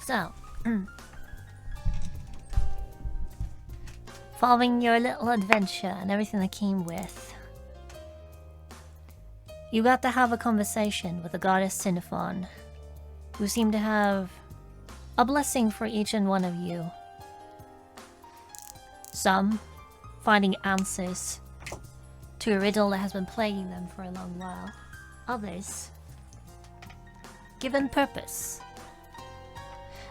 So, following your little adventure and everything that came with, you got to have a conversation with the goddess Sinophon, who seemed to have a blessing for each and one of you. Some finding answers to a riddle that has been plaguing them for a long while. Others given purpose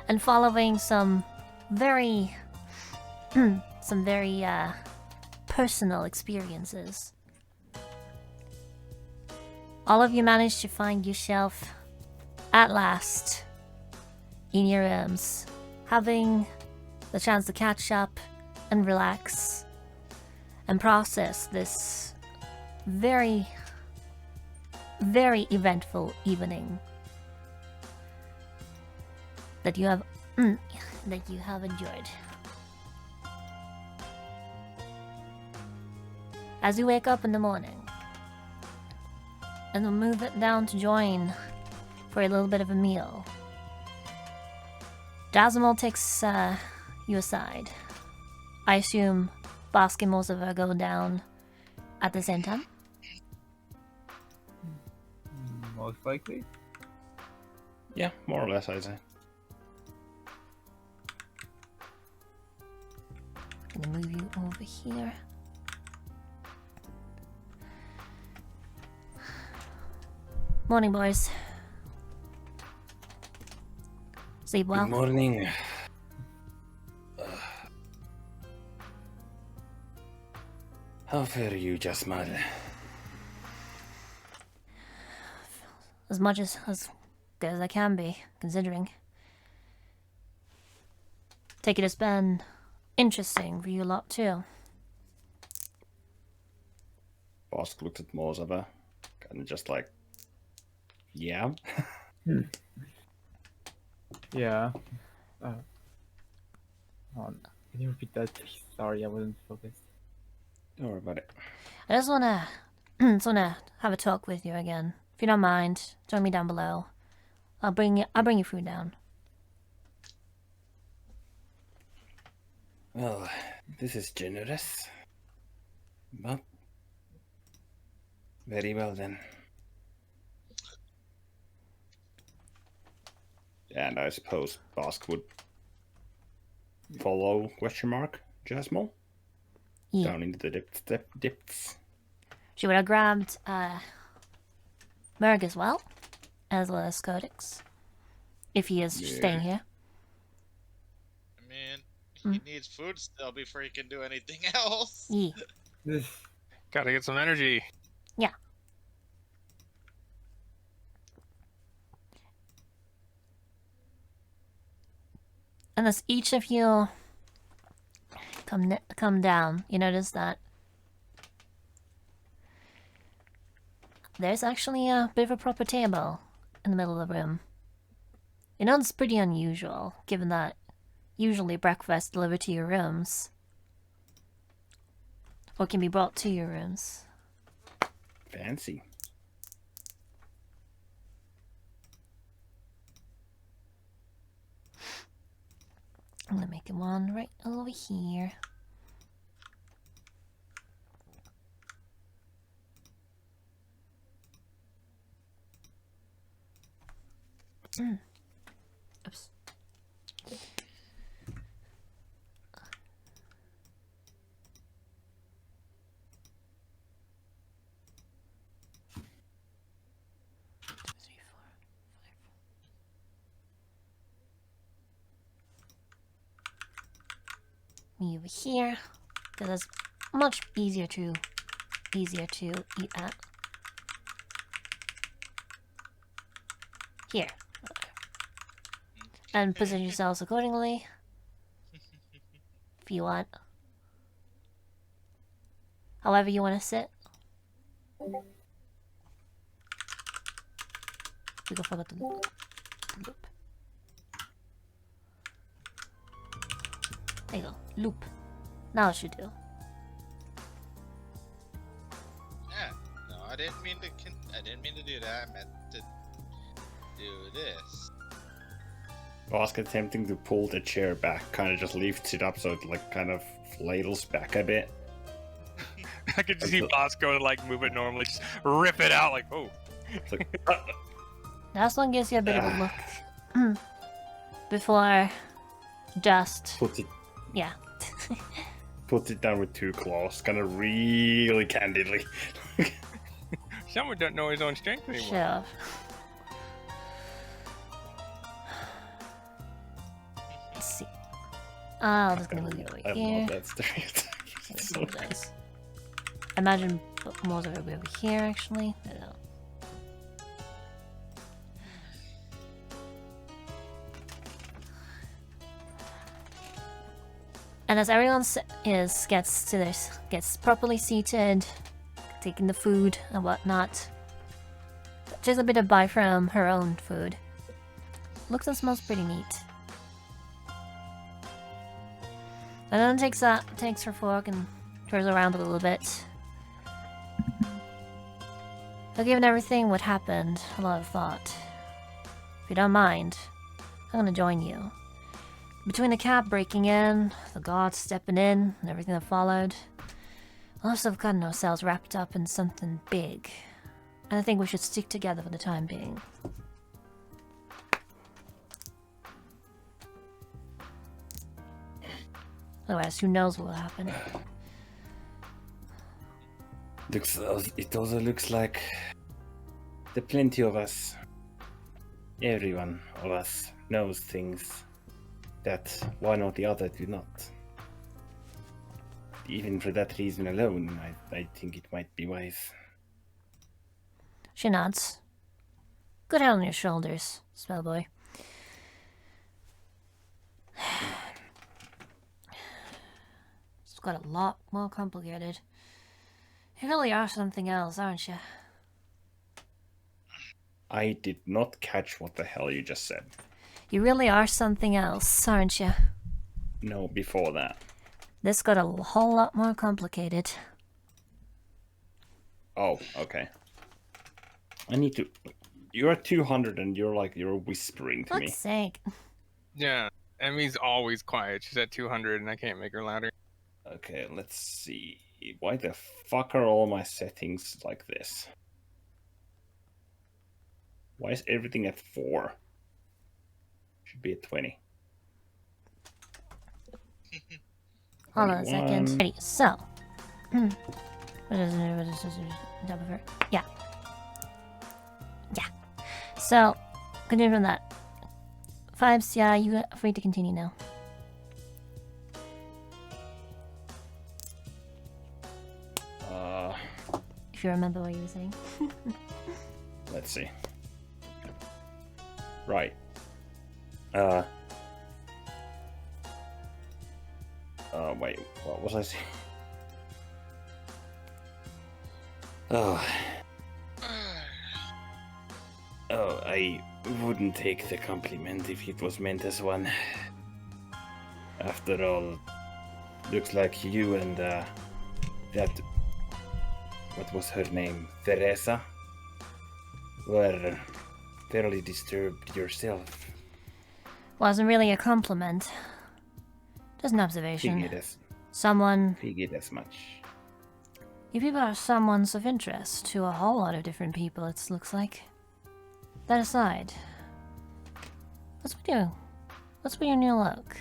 and following some very personal experiences. All of you managed to find yourself at last in your rooms, having the chance to catch up and relax and process this very, very eventful evening that you have enjoyed. As you wake up in the morning, and we'll move it down to join for a little bit of a meal, Jasmal takes you aside. I assume Bahsk and Minerva go down at the same time? Most likely. Yeah, more or less, I'd say. I'm gonna move you over here. Morning, boys. Sleep well? Good morning. How fare you, Jasmal? As much as good as I can be, considering. Take it it's been interesting for you lot too. Bahsk looked at Minerva, kind of just like, yeah. Yeah. Hold on. Can you repeat that, please? Sorry, I wasn't focused. Don't worry about it. I just wanna have a talk with you again. If you don't mind, join me down below. I'll bring your food down. Well, this is generous. But very well then. And I suppose Bahsk would follow Jasmal? Yeah. Down into the depths. She would have grabbed Merg as well as Codex, if he is staying here. I mean, he needs food still before he can do anything else. Yeah. Gotta get some energy. Yeah. And as each of you come down, you notice that there's actually a bit of a proper table in the middle of the room. You know, it's pretty unusual, given that usually breakfast delivered to your rooms, or can be brought to your rooms. Fancy. I'm gonna make one right over here. Oops. Me over here, because it's much easier to eat at. Here. And position yourselves accordingly. If you want. However you want to sit. We go forget the loop. There you go. Loop. Now it should do. Yeah. No, I didn't mean to do that. I meant to do this. Bahsk attempting to pull the chair back, kind of just lifts it up so it like kind of flails back a bit. I could see Bahsk go to like move it normally, just rip it out like, oh. It's like, Last one gives you a bit of a look before just put it yeah. down with two claws, kind of really candidly. Someone don't know his own strength anymore. Shut up. Let's see. I'm just gonna move it over I here. love that stereotype. It's so good. Imagine more of it over here, actually. I don't know. And as everyone gets properly seated, taking the food and whatnot, just a bit of bite from her own food. Looks and smells pretty neat. And then takes her fork and turns around a little bit. But given everything what happened, a lot of thought. If you don't mind, I'm gonna join you. Between the cap breaking in, the gods stepping in, and everything that followed, most have gotten ourselves wrapped up in something big. And I think we should stick together for the time being. Otherwise, who knows what will happen. It also looks like the plenty of us, everyone of us knows things that one or the other do not. Even for that reason alone, I think it might be wise. She nods. Good head on your shoulders, Spellboy. It's got a lot more complicated. You really are something else, aren't you? I did not catch what the hell you just said. You really are something else, aren't you? No, before that. This got a whole lot more complicated. Oh, okay. I need to... You're at 200 and you're whispering to me. Fuck's sake. Yeah, Emmy's always quiet. She's at 200 and I can't make her louder. Okay, let's see. Why the fuck are all my settings like this? Why is everything at 4? Should be at 20. Hold on a second. 21. Ready, so. Yeah. Yeah. So, continue from that. 5s, yeah, you are free to continue now. If you remember what you were saying. Let's see. Right. Wait, what was I saying? Oh, I wouldn't take the compliment if it was meant as one. After all, looks like you and, that... What was her name? Teresa? Were fairly disturbed yourself. Wasn't really a compliment. Just an observation. Figured as much. You people are someone's of interest to a whole lot of different people, it looks like. That aside, what's with your new look?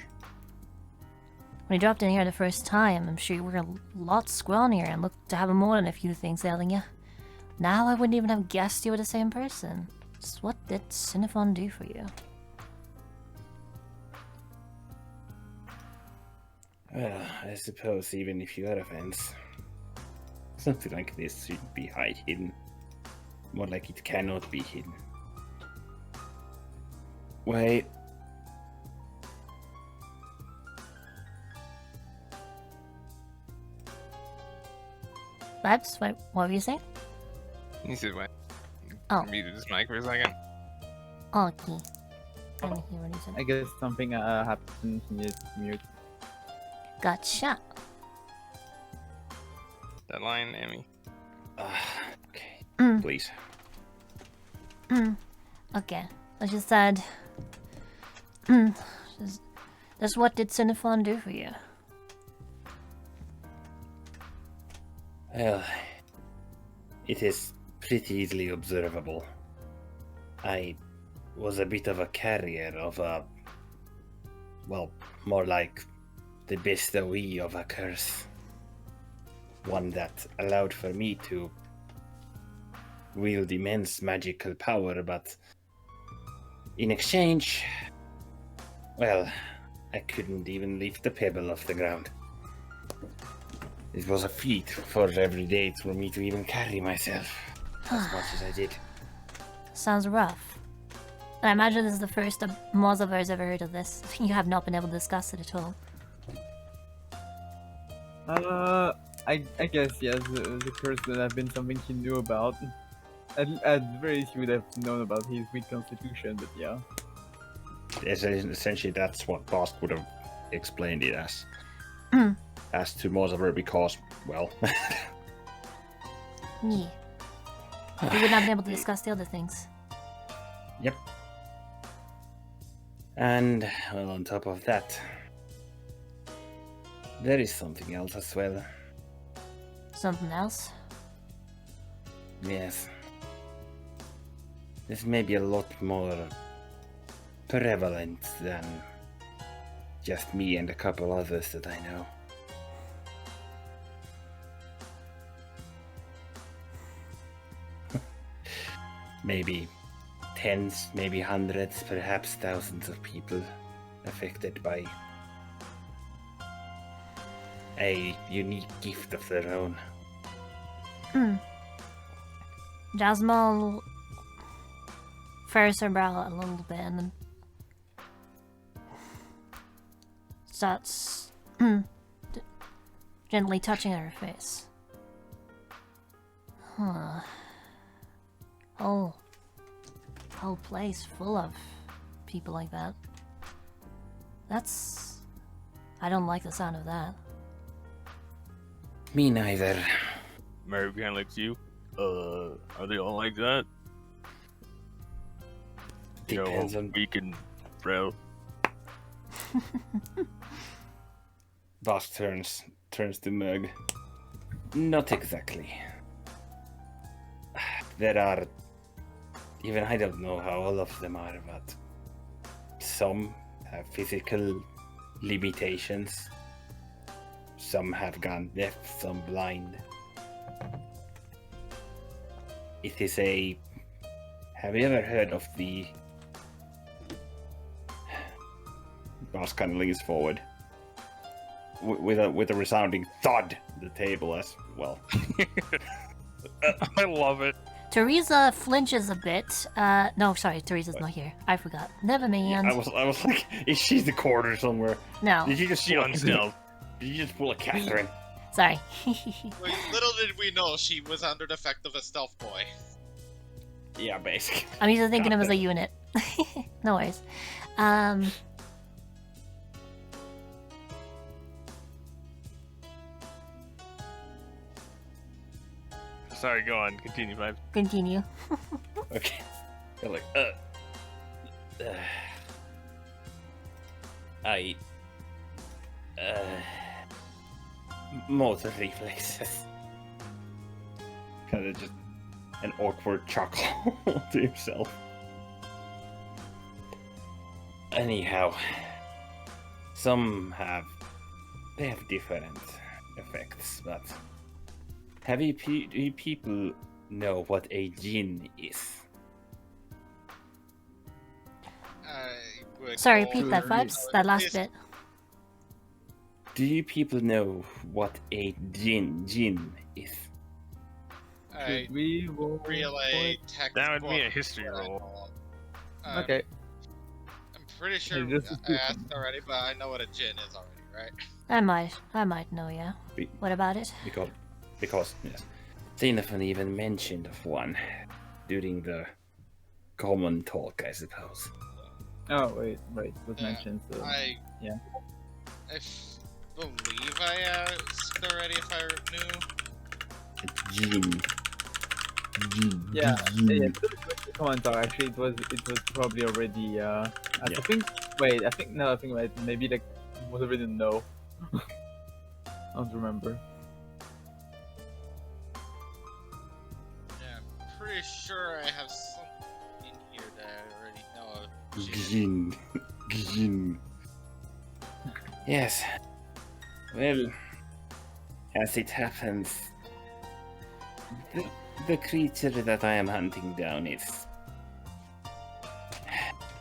When you dropped in here the first time, I'm sure you were a lot scrawnier and looked to have more than a few things ailing you. Now I wouldn't even have guessed you were the same person. Just what did Cinnafon do for you? Well, I suppose even if you are a fence, something like this should be hidden. More like it cannot be hidden. Wait. Babs, what were you saying? He said what? Oh. Muted his mic for a second. Okay. I didn't hear what he said. I guess something happened mute. Gotcha. That line, Emmy. Okay. Please. Okay. As you said, Just what did Cinnafon do for you? Well, it is pretty easily observable. I was a bit of a carrier of a... well, more like the bestowee of a curse. One that allowed for me to wield immense magical power, but in exchange, well, I couldn't even lift a pebble off the ground. It was a feat for every day for me to even carry myself as much as I did. Sounds rough. I imagine this is the first Mozavar has ever heard of this. You have not been able to discuss it at all. I guess yes, the curse would have been something he knew about. At very least, he would have known about his weak constitution, but yeah. Essentially, that's what Bahsk would have explained it as. As to Mozavar, because, well... Yeah. We would not be able to discuss the other things. Yep. And, well, on top of that, there is something else as well. Something else? Yes. This may be a lot more prevalent than just me and a couple others that I know. Maybe tens, maybe hundreds, perhaps thousands of people affected by a unique gift of their own. Jasmal furrows her brow a little bit and then starts gently touching her face. Huh. Whole place full of people like that. That's... I don't like the sound of that. Me neither. Mary kind of looks you. Are they all like that? Depends on... weak and frail. Bahsk turns to Mug. Not exactly. There are... even I don't know how all of them are, but some have physical limitations. Some have gone deaf, some blind. It is a... have you ever heard of the... Bahsk kind of leans forward. With a resounding thud, the table as well. I love it. Teresa flinches a bit. No, sorry, Teresa's not here. I forgot. Never mind. I was like, is she the corner somewhere? No. Did you just She pull unstealth. Did you just pull a Catherine? Sorry. Little did we know she was under the effect of a stealth boy. Yeah, basically. I'm used to thinking of it as a Gotcha. unit. No worries. Sorry, go on. Continue, Vibe. Continue. Okay. They're like, motor reflexes. Kind of just an awkward chuckle to himself. Anyhow, they have different effects, but do you people know what a djinn is? Sorry, repeat that, Sure. Vibes. That last bit. Do you people know what a djinn is? I Should we roll relay for text. That would be a history roll. it? Okay. I'm pretty sure Hey, this is I good. asked already, but I know what a djinn is already, right? I might know, yeah. Be- What about it? Because yes, Xenophon even mentioned of one during the common talk, I suppose. Oh wait, right. Was Yeah, mentioned. So I yeah. believe I asked already if I knew. A djinn. Yeah, yeah. Come on, talk. Actually, it was probably already. I think. Wait, I think no. I think wait. Maybe like was already no. I don't remember. Yeah, I'm pretty sure I have something in here that I already know of. Gin. Gin. Yes. Well, as it happens, the creature that I am hunting down is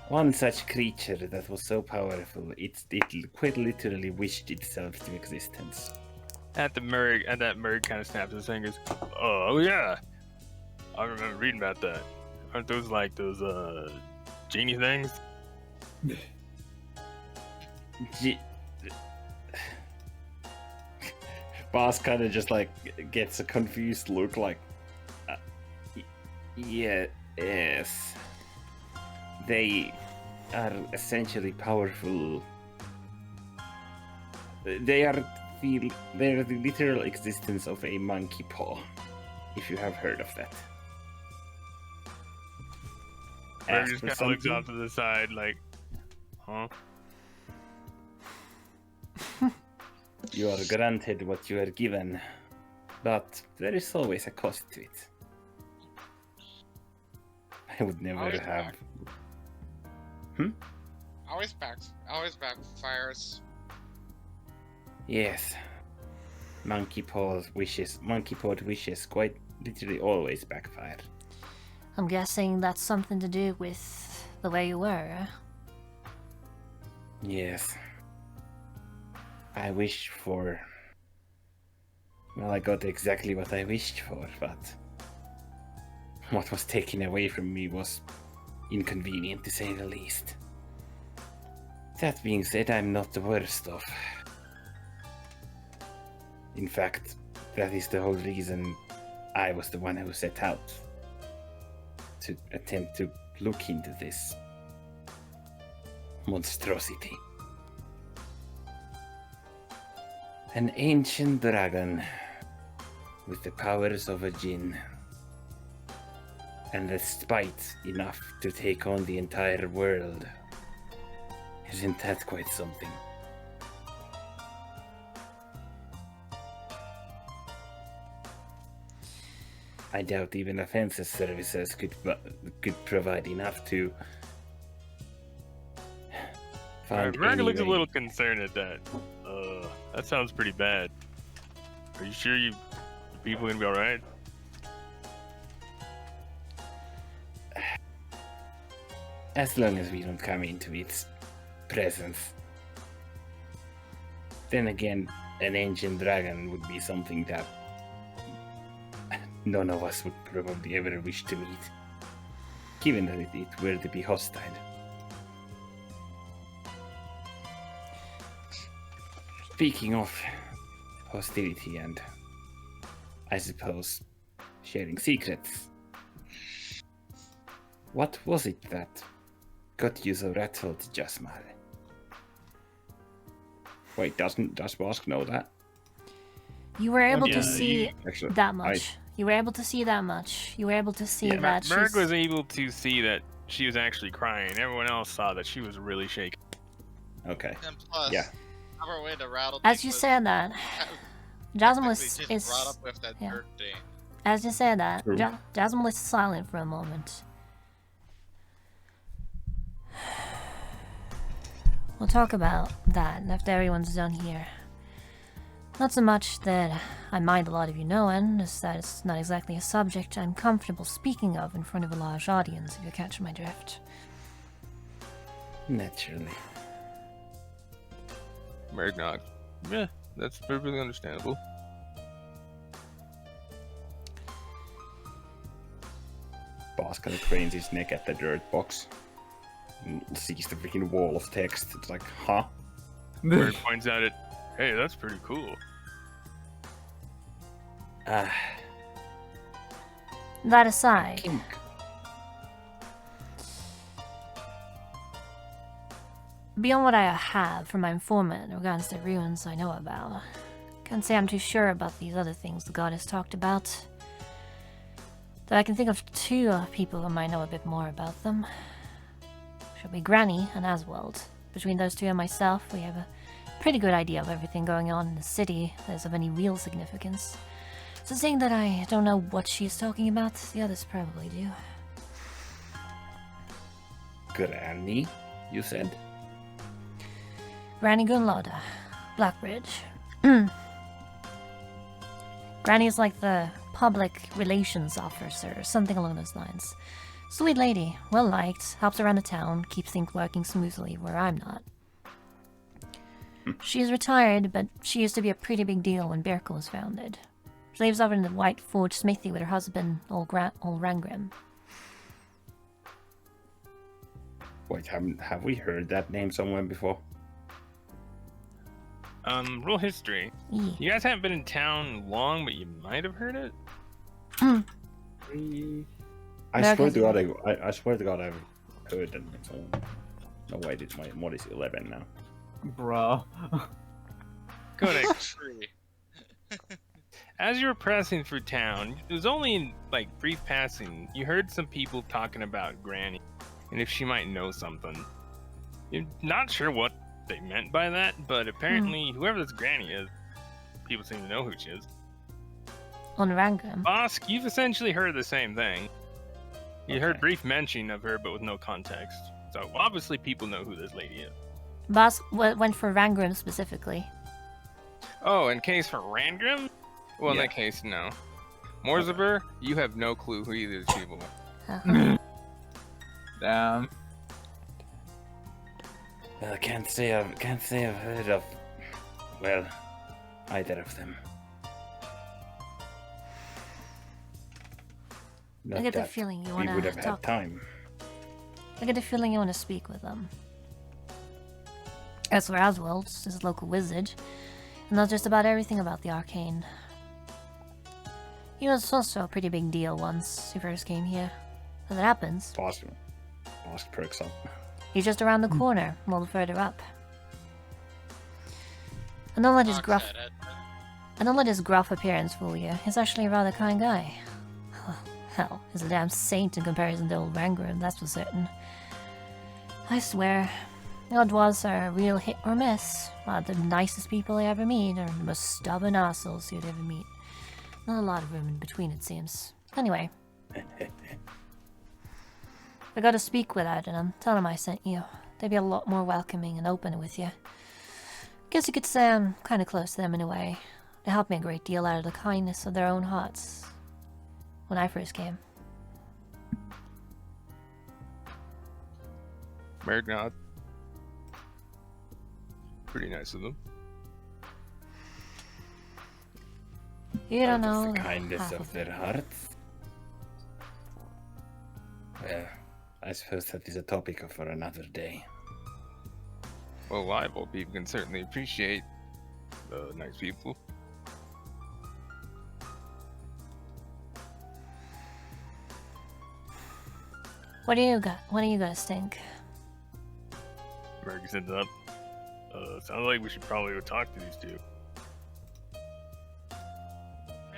one such creature that was so powerful it quite literally wished itself to existence. At that Merg kind of snaps his fingers. Oh yeah, I remember reading about that. Aren't those like those genie things? Boss kind of just like gets a confused look, like, yes. They are essentially powerful. They are the literal existence of a monkey paw, if you have heard of that. Merg just kind of looks off to the side, like, huh? You are granted what you are given, but there is always a cost to it. I would never Always have. back. Always backfires. Yes. Monkey paw wishes quite literally always backfire. I'm guessing that's something to do with the way you were. Yes. I wished for... Well, I got exactly what I wished for, but... What was taken away from me was inconvenient, to say the least. That being said, I'm not the worst off. In fact, that is the whole reason I was the one who set out to attempt to look into this monstrosity. An ancient dragon with the powers of a djinn and the spite enough to take on the entire world. Isn't that quite something? I doubt even offensive services could provide enough to find Merg any looks a way. little concerned at that. That sounds pretty bad. Are you sure you people gonna be alright? As long as we don't come into its presence. Then again, an ancient dragon would be something that none of us would probably ever wish to meet, given that it were to be hostile. Speaking of hostility and, I suppose, sharing secrets, what was it that got you so rattled, Jasmal? Wait, does Bahsk know that? You were able yeah, to see Actually, that much. You were able to see that much. You were able to see that Merg she's... was able to see that she was actually crying. Everyone else saw that she was really shaking. Okay. And plus, Yeah. our way to rattle As things you was said that, Jasmal technically just brought up with that yeah. dirt thing. As you said that, True. Jasmal is silent for a moment. We'll talk about that after everyone's done here. Not so much that I mind a lot of you knowing, as that it's not exactly a subject I'm comfortable speaking of in front of a large audience, if you catch my drift. Naturally. Merg nod. Yeah, that's perfectly understandable. Boss kind of cranes his neck at the dirt box and sees the freaking wall of text. It's like, huh? Merg points out hey, that's pretty cool. That aside, Kink. beyond what I have from my informant in regards to ruins I know about, can't say I'm too sure about these other things the goddess talked about. Though I can think of two people who might know a bit more about them. Shall be Granny and Azwald. Between those two and myself, we have a pretty good idea of everything going on in the city that is of any real significance. So seeing that I don't know what she's talking about, the others probably do. Granny, you said? Granny Gunlada, Blackbridge. Granny is like the public relations officer, or something along those lines. Sweet lady, well liked, helps around the town, keeps things working smoothly where I'm not. She's retired, but she used to be a pretty big deal when Berkel was founded. She lives over in the Whiteforge Smithy with her husband, old Rangrim. Wait, have we heard that name somewhere before? Roll history. Yeah. You guys haven't been in town long, but you might have heard it. I swear to God, I've heard that name somewhere. No, wait, it's my mod is 11 now. Bruh. Codex. Tree. As you were passing through town, it was only in, like, brief passing, you heard some people talking about Granny, and if she might know something. You're not sure what they meant by that, but apparently whoever this Granny is, people seem to know who she is. On Rangrim. Bahsk, you've essentially heard the same thing. You heard Okay. brief mention of her, but with no context. So obviously people know who this lady is. Bahsk went for Rangrim specifically. Oh, in case for Rangrim? Well, in Yeah. that case, no. Morzaber, you have no clue who either of these people are. Damn. Well, can't say I've heard of, well, either of them. Not I get the that feeling you we want would to have had talk. time. I get the feeling you want to speak with them. As for Azwald, his local wizard, and knows just about everything about the arcane. He was also a pretty big deal once he first came here. As it happens, Bahsk perks up. he's just around the corner, a little further up. And don't let his Fox gruff had it. And don't let his gruff appearance fool you. He's actually a rather kind guy. Hell, he's a damn saint in comparison to old Rangrim, that's for certain. I swear, the Dwarves are a real hit or miss. One of the nicest people I ever meet, or the most stubborn assholes you'd ever meet. Not a lot of room in between, it seems. Anyway. I gotta speak with Arden, tell him I sent you. They'd be a lot more welcoming and open with you. Guess you could say I'm kinda close to them in a way. They helped me a great deal out of the kindness of their own hearts. When I first came. Mergnod. Pretty nice of them. You don't Out of know the kindness half of their hearts. Well, I suppose that is a topic for another day. Well, liable people can certainly appreciate nice people. What do you got? What do you guys think? Merg sends up. Sounds like we should probably go talk to these two.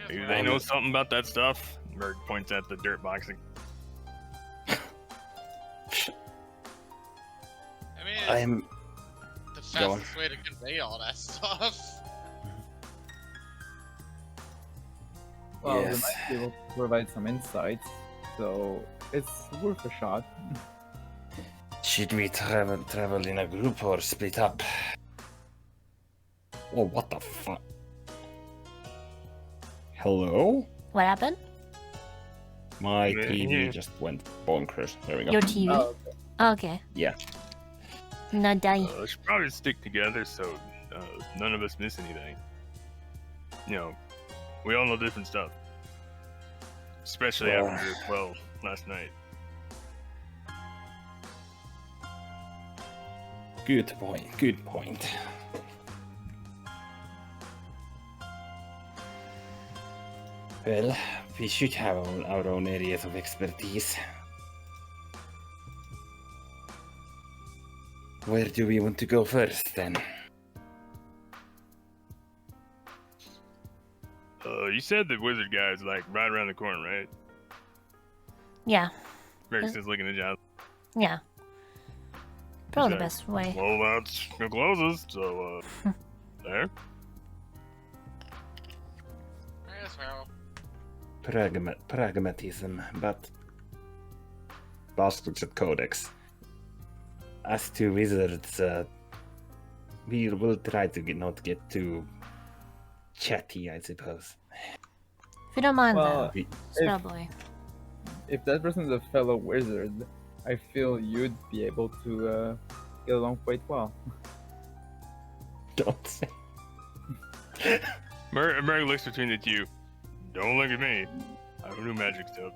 Maybe they know something about that stuff. Merg points at the dirt boxing. I mean, it's I'm the go on. fastest way to convey all that stuff. Well, Yes. they might be able to provide some insights, so it's worth a shot. Should we travel in a group or split up? Oh, what the fuck? Hello? What happened? My Yeah, TV yeah. just went bonkers. There we go. Your TV? Oh, Okay. Yeah. Not die. Should probably stick together so none of us miss anything. You know, we all know different stuff. Especially Well. after 12 last night. Good point. Good point. Well, we should have our own areas of expertise. Where do we want to go first, then? You said the wizard guy is like right around the corner, right? Yeah, Merrick's just looking at Jasmine. yeah. Probably the Okay. best way. Well, that's the closest, so, there. Might as well. Pragmatism, but Bahsk looks at Codex. As to wizards, we will try to not get too chatty, I suppose. If you don't mind, Well, though, We- Spellboy. if that person's a fellow wizard, I feel you'd be able to get along quite well. Don't say. Merrick looks between the two. Don't look at me. I don't do magic stuff.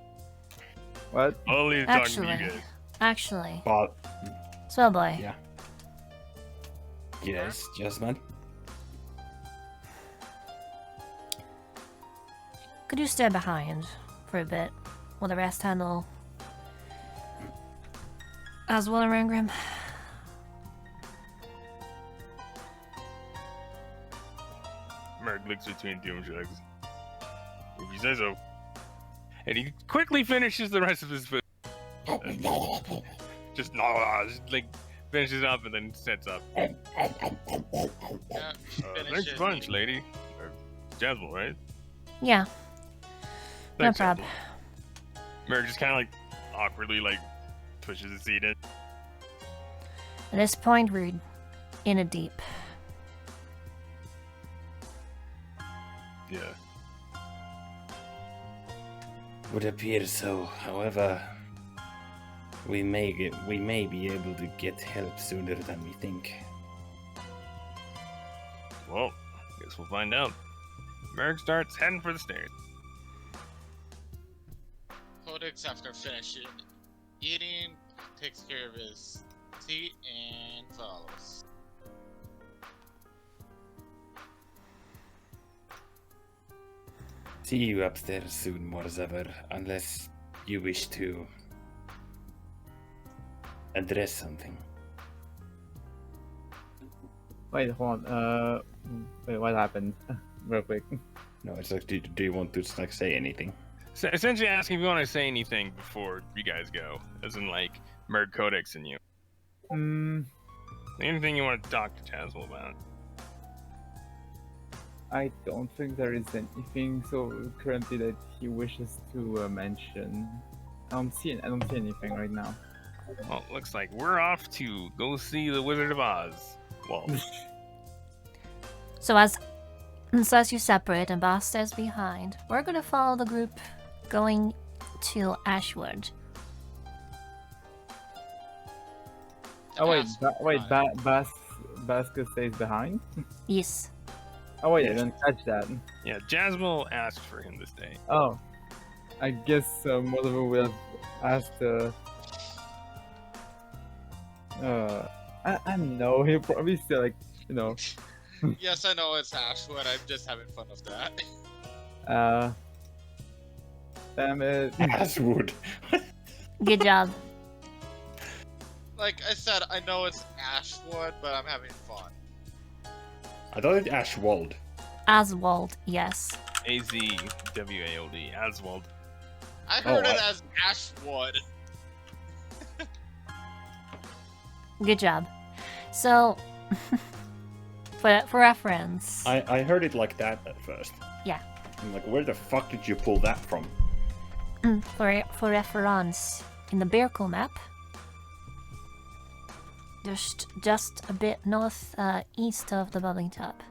What? I'll leave talking to you Actually, guys. actually, But Spellboy. yeah. Yes, Jasmine. Could you stay behind for a bit while the rest handle Azwald and Rangrim? Merrick looks between two and shrugs. If you say so. And he quickly finishes the rest of his food. Just like finishes up and then sets up. Yeah, Thanks finish a it. bunch, lady. Or Jasmine, right? Yeah, no Thanks, problem. Jasmine. Merrick just kind of like awkwardly like pushes his seat in. At this point, we're in a deep. Yeah. Would appear so. However, we may be able to get help sooner than we think. Well, guess we'll find out. Merrick starts heading for the stairs. Codex, after finishing eating, takes care of his seat and follows. See you upstairs soon, Morzaver, unless you wish to address something. Wait, hold on. Wait, what happened? Real quick. No, it's like, do you want to just like say anything? So essentially asking if you want to say anything before you guys go. As in like Merg Codex and you. Anything you want to talk to Jasmine about. I don't think there is anything so currently that he wishes to mention. I don't see anything right now. Well, looks like we're off to go see the Wizard of Oz. Well, So as you separate and Bahsk stays behind, we're gonna follow the group going to Ashwood. Oh wait, That's Basket stays behind. Yes. Oh wait, Yes. I didn't catch that. yeah, Jasmine asked for him to stay. Oh, I guess Minerva will have asked. I know he'll probably still like Yes, I know it's Ashwood. I'm just having fun with that. Damn it. Azwald. Good job. Like I said, I know it's Ashwood, but I'm having fun. I thought it Ashwald. Azwald, yes. Azwald. Azwald. I heard Oh, it as Ashwood. Good job. So, for reference, I heard it like that at first. Yeah. I'm like, where the fuck did you pull that from? for reference, in the Birkel map, just a bit north east of the building top.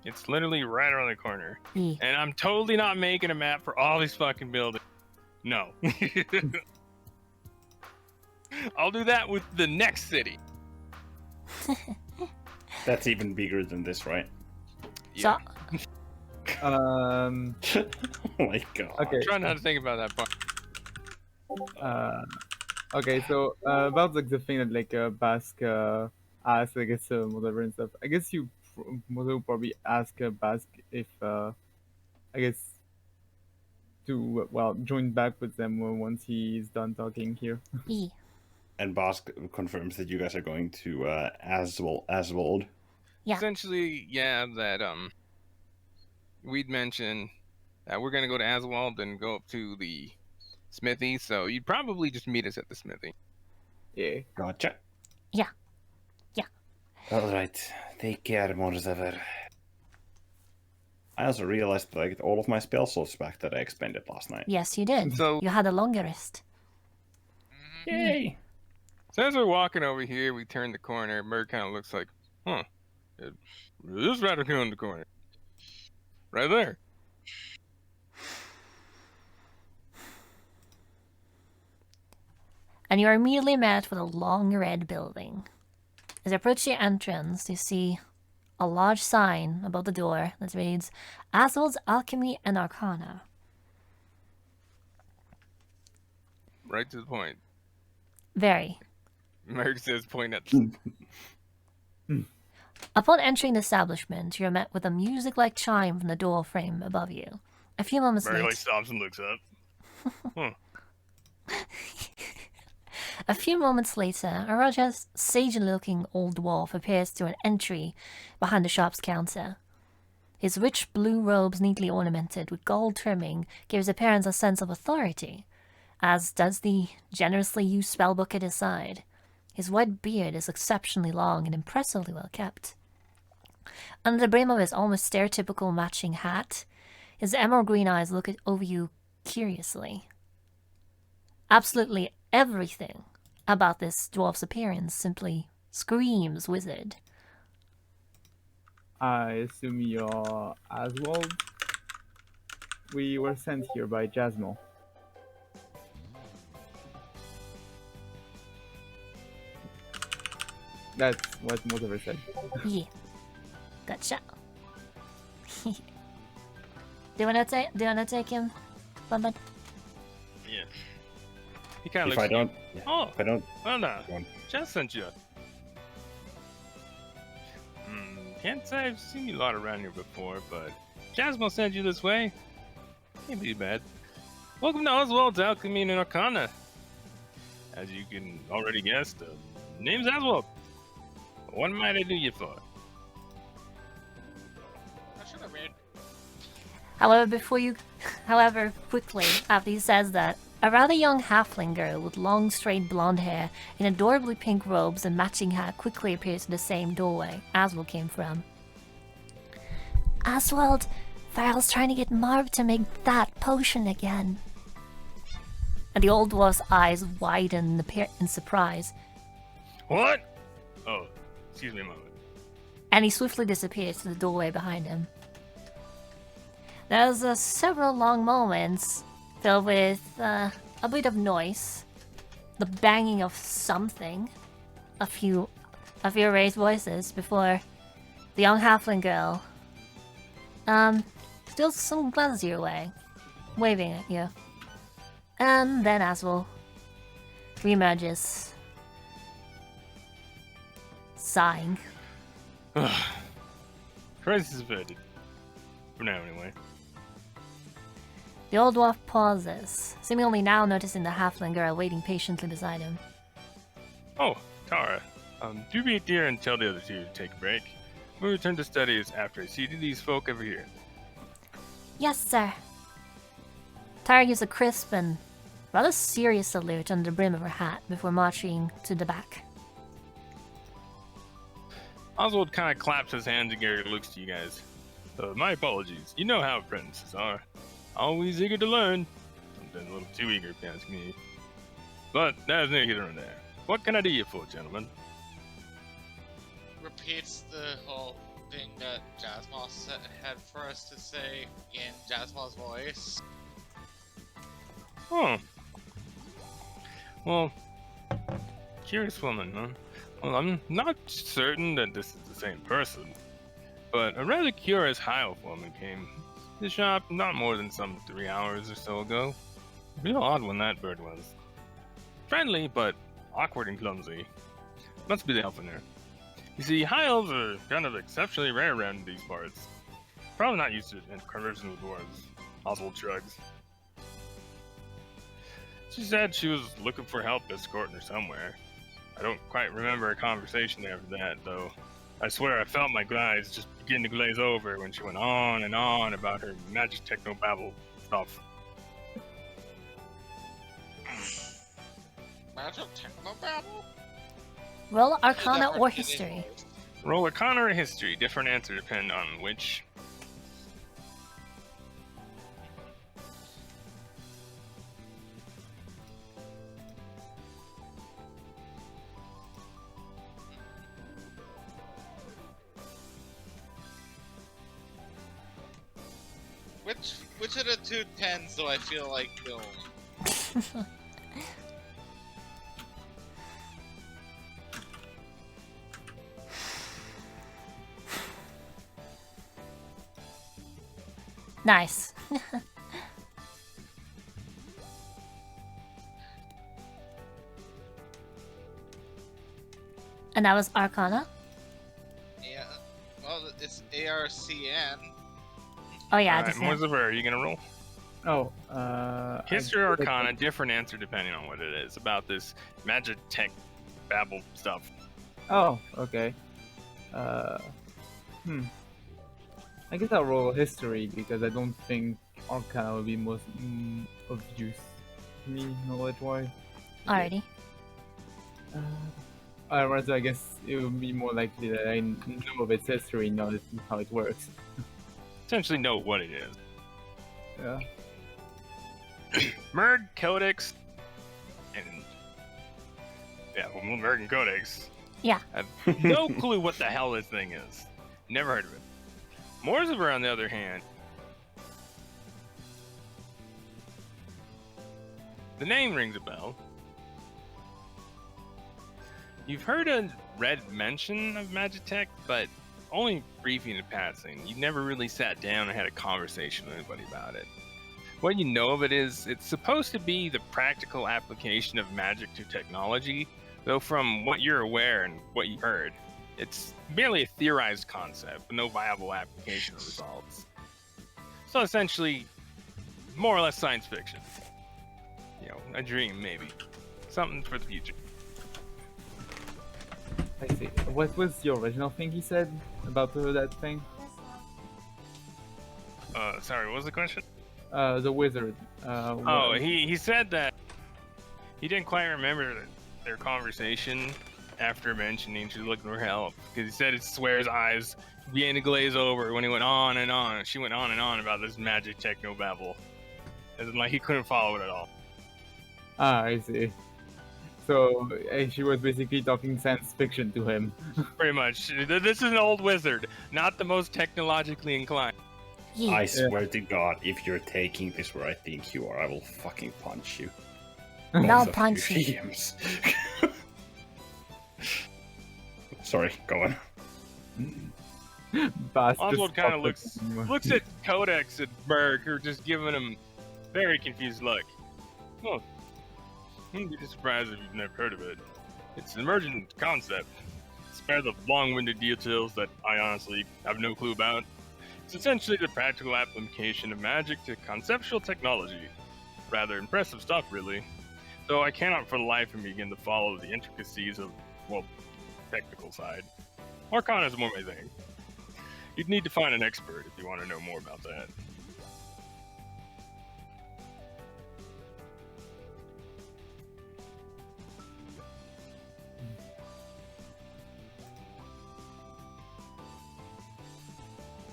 It's literally right around the corner. Yeah. And I'm totally not making a map for all these fucking buildings. No. I'll do that with the next city. That's even bigger than this, right? So, Oh my god. Okay. Try not to think about that part. Okay, so about like the thing that like Bahsk asked, I guess whatever and stuff. I guess you will probably ask Bahsk if I guess to join back with them once he's done talking here. yeah. And Bahsk confirms that you guys are going to Azwald. Yeah. Essentially, yeah, that we'd mentioned that we're gonna go to Azwald and go up to the smithy, so you'd probably just meet us at the smithy. Yeah. Gotcha. Yeah. Yeah. Alright, take care, Morzever. I also realized that I get all of my spell slots back that I expended last night. Yes, you did. So- You had a longer rest. Yay! So as we're walking over here, we turn the corner. Merc kind of looks like, huh, it is radical in the corner. Right there. And you are immediately met with a long red building. As you approach the entrance, you see a large sign above the door that reads, Azwald's Alchemy and Arcana. Right to the point. Very. Merc says point at Upon entering the establishment, you are met with a music-like chime from the door frame above you. A few moments Merc later, like stops and looks up. a rather sage-looking old dwarf appears through an entry behind the shop's counter. His rich blue robes, neatly ornamented with gold trimming, give his appearance a sense of authority, as does the generously used spellbook at his side. His white beard is exceptionally long and impressively well kept. Under the brim of his almost stereotypical matching hat, his emerald green eyes look over you curiously. Absolutely everything about this dwarf's appearance simply screams wizard. I assume you're Azwald? We were sent here by Jasmal. That's what Motover said. Yeah. Gotcha. Do you wanna take him, Bun? Yeah. He kind of If looks. I don't, Oh, if I don't, well no. go on. Just sent you. Can't say I've seen you a lot around here before, but Jasmal sent you this way. Can't be bad. Welcome to Azwald's Alchemy and Arcana. As you can already guess, the name's Azwald. What might I do you for? I should have read. However, quickly after he says that, a rather young halfling girl with long straight blonde hair in adorably pink robes and matching hat quickly appears in the same doorway Azwald came from. Azwald, Farrell's trying to get Marv to make that potion again. And the old dwarf's eyes widen in surprise, What? Oh, excuse me a moment. and he swiftly disappears to the doorway behind him. There's several long moments filled with a bit of noise, the banging of something, a few raised voices before the young halfling girl steals some glances your way, waving at you. And then Azwald reemerges, sighing. Crisis averted. For now, anyway. The old dwarf pauses, seemingly now noticing the halfling girl waiting patiently beside him. Oh, Tara. Do be dear and tell the other two to take a break. We'll return to studies after I see to these folk over here. Yes, sir. Tara gives a crisp and rather serious salute under the brim of her hat before marching to the back. Oswald kind of claps his hands together and looks to you guys. My apologies. You know how apprentices are. Always eager to learn. Sometimes a little too eager, if you ask me. But that's neither here nor there. What can I do you for, gentlemen? Repeats the whole thing that Jasmal had for us to say in Jasmal's voice. Oh. Well, curious woman, huh? Well, I'm not certain that this is the same person, but a rather curious high elf woman came to the shop not more than some 3 hours or so ago. Real odd one that bird was. Friendly, but awkward and clumsy. Must be the elf in her. You see, high elves are kind of exceptionally rare around these parts. Probably not used to conversing with dwarves. Oswald shrugs. She said she was looking for help escorting her somewhere. I don't quite remember a conversation after that, though. I swear I felt my eyes just begin to glaze over when she went on and on about her magic techno-babble stuff. Magic Technobabble? Roll Arcana Different or than History. involved. Roll Arcana or History. Different answer depend on which. Which of the two tens do I feel like doing? Nice. And that was Arcana? Yeah. Well, it's ARCN. Oh yeah, Alright, just Morzaver, are you gonna roll? History or Arcana, different answer depending on what it is. About this magic tech babble stuff. Oh, okay. I guess I'll roll history because I don't think Arcana will be most of use to me knowledge-wise. Alrighty. Rather, I guess it would be more likely that I know of its history, not how it works. Essentially know what it is. Yeah. Merg, Codex, and Merg and Codex. Yeah. I have no clue what the hell this thing is. Never heard of it. Morzaver, on the other hand, the name rings a bell. You've heard a red mention of Magitech, but only briefly in passing. You've never really sat down and had a conversation with anybody about it. What you know of it is it's supposed to be the practical application of magic to technology, though from what you're aware and what you've heard, it's merely a theorized concept with no viable application or results. So essentially, more or less science fiction. You know, a dream maybe. Something for the future. I see. What was the original thing he said about that thing? Sorry, what was the question? The wizard. He said that he didn't quite remember their conversation after mentioning she's looking for help, because he said it swears eyes began to glaze over when he went on and on. She went on and on about this magic techno babble, as in, like, he couldn't follow it at all. I see. So she was basically talking science fiction to him. Pretty much. This is an old wizard, not the most technologically inclined. Yeah. I swear to God, if you're taking this where I think you are, I will fucking punch you. No Both of punching. you DMs. Sorry, go on. Bahsk just Oswald kind of popped looks at Codex and Berg, who are just giving him very confused look. Oh, wouldn't be surprised if you've never heard of it. It's an emergent concept. Spare the long-winded details that I honestly have no clue about. It's essentially the practical application of magic to conceptual technology. Rather impressive stuff, really. Though I cannot for the life of me begin to follow the intricacies of, well, technical side. Arcana is more my thing. You'd need to find an expert if you want to know more about that.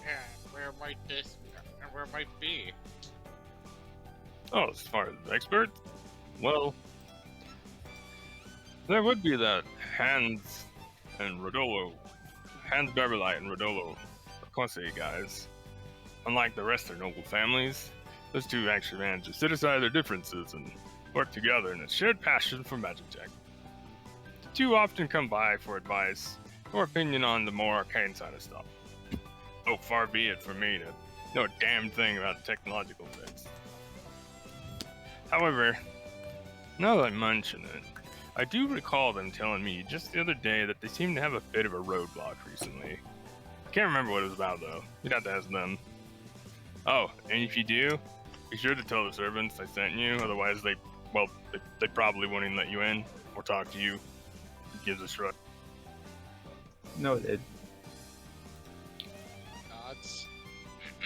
Yeah, where might be? Oh, as far as expert? Well, there would be that Hans and Rodolo. Hans Beverlight and Rodolo Quincy guys. Unlike the rest of their noble families, those two actually managed to set aside their differences and work together in a shared passion for magic tech. The two often come by for advice or opinion on the more arcane side of stuff. Oh, far be it from me to know a damn thing about technological things. However, now that I mention it, I do recall them telling me just the other day that they seem to have a bit of a roadblock recently. I can't remember what it was about, though. You'd have to ask them. Oh, and if you do, be sure to tell the servants I sent you, otherwise they probably won't even let you in or talk to you. He gives a shrug. Noted. Nods.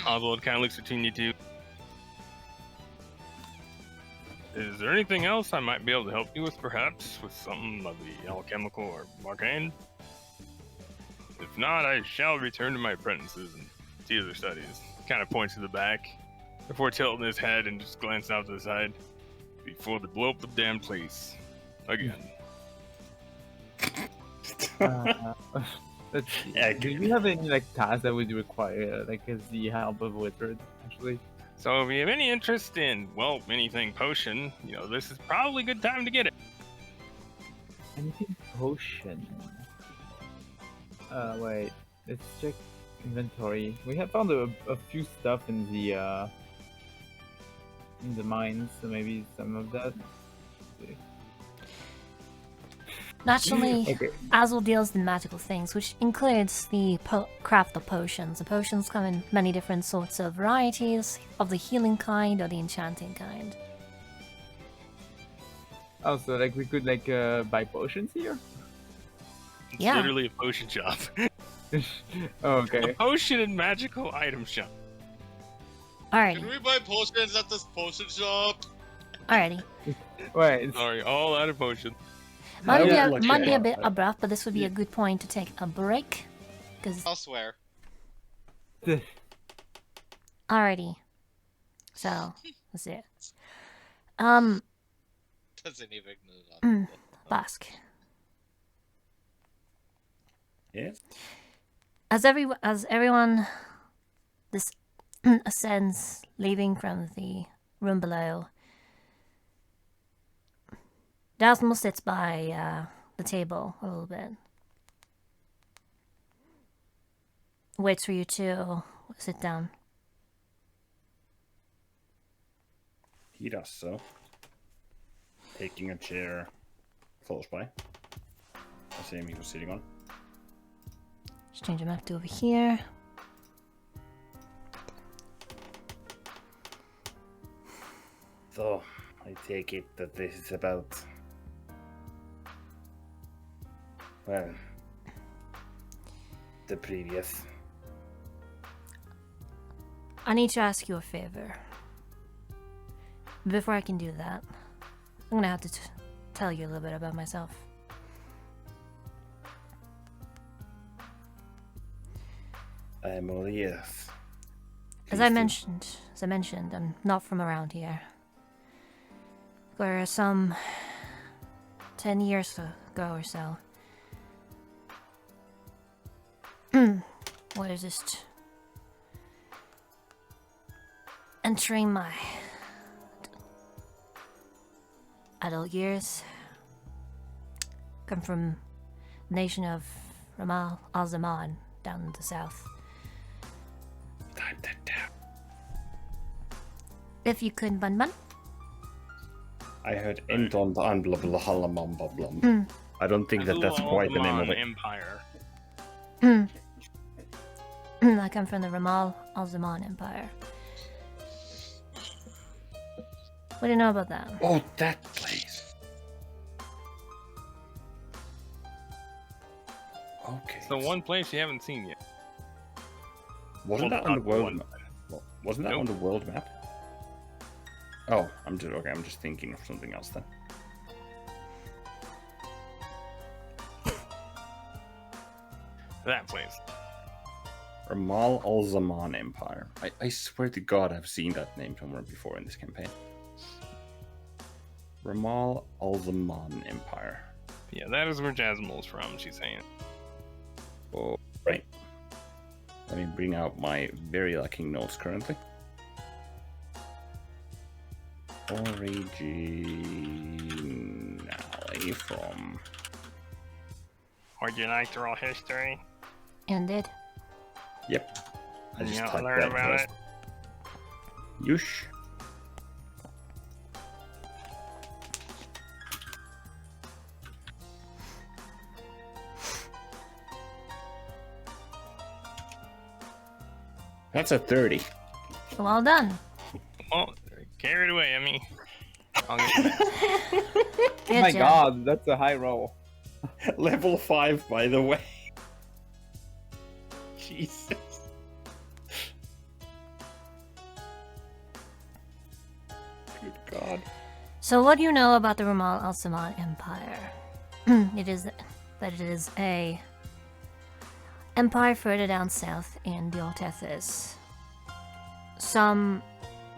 Oswald kind of looks between you two. Is there anything else I might be able to help you with, perhaps? With something of the alchemical or arcane? If not, I shall return to my apprentices and see their studies. Kind of points to the back, before tilting his head and just glancing out to the side. Before they blow up the damn place. Again. Let's see. Yeah, Do you have any like tasks that would require like as the help of a wizard? Actually, So if you have any interest in, well, anything potion, this is probably a good time to get it. anything potion. Wait. Let's check inventory. We have found a few stuff in the mines, so maybe some of that. Naturally, Okay. Azwald deals in magical things, which includes the craft of potions. The potions come in many different sorts of varieties, of the healing kind or the enchanting kind. Oh, so like we could like buy potions here? It's Yeah. literally a potion shop. Oh, A okay. potion and magical item shop. Alrighty, Can we buy potions at this potion shop? alrighty. Wait. Sorry, all out of potion. Might be, would a, like might be a to- bit abrupt, but this would be a good point to take a break. Because, I'll swear. alrighty. So, that's it. Doesn't even know that. Bahsk. Yes. As everyone this ascends, leaving from the room below, Jasmal sits by the table a little bit. Waits for you to sit down. He does so. Taking a chair close by. The same he was sitting on. Just change the map to over here. So, I take it that this is about... Well... the previous... I need to ask you a favor. Before I can do that, I'm gonna have to tell you a little bit about myself. I'm all ears. As I mentioned, I'm not from around here. Where some 10 years ago or so, was just entering my adult years. Come from the nation of Ramal al-Zaman down in the south. Type that down. If you could, Bun. I heard Enton and blah blah blah blah blah blah. I don't think that's quite the name of it. Empire. I come from the Ramal al-Zaman Empire. What do you know about that? Oh, that place. Okay. It's the one place you haven't seen yet. Wasn't Well, that on the not world one. map? Wasn't that Nope. on the world map? Oh, I'm just thinking of something else then. That place. Ramal al-Zaman Empire. I swear to God I've seen that name somewhere before in this campaign. Ramal al-Zaman Empire. Yeah, that is where Jasmal's from, she's saying. Oh, right. Let me bring out my very lacking notes currently. Originally from... Original history. Ended. Yep. I You just don't typed learn that about first. Yush. That's a 30. Well done. Well, carry it away, I mean. I'll get you that. Oh Good my job. god, that's a high roll. Level 5, by the way. Jesus. Good God. So what do you know about the Ramal al-Samad Empire? It is that it is a empire further down south in the Octopath, some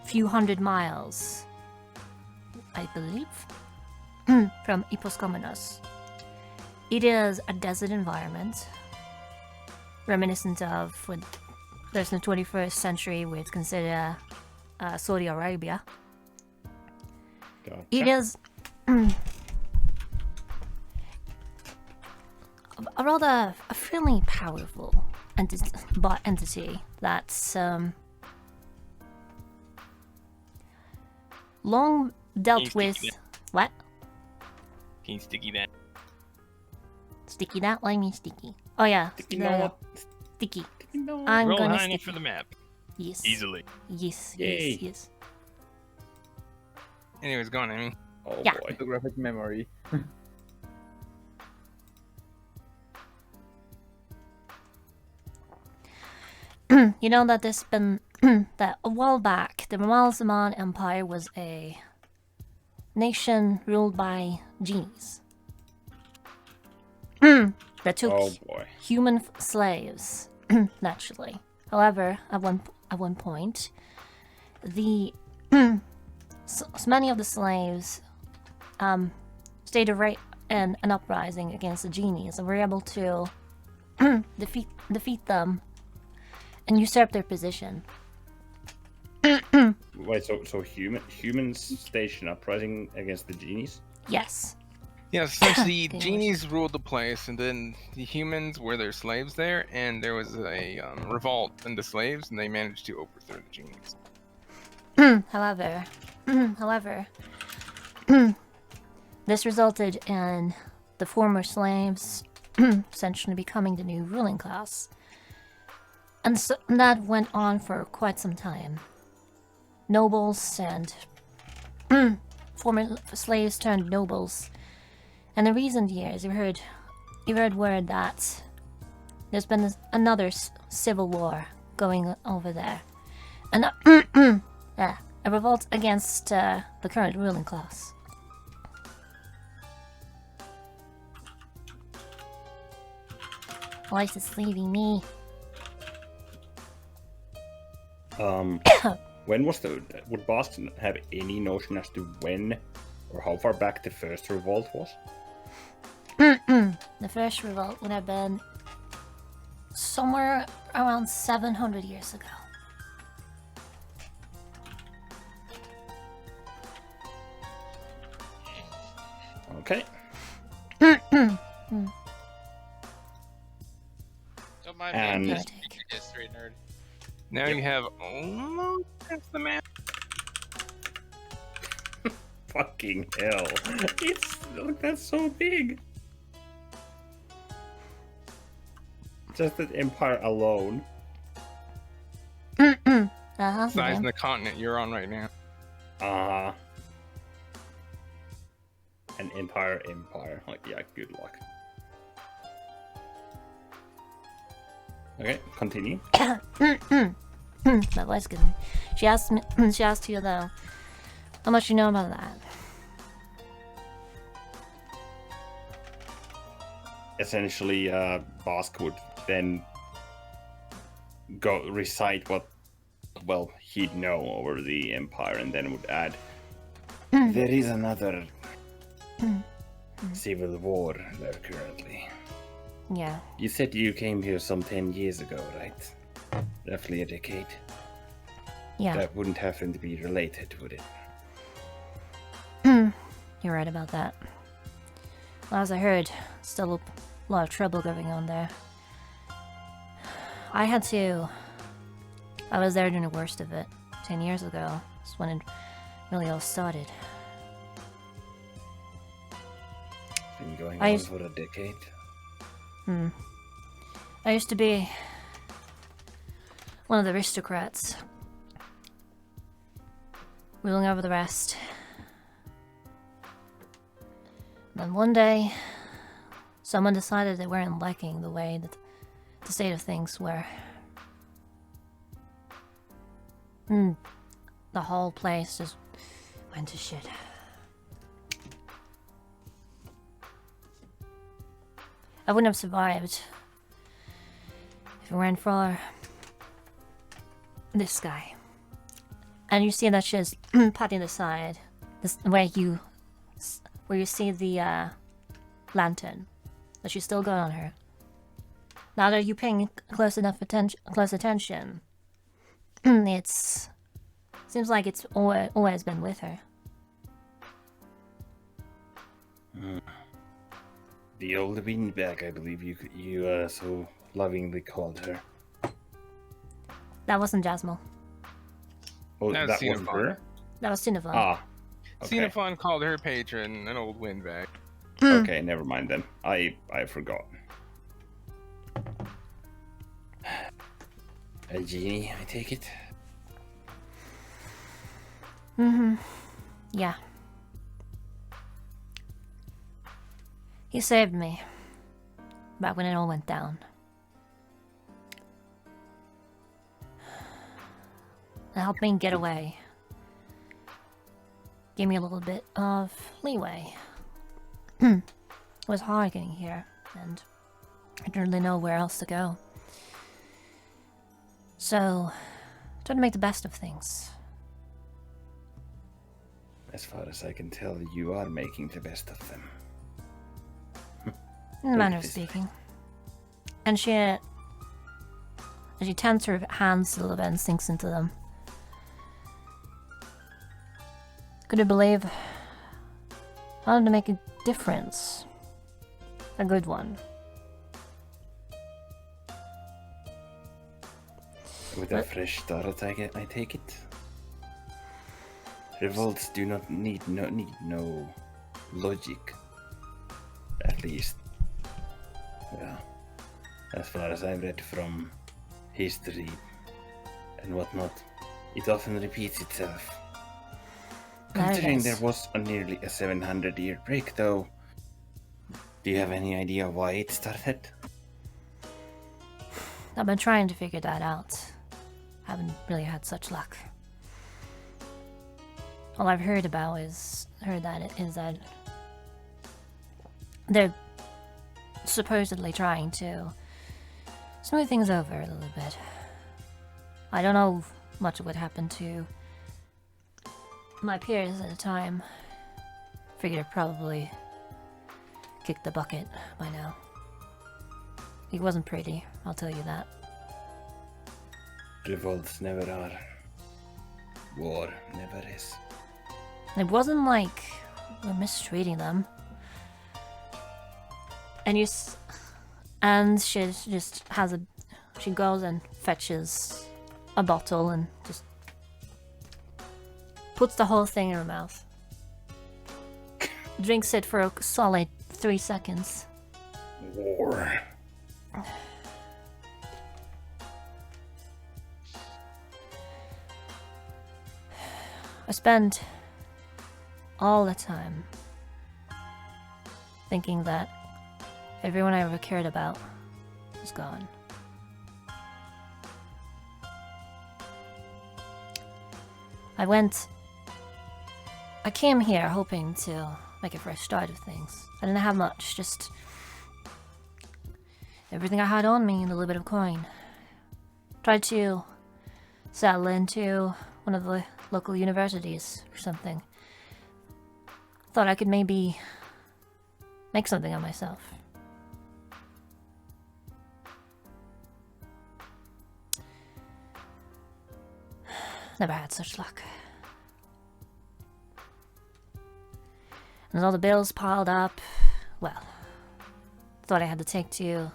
few hundred miles, I believe, from Iposkomenos. It is a desert environment, reminiscent of what there's in the 21st century we'd consider Saudi Arabia. Gotcha. It is a fairly powerful entity that's long dealt Can you with sticky that? what? Can you sticky that? Sticky that? What do you mean sticky? Oh yeah, You know what? sticky. You know what? I'm Roll gonna high enough sticky. for the map. Yes. Easily. Yes. Yay. Yes. Yes. Anyways, go on, Amy. Oh Yeah. boy. Photographic memory. You know that there's been that a while back, the Ramal Zaman Empire was a nation ruled by genies that took Oh boy. human slaves, naturally. However, at one point, the so many of the slaves stayed in an uprising against the genies and were able to defeat them and usurp their position. Wait, so humans stage an uprising against the genies? Yes. Yeah, essentially, Anyways. genies ruled the place, and then the humans were their slaves there, and there was a revolt in the slaves, and they managed to overthrow the genies. However, this resulted in the former slaves essentially becoming the new ruling class. And so that went on for quite some time. Nobles and former slaves turned nobles. And in recent years, you've heard word that there's been another civil war going over there. And a revolt against the current ruling class. Why is it leaving me? When was would Boston have any notion as to when or how far back the first revolt was? The first revolt would have been somewhere around 700 years ago. Okay. Don't mind And- being just a history nerd. Now you have almost half the map. Fucking hell. Look, that's so big. Just the empire alone. Uh-huh. Size of the continent you're on right now. An empire. Like, yeah, good luck. Okay, continue. My voice good. She asked you though, how much you know about that? Essentially, Bahsk would then go recite what, well, he'd know over the empire, and then would add, there is another civil war there currently. Yeah. You said you came here some 10 years ago, right? Roughly a decade. Yeah. That wouldn't happen to be related, would it? You're right about that. Well, as I heard, still a lot of trouble going on there. I was there during the worst of it 10 years ago. That's when it really all started. Been going I on used- for a decade. I used to be one of the aristocrats, ruling over the rest. Then one day, someone decided they weren't liking the way that the state of things were. The whole place just went to shit. I wouldn't have survived if it weren't for this guy. And you see that she's patting the side, this where you see the lantern that she's still got on her. Now that you're paying close attention, it's seems like it's always been with her. The old windbag, I believe you so lovingly called her. That wasn't Jasmal. Oh, That that was wasn't Xenophon. her? That was Cinevon. Ah. Okay. Xenophon called her patron an old windbag. Okay, never mind then. I forgot. A genie, I take it? Yeah. He saved me back when it all went down. It helped me get away. Gave me a little bit of leeway. It was hard getting here, and I didn't really know where else to go. So, tried to make the best of things. As far as I can tell, you are making the best of them. In the manner of speaking. And she turns her hands a little bit and sinks into them. Could you believe I wanted to make a difference? A good one. With a fresh start, I take it. Revolts do not need no logic. At least, yeah. As far as I've read from history and whatnot, it often repeats itself. Considering there was nearly a 700-year break, though, do you have any idea why it started? I've been trying to figure that out. Haven't really had such luck. All I've heard that they're supposedly trying to smooth things over a little bit. I don't know much of what happened to my peers at the time. Figured I'd probably kicked the bucket by now. It wasn't pretty, I'll tell you that. Revolts never are. War never is. It wasn't like we're mistreating them. And she just has she goes and fetches a bottle and just puts the whole thing in her mouth. Drinks it for a solid 3 seconds. War. I spend all the time thinking that everyone I ever cared about is gone. I came here hoping to make a fresh start of things. I didn't have much, just everything I had on me and a little bit of coin. Tried to settle into one of the local universities or something. Thought I could maybe make something of myself. Never had such luck. And all the bills piled up, well, thought I had to take to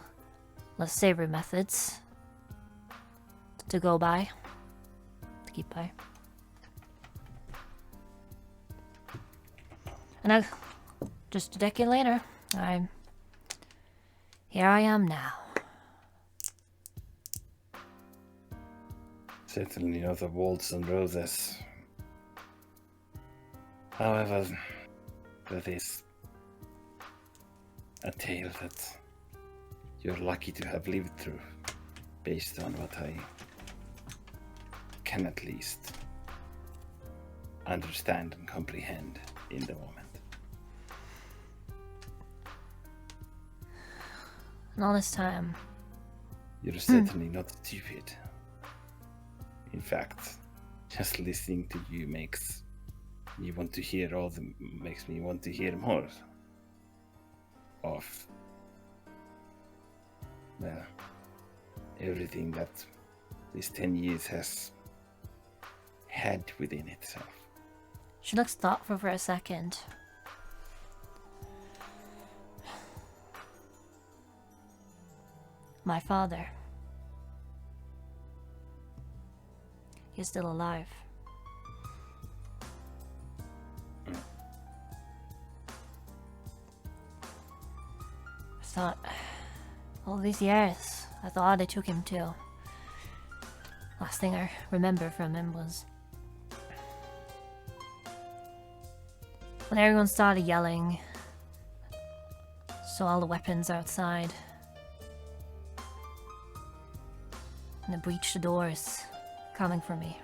less savory methods to go by, to keep by. And just a decade later, here I am now. Certainly not the waltz and roses. However, that is a tale that you're lucky to have lived through, based on what I can at least understand and comprehend in the moment. And all this time, You're certainly not stupid. In fact, just listening to you makes me want to hear more of, well, everything that this 10 years has had within itself. she looks thoughtful for a second. My father. He's still alive. I thought, all these years, I thought I took him too. Last thing I remember from him was when everyone started yelling, saw all the weapons outside, and they breached the doors, coming for me.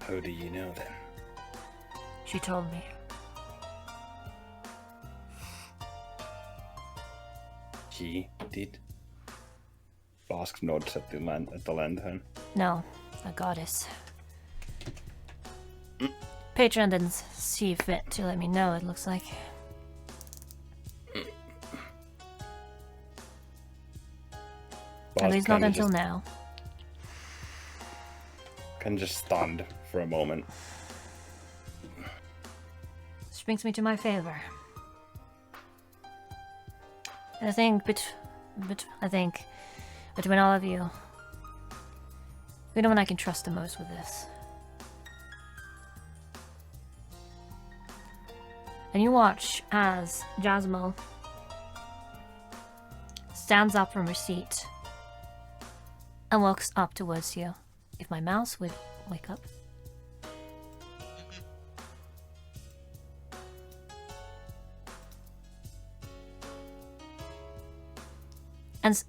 How do you know then? She told me. He did. Bahsk nods at the lantern. No, a goddess. Patron didn't see fit to let me know, it looks like. At least not until now. Kind of just stunned for a moment. Which brings me to my favor. And I think, between all of you, you're the one I can trust the most with this. And you watch as Jasmal stands up from her seat and walks up towards you. If my mouse would wake up. And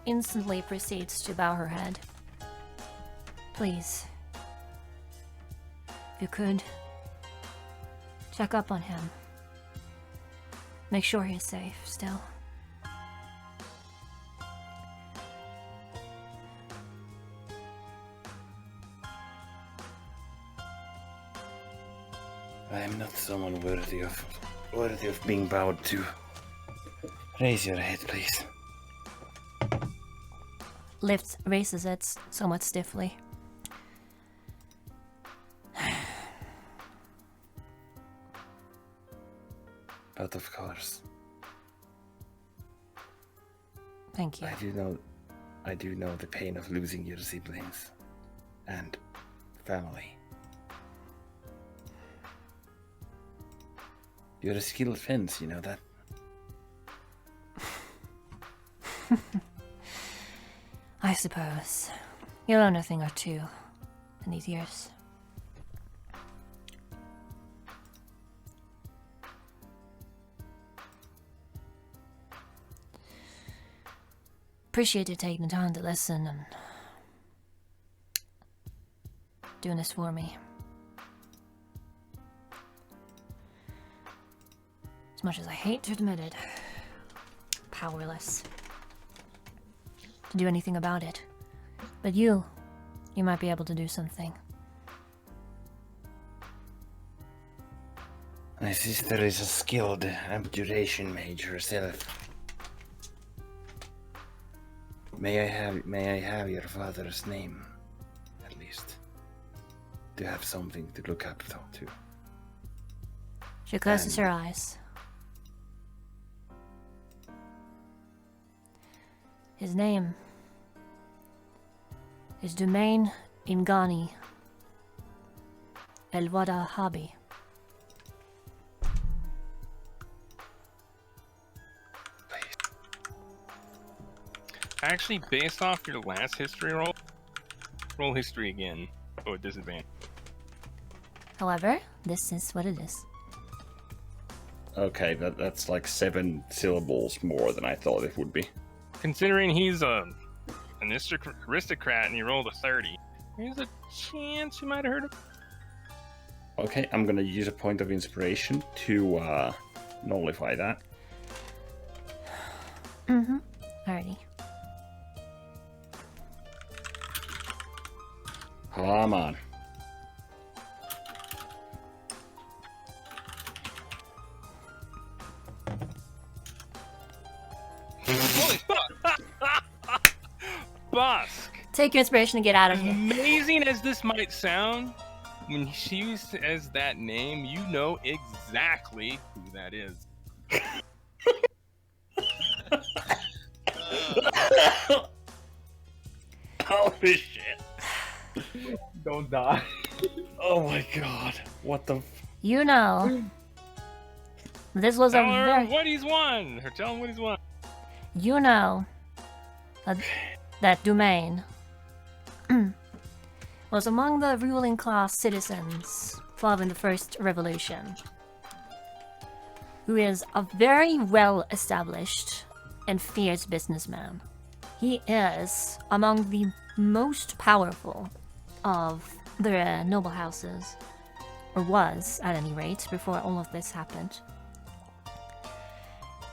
instantly proceeds to bow her head. Please, if you could, check up on him. Make sure he's safe still. I am not someone worthy of being bowed to. Raise your head, please. Raises it somewhat stiffly. But of course. Thank you. I do know the pain of losing your siblings and family. You're a skilled fence, you know that? I suppose. You'll learn a thing or two in these years. Appreciate you taking the time to listen and doing this for me. As much as I hate to admit it, powerless to do anything about it. But you might be able to do something. My sister is a skilled abjuration mage herself. May I have your father's name, at least, to have something to look up to. She closes her eyes. His name is Domain Imgani Elwada Habi. Actually, based off your last history roll history again. Oh, disadvantage. However, this is what it is. Okay, that's like 7 syllables more than I thought it would be. Considering he's an aristocrat and he rolled a 30, There's a chance you might have heard of. Okay, I'm gonna use a point of inspiration to nullify that. Mm-hmm. Alrighty. Come on. Holy fuck! Bahsk. Take your inspiration and get out of here. Amazing as this might sound, when she says that name, you know exactly who that is. Holy shit. Don't die. Oh my god. What the You know, this was a Tell her very. what he's won! Or tell him what he's won. You know, that domain was among the ruling class citizens following the First Revolution, who is a very well established and fierce businessman. He is among the most powerful of the noble houses, or was at any rate, before all of this happened.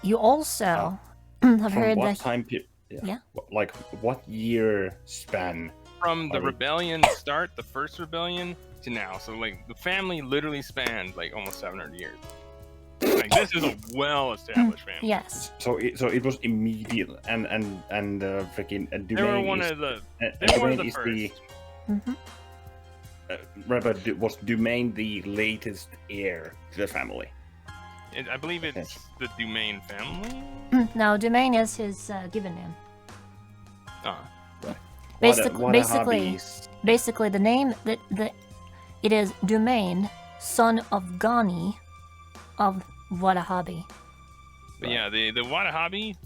You also have From heard what that. time period? Yeah. Like what year span? From the Are we- rebellion start, the first rebellion, to now. So, like, the family literally spanned, like, almost 700 years. Like, this is a well-established family. Yes. So it was immediate and freaking They were one of the... They were the first. Mm-hmm. Was Dumain the latest heir to the family? I believe it's the Dumain family? No, domain is his given name. Ah. Basically, the name it is Dumain, son of Gani, of Wadahabi. But yeah, the Wadahabi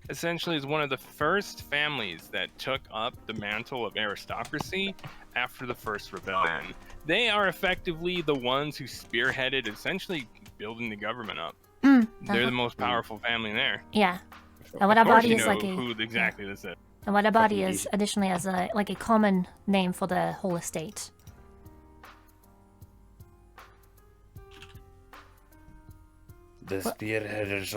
essentially is one of the first families that took up the mantle of aristocracy after the First Rebellion. They are effectively the ones who spearheaded essentially building the government up. They're the most powerful family there. Yeah. And Of course Wadabadi you is know like a. who exactly this is. And Wadabadi is additionally as a common name for the whole estate. The spearheaders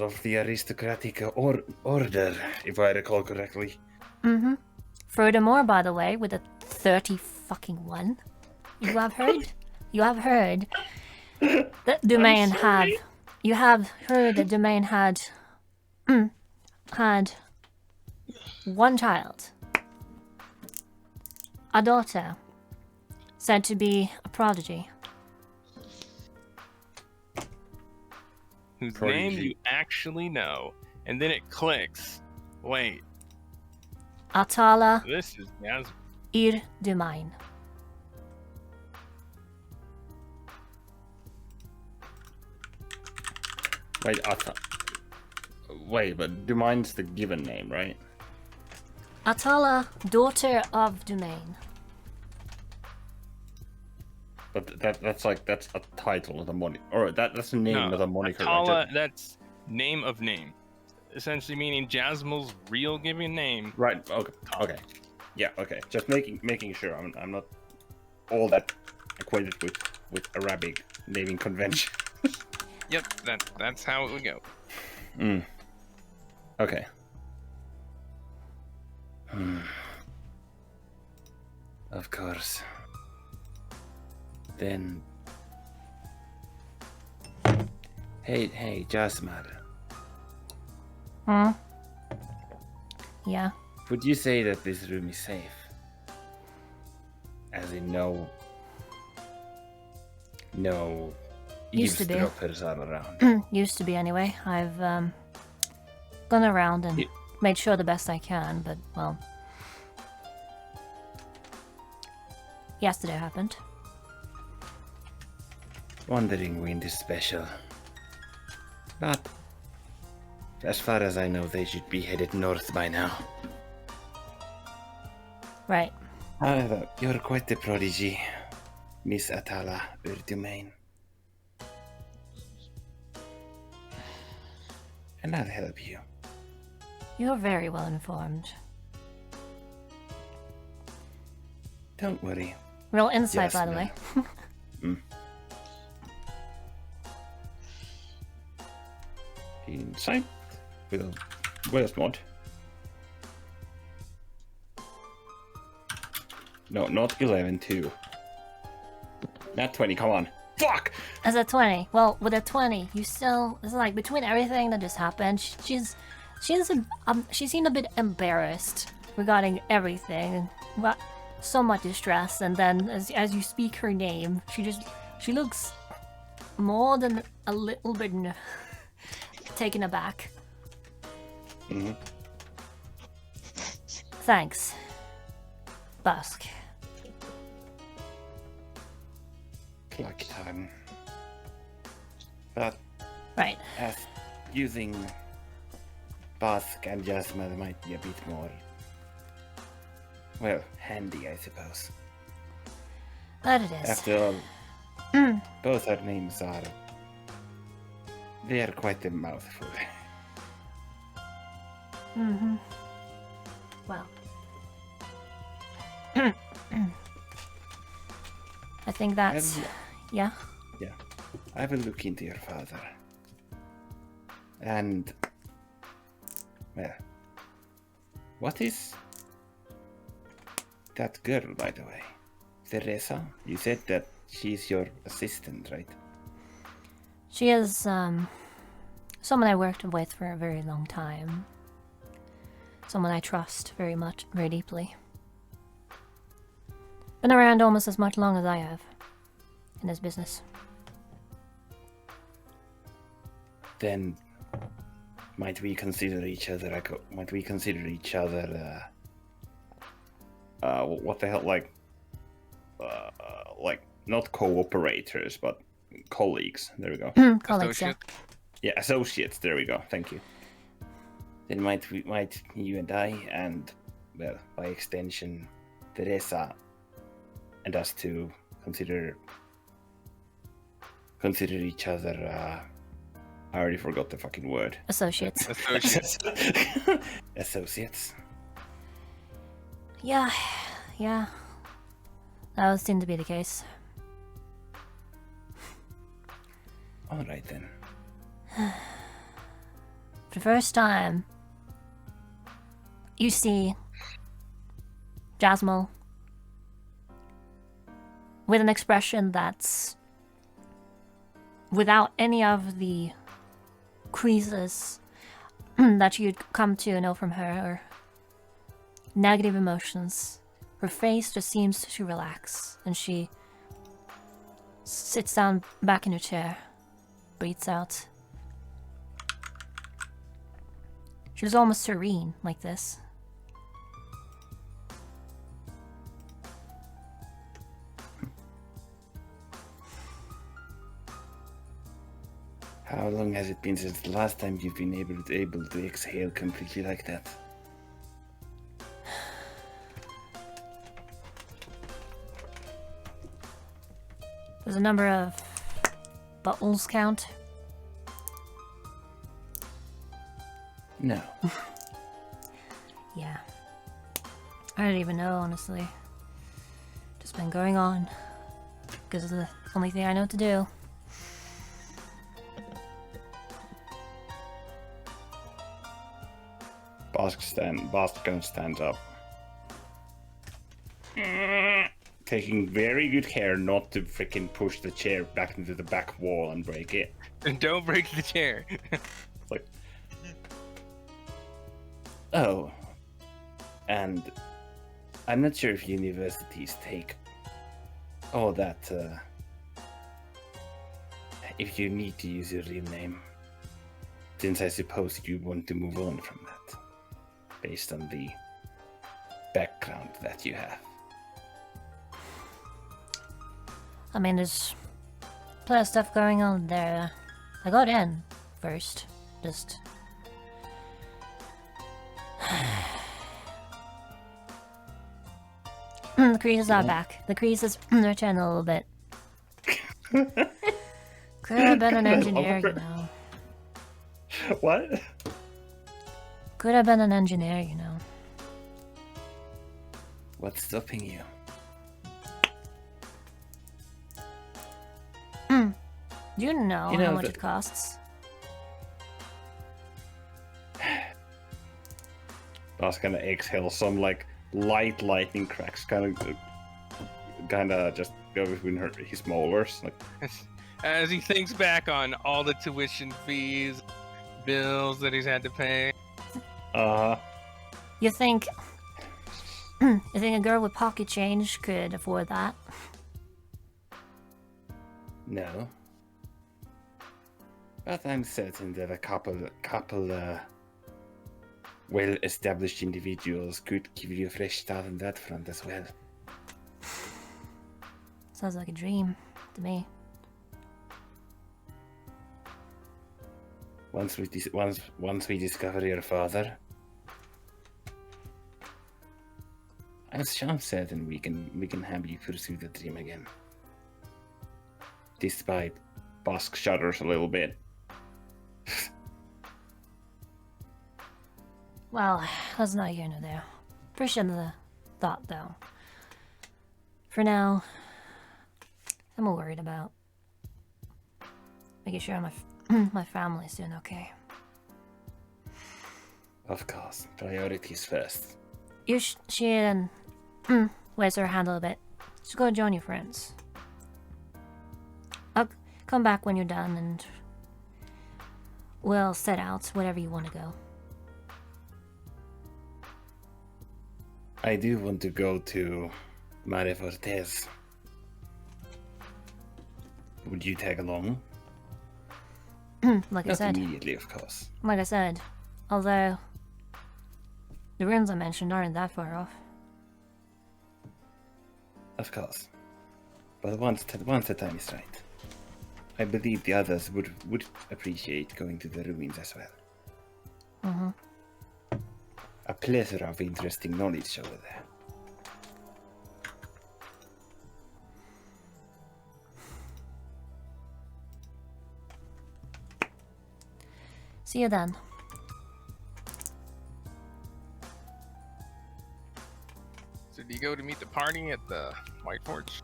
of the aristocratic order, if I recall correctly. Mm-hmm. Furthermore, by the way, with a 30 fucking 1, you have heard that Domain have. You have heard that Domain had one child, a daughter, said to be a prodigy. Whose Prodigy. name you actually know. And then it clicks. Wait, Atala this is Jasmal. Ir Domain. Wait, but Dumain's the given name, right? Atala, daughter of Domain. But that's a title, not a moniker, or that's the name, No, not a moniker. Atala, Right? that's name of name. Essentially meaning Jasmal's real given name. Right. Okay. Yeah. Okay. Just making sure I'm not all that acquainted with Arabic naming convention. Yep, that's how it would go. Okay. Of course. Then. Hey, Jasmal. Hmm? Yeah. Would you say that this room is safe? As in, no Used to be. eavesdroppers are around. Used to be anyway. I've gone around and made sure the best I can, but well. Yesterday happened. Wandering Wind is special. But as far as I know, they should be headed north by now. Right. However, you're quite the prodigy, Miss Atala Urdumain. And I'll help you. You're very well informed. Don't worry. Real insight, Yes, by the ma'am. way. Insight with a worst mod. No, not 11, 2. Not 20, come on. Fuck! As a 20. Well, with a 20, you still... It's like, between everything that just happened, she seemed a bit embarrassed regarding everything. Well, so much distress, and then as you speak her name, she looks more than a little bit taken aback. Mm-hmm. Thanks, Bahsk. Clock time. But Right. as using Bahsk and Jasmal might be a bit more, well, handy, I suppose. That it is. After all, both our names are... They are quite a mouthful. Mm-hmm. Well. I think that's... Yeah? I will look into your father. And... Well... What is... that girl, by the way? Teresa? You said that she's your assistant, right? She is, someone I worked with for a very long time. Someone I trust very much, very deeply. Been around almost as much long as I have in this business. Then... Might we consider each other, what the hell, like, not cooperators, but colleagues. There we go. Colleagues, yeah. Associate. Yeah, associates. There we go. Thank you. Then might you and I, and well, by extension, Teresa, and us two consider each other. I already forgot the fucking word. Associates. Associates. Associates. Yeah. That would seem to be the case. All right then. For the first time, you see Jasmal with an expression that's without any of the creases that you'd come to know from her, or negative emotions. Her face just seems to relax, and she sits down back in her chair, breathes out. She was almost serene like this. How long has it been since the last time you've been able to exhale completely like that? There's a number of bottles count. No. Yeah. I don't even know, honestly. Just been going on. Because it's the only thing I know to do. Bahsk stands up. Taking very good care not to freaking push the chair back into the back wall and break it. And don't break the chair. Like, oh, and I'm not sure if universities take all that, if you need to use your real name, since I suppose you want to move on from that, based on the background that you have. I mean, there's plenty of stuff going on there. I got in first. Just... The creases are back. The creases return a little bit. Could have been an engineer, you know. What? Could have been an engineer, you know. What's stopping you? Do you know, You know how much the- it costs? Bahsk kind of exhales some like light lightning cracks, kind of just go between his molars. Like, As he thinks back on all the tuition fees, bills that he's had to pay. You think... you think a girl with pocket change could afford that? no. But I'm certain that a couple well-established individuals could give you a fresh start on that front as well. Sounds like a dream to me. Once we discover your father, I'm certain we can have you pursue the dream again. Despite Bahsk shudders a little bit. Well, that's not here nor there. Appreciate the thought, though. For now, I'm more worried about making sure my family's doing okay. Of course, priorities first. She and waves her hand a little bit. Just go join your friends. I'll come back when you're done, and we'll set out wherever you want to go. I do want to go to Minerva. Would you tag along? Like I Not said. immediately, of course. Like I said, although the ruins I mentioned aren't that far off. Of course. But once the time is right, I believe the others would appreciate going to the ruins as well. Mm-hmm. A plethora of interesting knowledge over there. See you then. So do you go to meet the party at the Whiteforge?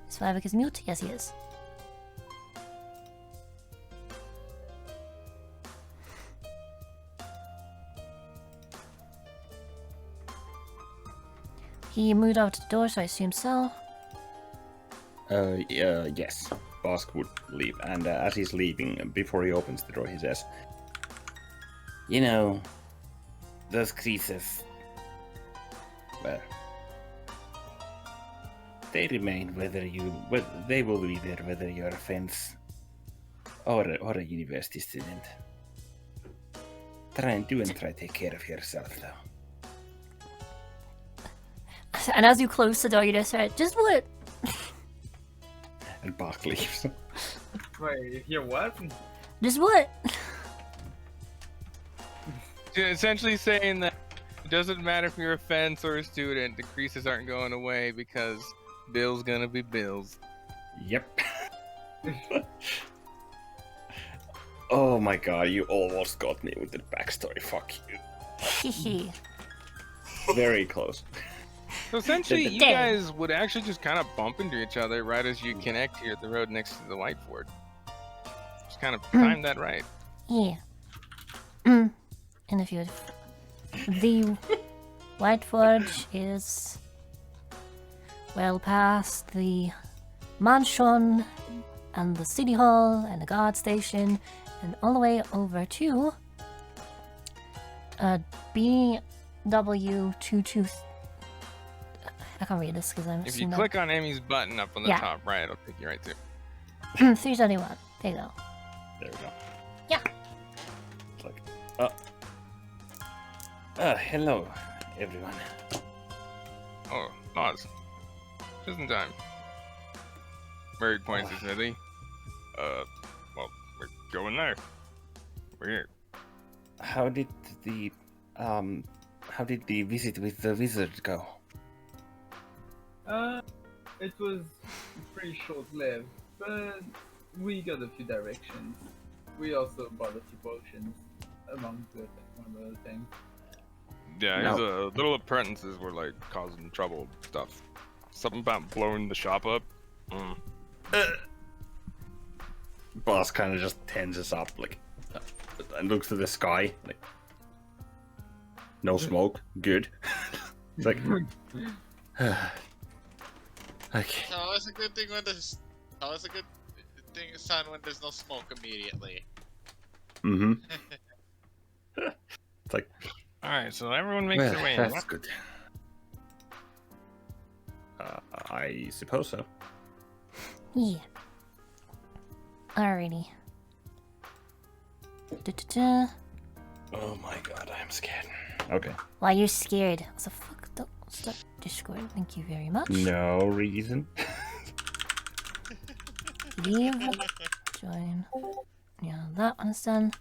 Is Flavik mute? Yes, he is. He moved out to the door, so I assume so. Yes. Bahsk would leave, and as he's leaving, before he opens the door, he says, "You know, those creatures, well, they remain they will be there whether you're a fence or a university student. Try to take care of yourself, though." And as you close the door, you just heard, "Just what?" And Bahsk leaves. Wait, you hear what? Just what? Essentially saying that it doesn't matter if you're a fence or a student, the creases aren't going away because Bill's gonna be Bill's. Yep. Oh my god, you almost got me with the backstory. Fuck you. Hehe. Very close. So essentially, you Damn. guys would actually just kind of bump into each other right as you connect here at the road next to the Whiteforge. Just kind of time that right. Yeah. And if you... The Whiteforge is well past the mansion and the city hall and the guard station and all the way over to BW22. I can't read this because I'm If you click on Amy's button up on the Yeah. top right, it'll take you right to. 371. There you go. There we go. Yeah. It's like, hello, everyone. Oh, Oz. Just in time. Very points, Smithy. Well, we're going there. We're here. How did the visit with the wizard go? It was pretty short-lived, but we got a few directions. We also bought a few potions, among the one of the things. Yeah, No. his little apprentices were like causing trouble stuff. Something about blowing the shop up. Boss kind of just tenses up, like, and looks to the sky, like, no smoke, good. It's like, okay. So it's a good thing when there's. Oh, it's a good thing, son, when there's no smoke immediately. Mm-hmm. It's like, Alright, so everyone makes well, their way in. that's good. I suppose so. Yeah. Alrighty. Da-da-da. Oh my god, I'm scared. Okay. Why you're scared? What the fuck? Don't stop Discord. Thank you very much. No reason. Leave. Join. Yeah, that one's done.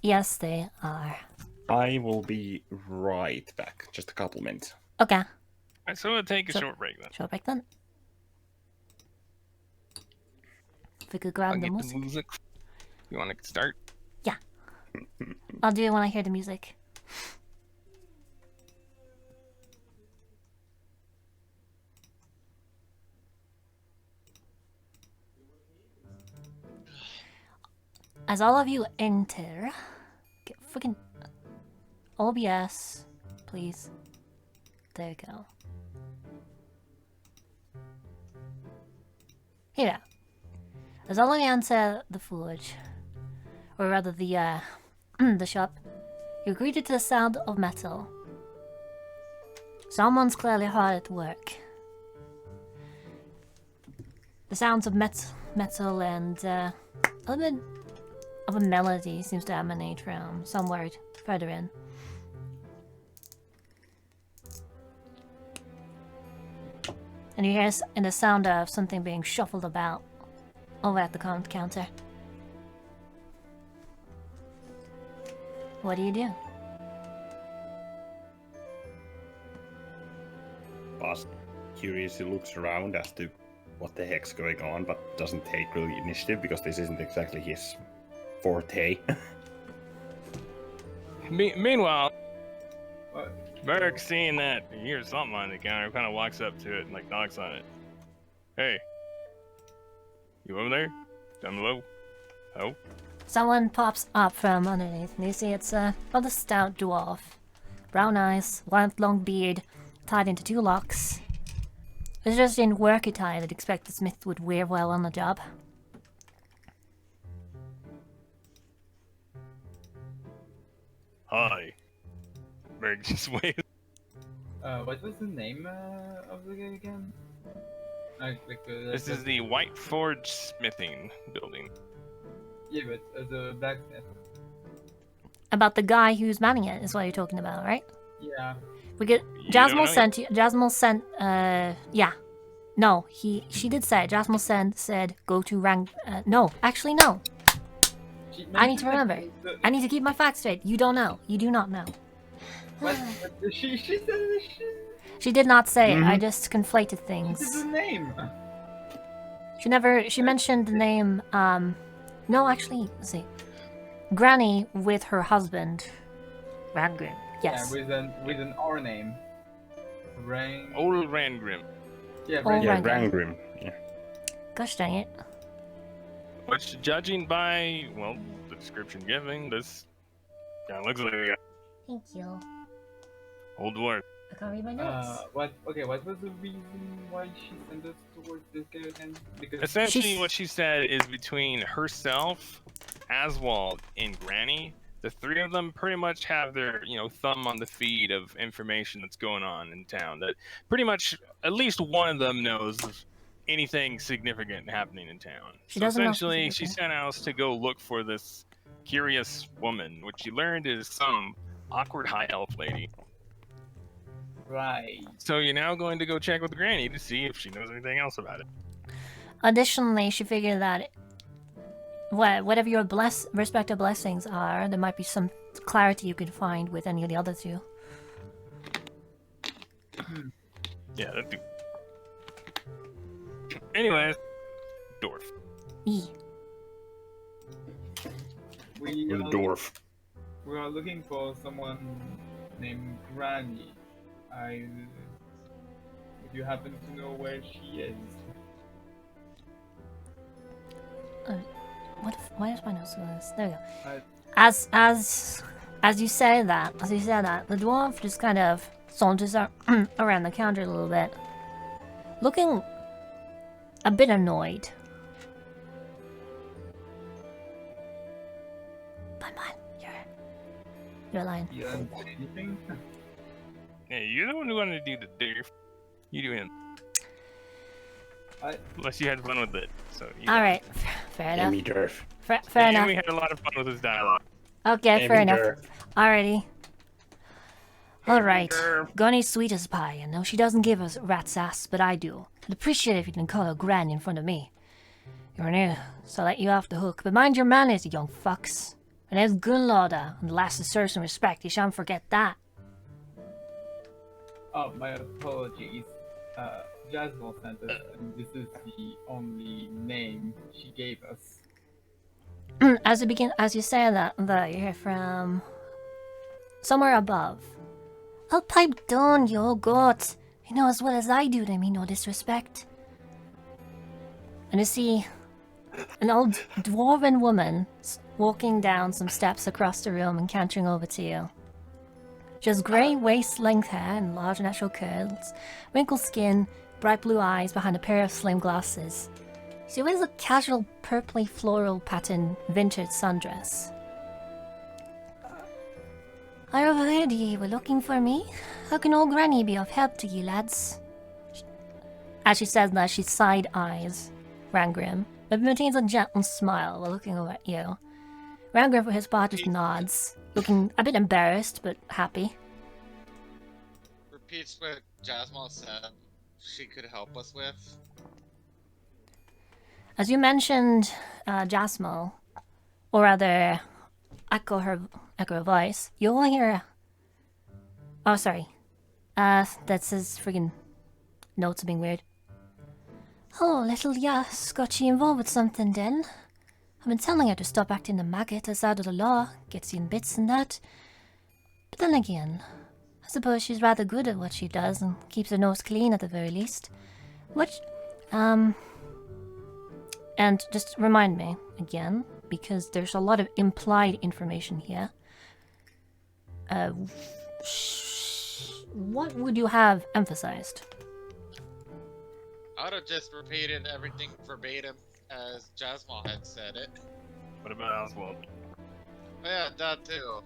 Yes, they are. I will be right back. Just a couple minutes. Okay. Alright, so we'll take a So- short break then. Short break then. If we could I'll grab the get music. the music. You want to start? I'll do it when I hear the music. As all of you enter, get fucking OBS, please. There we go. Here. As all of you enter the forge, or rather the the shop, you're greeted to the sound of metal. Someone's clearly hard at work. The sounds of metal and a little bit of a melody seems to emanate from somewhere further in. And you hear in the sound of something being shuffled about over at the counter. What do you do? Boss curiously looks around as to what the heck's going on, but doesn't take really initiative because this isn't exactly his forte. Meanwhile, What? Berg, seeing that he hears something on the counter, kind of walks up to it and like knocks on it. Hey, you over there? Down below? Oh, Someone pops up from underneath, and you see it's a rather stout dwarf. Brown eyes, white long beard, tied into 2 locks. It's just in work attire that expect the smith would wear well on the job. hi. Berg just waves. What was the name of the guy again? This is the Whiteforge Smithing building. Yeah, but the blacksmith. About the guy who's manning it is what you're talking about, right? Yeah. We get You don't know Jasmal sent you. Jasmal sent. Yeah. No, she did say. Jasmal said go to Rang. No, actually no. I need to remember. I need to keep my facts straight. You don't know. You do not know. What? She said this shit. She did not say it. I Mhm. just conflated This is things. the name. She mentioned the name, no, actually, let's see. Granny with her husband, Rangrim. Yes. Yeah, with an R name. Rang. Old Rangrim. Yeah, Oh, Rang. Yeah, Rangrim. Rangrim. Yeah. Gosh dang it. Which, judging by, well, the description given, this kind of looks like a Thank you. old dwarf. I can't read my notes. What? Okay, what was the reason why she sent us towards this guy again? Because Essentially, She's- what she said is between herself, Azwald, and Granny, the 3 of them pretty much have their, thumb on the feed of information that's going on in town. That pretty much at least one of them knows of anything significant happening in town. She So doesn't know essentially, she specifically. sent us to go look for this curious woman, which she learned is some awkward high elf lady. right. So you're now going to go check with Granny to see if she knows anything else about it. Additionally, she figured that whatever your respective blessings are, there might be some clarity you could find with any of the other 2. Yeah, that do. Anyways, dwarf. E. We The are, dwarf. we are looking for someone named Granny. Would you happen to know where she is? Why is my nose doing this? There we go. As you say that, the dwarf just kind of saunters around the counter a little bit, looking a bit annoyed. But man, you're lying. You don't say anything? Hey, you're the one who wanted to do the dirt. You do him. Unless you had fun with it. So. All right, fair enough. Amy Durf. Fair enough. We had a lot of fun with his dialogue. Okay, fair enough. Durf. Alrighty. Alright. Gunny's sweet as pie. I know she doesn't give us rat's ass, but I do. I'd appreciate it if you didn't call her Gran in front of me. You're new, so I'll let you off the hook. But mind your manners, you young fucks. And there's Gunlauder, and the last deserve some respect. You shan't forget that. Oh, my apologies. Jasmal sent us, and this is the only name she gave us. As you say that, you hear from somewhere above. I'll pipe down, you old goat. You know as well as I do they mean no disrespect. And you see an old dwarven woman walking down some steps across the room and cantering over to you. She has grey waist-length hair and large natural curls, wrinkled skin, bright blue eyes behind a pair of slim glasses. She wears a casual purpley floral pattern vintage sundress. I overheard ye were looking for me. How can old Granny be of help to ye, lads? As she says that, she side-eyes Rangrim, but maintains a gentle smile while looking over at you. Rangrim, for his part, just nods, looking a bit embarrassed, but happy. Repeats what Jasmal said she could help us with. As you mentioned Jasmal, or rather, echo her voice, you'll hear... Oh, sorry. That's his friggin' notes are being weird. Oh, little Yas, got she involved with something then? I've been telling her to stop acting a maggot as out of the law, gets you in bits and that. But then again, I suppose she's rather good at what she does and keeps her nose clean at the very least. And just remind me, again, because there's a lot of implied information here. What would you have emphasized? I would have just repeated everything verbatim as Jasmal had said it. What about Azwald? Oh yeah, that too.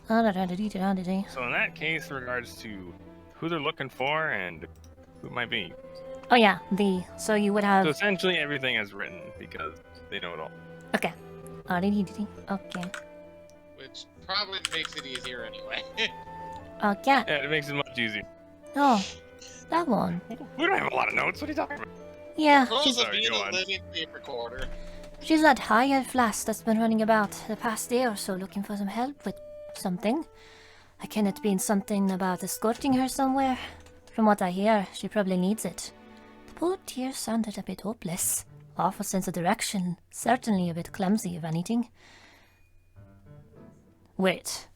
So in that case, regards to who they're looking for and who it might be. Oh yeah, so you would have... So essentially everything is written because they know it all. Okay. Okay. Which probably makes it easier anyway. Okay. Yeah, it makes it much easier. Oh, that one. We don't have a lot of notes. What are you talking about? Yeah, Rules of Sorry, being go a on. living tape recorder. she's that hired flask that's been running about the past day or so looking for some help with something. I can it been something about escorting her somewhere? From what I hear, she probably needs it. The poor dear sounded a bit hopeless. Awful sense of direction. Certainly a bit clumsy, if anything. Wait.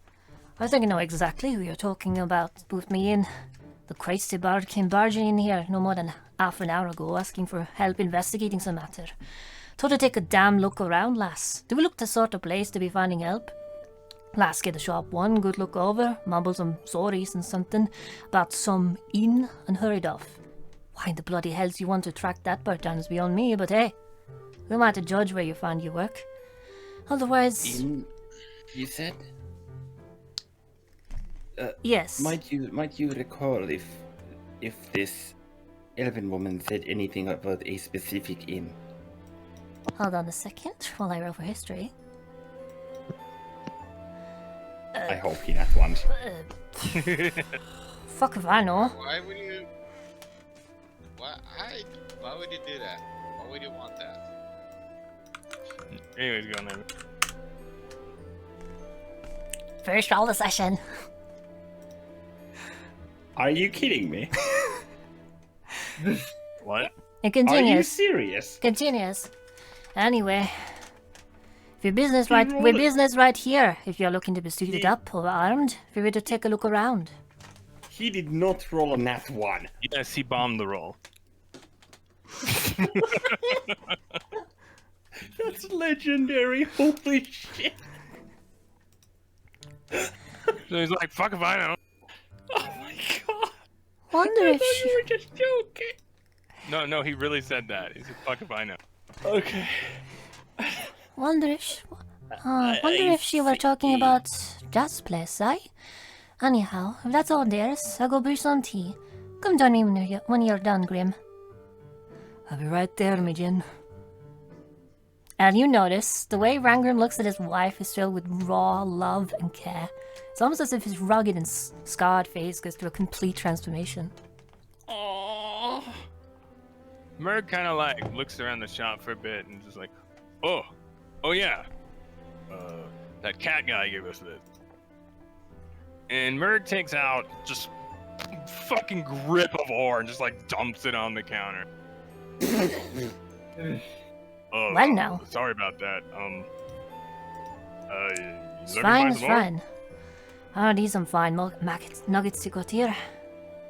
I think I know exactly who you're talking about. Put me in. The crazy bard came barging in here no more than half an hour ago, asking for help investigating some matter. Thought I'd take a damn look around, lass. Do we look the sort of place to be finding help? Lass gave the shop one good look over, mumbled some sorries and something about some inn, and hurried off. Why in the bloody hells you want to track that bird down is beyond me, but hey, who am I to judge where you find your work? Otherwise... In, you said? Yes. Might you recall if this elven woman said anything about a specific inn? Hold on a second while I roll for history. I hope he not one. Fuck if I know. Why would you? Why would you do that? Why would you want that? Anyways, go on there. First roll of the session. Are you kidding me? What? It Are you continues. serious? Continues. Anyway, We're business right here. If you're looking to be suited up or armed, feel free to take a look around. He did not roll a nat 1. Yes, he bombed the roll. That's legendary. Holy shit. So he's like, fuck if I know. Oh my god. Wonder I if thought she... you were just joking. No, he really said that. He said, fuck if I know. Okay. Wonder if she were talking about Jazz place, eh? Anyhow, if that's all theirs, I'll go brew some tea. Come join me when you're done, Grim. I'll be right there, me Jin. And you notice, the way Rangrim looks at his wife is filled with raw love and care. It's almost as if his rugged and scarred face goes through a complete transformation. Oh. Merg kind of like looks around the shop for a bit and just like, oh yeah, that cat guy gave us this. And Merg takes out just fucking grip of ore and just like dumps it on the counter. Oh, Well, now. Sorry about that. It's fine. Oh, these some fine nuggets you got here.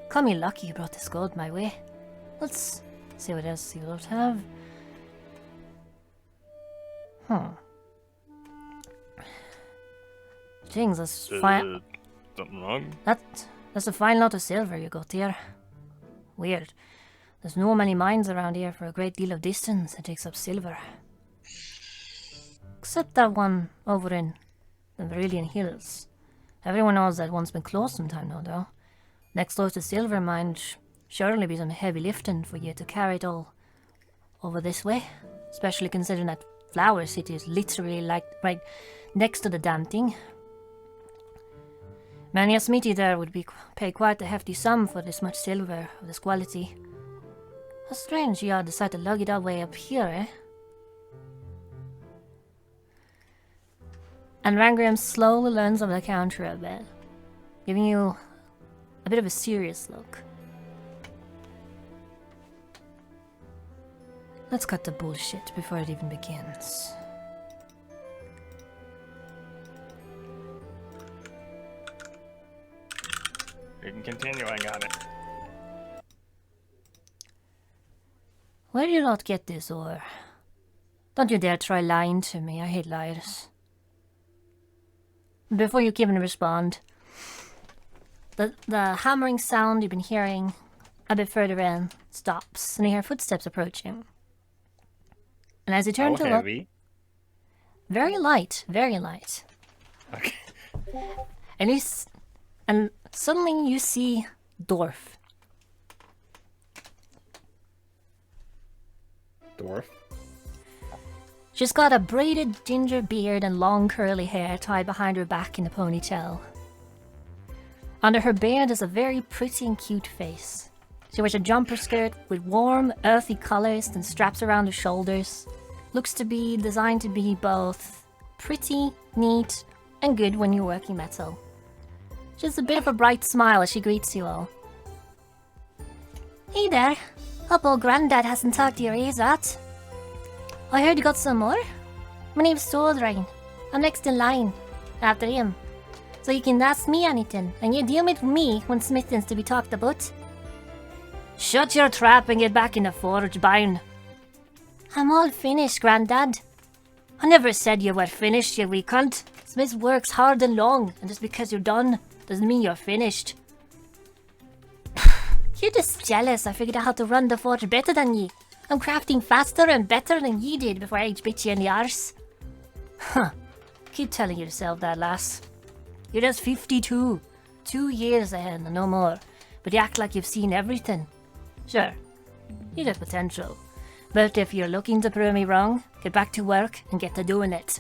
Call me lucky you brought this gold my way. Let's see what else you don't have. Things, that's fine. Something wrong? That's a fine lot of silver you got here. Weird. There's no many mines around here for a great deal of distance that takes up silver. Except that one over in the Varillian Hills. Everyone knows that one's been closed some time now, though. Next closest silver mine surely be some heavy lifting for you to carry it all over this way. Especially considering that Flower City is literally like right next to the damn thing. Many a smithy there would pay quite a hefty sum for this much silver of this quality. How strange you all decide to lug it all way up here, eh? And Rangrim slowly leans over the counter a bit, giving you a bit of a serious look. Let's cut the bullshit before it even begins. You can continue, I got it. Where did you not get this ore? Don't you dare try lying to me, I hate liars. Before you even respond, the hammering sound you've been hearing a bit further in stops, and you hear footsteps approaching. And as you turn to look, very light, very light. Okay. And suddenly you see Dwarf. Dwarf? She's got a braided ginger beard and long curly hair tied behind her back in a ponytail. Under her beard is a very pretty and cute face. She wears a jumper skirt with warm, earthy colors and straps around her shoulders. Looks to be designed to be both pretty, neat, and good when you're working metal. She has a bit of a bright smile as she greets you all. Hey there. Hope old Granddad hasn't talked your ears out. I heard you got some more? My name's Thordrein. I'm next in line, after him. So you can ask me anything, and you deal with me when smithing's to be talked about. Shut your trap and get back in the forge, Byron. I'm all finished, Grandad. I never said you were finished, you wee cunt. Smith works hard and long, and just because you're done doesn't mean you're finished. You're just jealous I figured out how to run the forge better than ye. I'm crafting faster and better than ye did before I bit you in the arse. Huh. Keep telling yourself that, lass. You're just 52. 2 years ahead and no more. But you act like you've seen everything. Sure, you have potential. But if you're looking to prove me wrong, get back to work and get to doing it.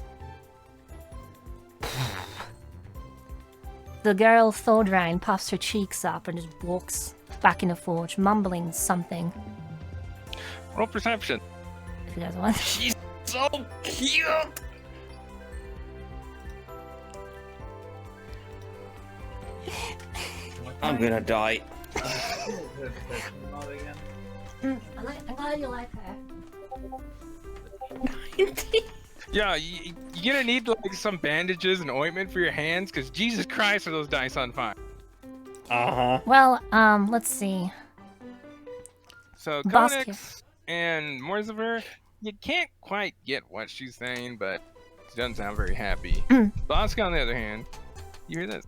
The girl Thordrein puffs her cheeks up and just walks back in the forge, mumbling something. Roll perception. If you guys want. She's so cute! I'm gonna die. I'm glad you like her. Yeah, you're gonna need like some bandages and ointment for your hands, because Jesus Christ are those dice on fire. Well, let's see. So Bahsk- Codex and Morziver, you can't quite get what she's saying, but she doesn't sound very happy. Bahsk, on the other hand, you hear this.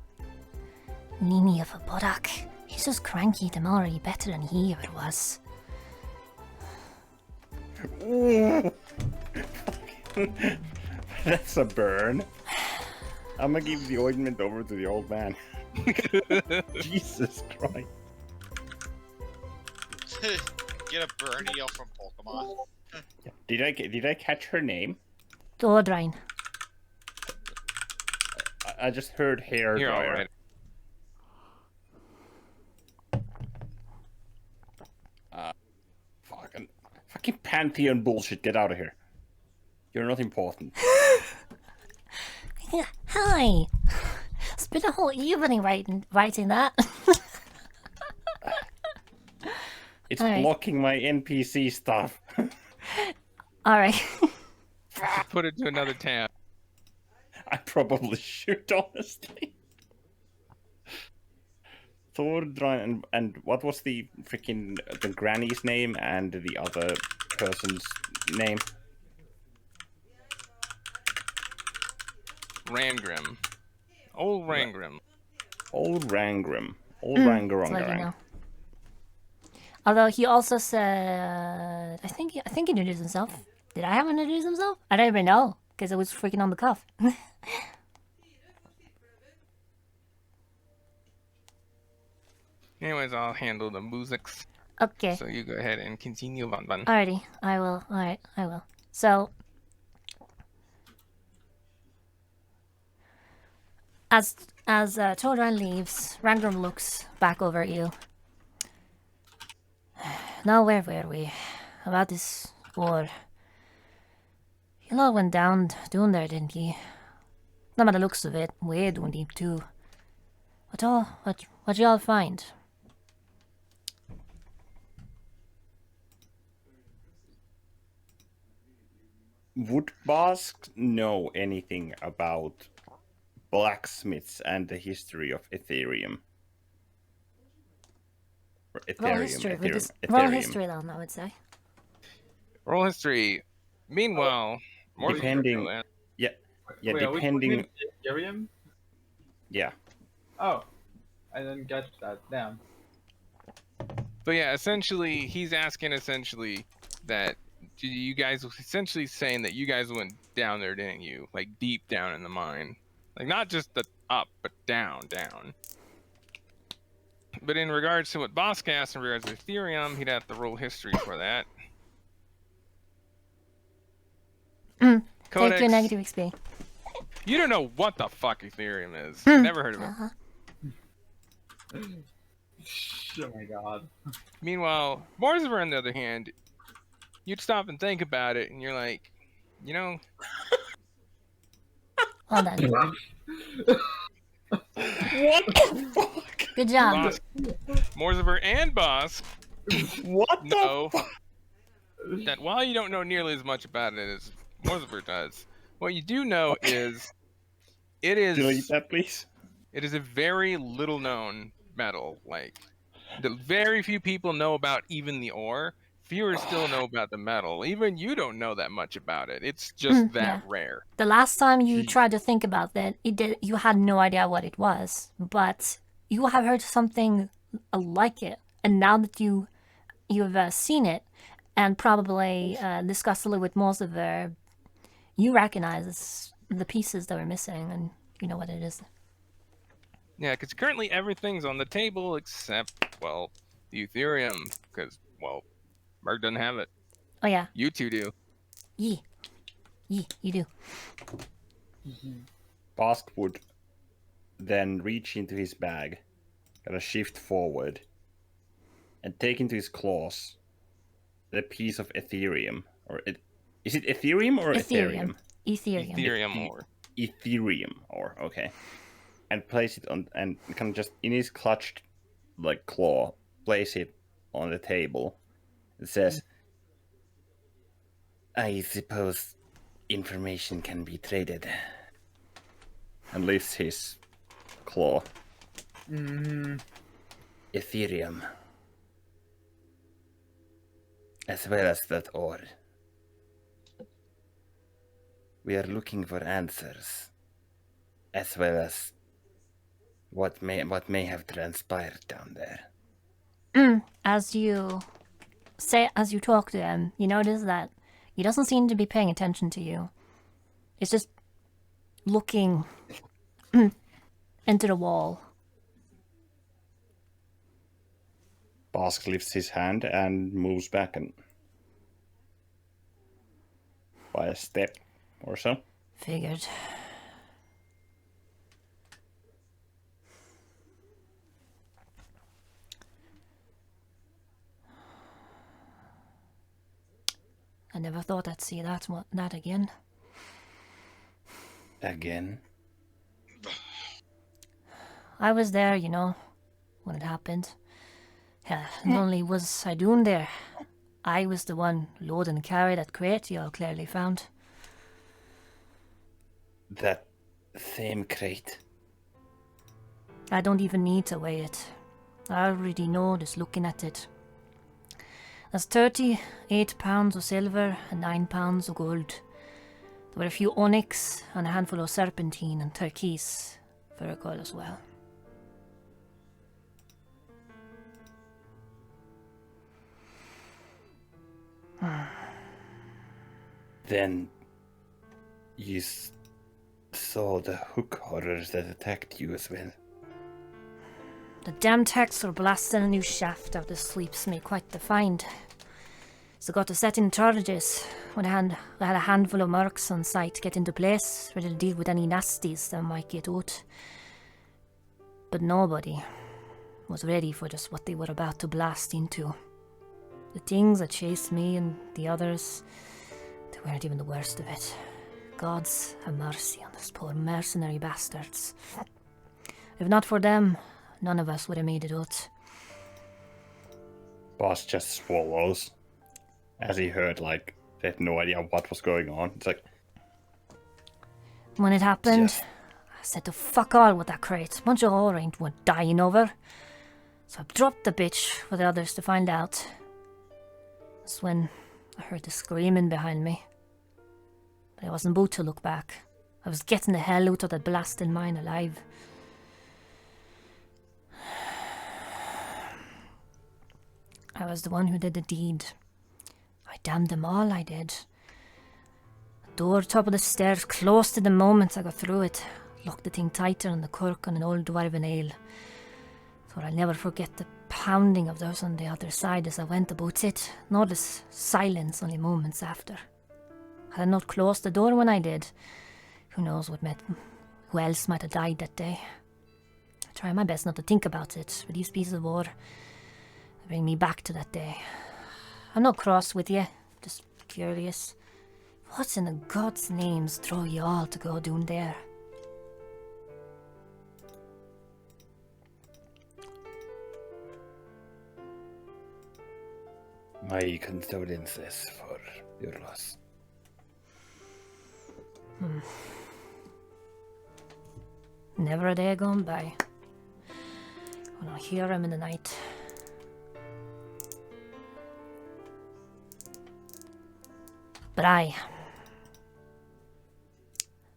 Nini of a Bodak. He's just cranky them already better than he ever was. That's a burn. I'm gonna give the ointment over to the old man. Jesus Christ. Get a Bernie off from Pokemon. Did I catch her name? Thordrein. I just heard hair You're dryer. alright. Fucking Pantheon bullshit. Get out of here. You're not important. Yeah, hi. Spent a whole evening writing that. It's Alright. blocking my NPC stuff. Alright. Just put it to another tab. I probably should, honestly. Thordrein and what was the freaking the granny's name and the other person's name? Rangrim. Old Rangrim. Old Rangrim. Old That's what you Rangarongarang. know. Although he also said, I think he introduced himself. Did I have him introduce himself? I don't even know because it was freaking on the cuff. Anyways, I'll handle the musics. Okay. So you go ahead and continue, Van Van. Alrighty, I will. Alright, I will. So, as Thordrein leaves, Rangrim looks back over at you. Now, where were we? About this war. You all went down there, didn't ye? Not by the looks of it, way down deep too. What y'all find? Would Bahsk know anything about blacksmiths and the history of Ethereum? Or Roll Ethereum, history. Ethereum, Roll Ethereum. history then, I would say. Roll history. Meanwhile, more Depending- Yeah, Wait, are we depending. talking Ethereum? Yeah, Oh, I didn't catch that. Damn. But yeah, essentially, he's asking that you guys essentially saying that you guys went down there, didn't you? Like deep down in the mine, like not just the up, but down. But in regards to what Bahsk asked in regards to Ethereum, he'd have to roll history for that. Take Codex, your negative XP. you don't know what the fuck Ethereum is. Never heard of it. Uh-huh. Oh my god. Meanwhile, Morziver, on the other hand, you'd stop and think about it, and you're like, you know, Hold on. What the fuck? Good job. Bahsk, Morziver, and Bahsk What the know fuck? that while you don't know nearly as much about it as Morziver does, what you do know is it Delete is that, please. it is a very little known metal. Like the very few people know about even the ore. Fewer still know about the metal. Even you don't know that much about it. It's just that yeah. rare. The last time you Gee. tried to think about that, you had no idea what it was, but you have heard something like it, and now that you've seen it and probably discussed a little with Morziver, you recognize the pieces that were missing, and you know what it is. Yeah, because currently everything's on the table except, well, the Ethereum. Because, well, Merc doesn't have it. Oh yeah, You two do. you do. Bahsk would then reach into his bag, kind of shift forward, and take into his claws the piece of Ethereum. Is it Ethereum or Ethereum? Ethereum. Ethereum ore. Ethereum ore, okay. And place it on, and kind of just in his clutched, like, claw, place it on the table. It says, I suppose information can be traded. And lifts his claw. Ethereum. As well as that ore. We are looking for answers. As well as what may have transpired down there. As you talk to him, you notice that he doesn't seem to be paying attention to you. He's just looking into the wall. Bahsk lifts his hand and moves back and by a step or so. Figured. I never thought I'd see that again. Again? I was there, you know, when it happened. Not only was I doing there, I was the one load and carry that crate you all clearly found. That same crate? I don't even need to weigh it. I already know just looking at it. That's 38 pounds of silver and 9 pounds of gold. There were a few onyx and a handful of serpentine and turquoise for a gold as well. Then you saw the hook horrors that attacked you as well. The damn techs were blasting a new shaft out the sweeps made quite the find. So got to set in charges when I had a handful of mercs on site to get into place, ready to deal with any nasties that might get out. But nobody was ready for just what they were about to blast into. The things that chased me and the others, they weren't even the worst of it. Gods have mercy on those poor mercenary bastards. If not for them, none of us would have made it out. Bahsk just swallows. As he heard, like, they had no idea what was going on. It's like... When it happened, I said to fuck all with that crate. Bunch of horror ain't worth dying over. So I dropped the bitch for the others to find out. That's when I heard the screaming behind me. But I wasn't about to look back. I was getting the hell out of that blasting mine alive. I was the one who did the deed. I damned them all, I did. The door top of the stairs closed the moment I got through it. Locked the thing tighter on the cork on an old Dwarven ale. Thought I'll never forget the pounding of those on the other side as I went about it. Nor the silence only moments after. Had I not closed the door when I did, who knows who else might have died that day. I try my best not to think about it, but these pieces of war bring me back to that day. I'm not cross with you, just curious. What in the God's names throw you all to go doing there? My condolences for your loss. Never a day gone by when I hear him in the night. But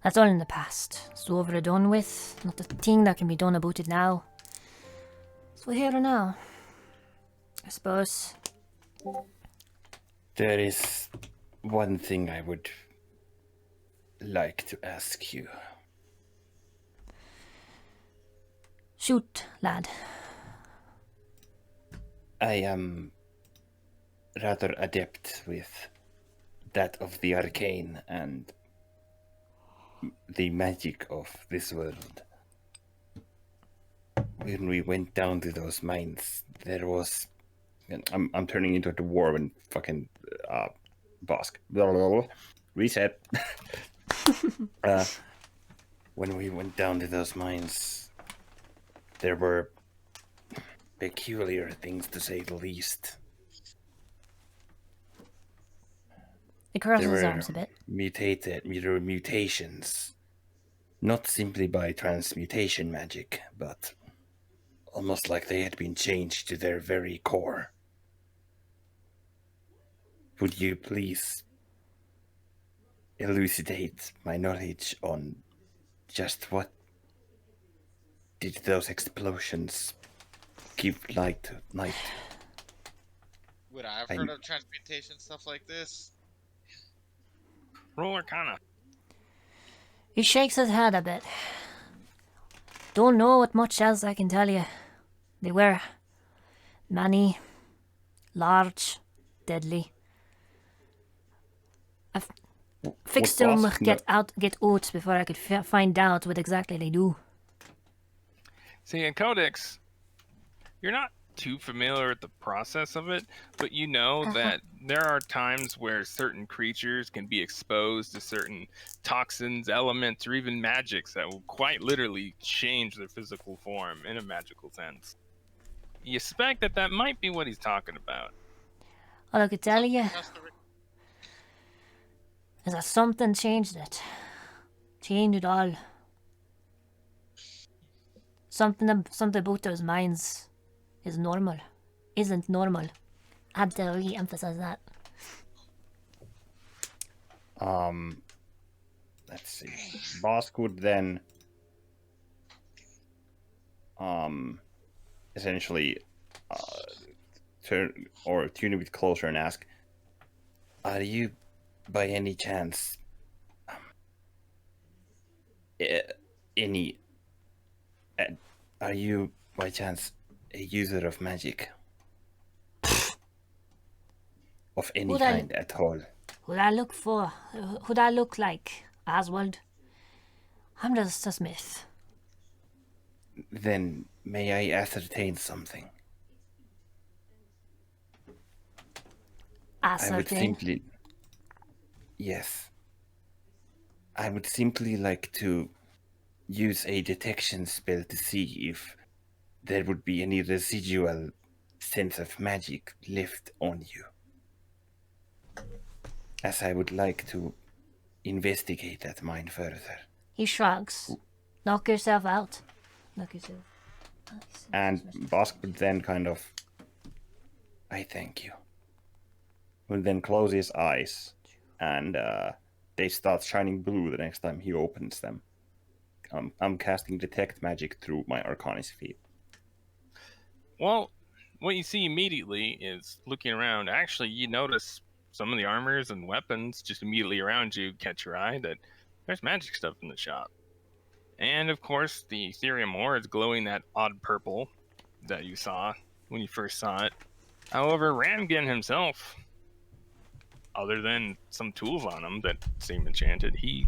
that's all in the past. It's over and done with. Not a thing that can be done about it now. So here and now, I suppose. There is one thing I would like to ask you. Shoot, lad. I am rather adept with that of the arcane and the magic of this world. When we went down to those mines, there was... I'm turning into a dwarven fucking Bahsk. Blah, blah, blah. Reset. When we went down to those mines, there were peculiar things, to say the least. He crosses There his were arms a bit. there were mutations. Not simply by transmutation magic, but almost like they had been changed to their very core. Would you please elucidate my knowledge on just what did those explosions give light to night? Would I have heard of transmutation stuff like this? Roll Arcana. He shakes his head a bit. Don't know what much else I can tell you. They were many, large, deadly. I've fixed them Bahsk get out before I could find out what exactly they do. See, in Codex, you're not too familiar with the process of it, but you know that there are times where certain creatures can be exposed to certain toxins, elements, or even magics that will quite literally change their physical form in a magical sense. You suspect that that might be what he's talking about. All I could tell you That's the is that something changed it. Changed it all. Something about those minds is normal. Isn't normal. I had to re-emphasize that. Let's see. Bahsk would then essentially tune a bit closer and ask, are you by any chance are you by chance a user of magic of any Would I- kind at all? Who'd I look like? Azwald? I'm just a smith. Then may I ascertain something? I would Ascertain? simply... Yes. I would simply like to use a detection spell to see if there would be any residual sense of magic left on you. As I would like to investigate that mine further. He shrugs. Knock yourself out. Knock yourself. And Bahsk would then kind of... I thank you. Would then close his eyes, and they start shining blue the next time he opens them. I'm casting Detect Magic through my Arcana sphere. Well, what you see immediately is looking around. Actually, you notice some of the armors and weapons just immediately around you catch your eye that there's magic stuff in the shop. And of course, the Ethereum ore is glowing that odd purple that you saw when you first saw it. However, Rangrim himself, other than some tools on him that seem enchanted, he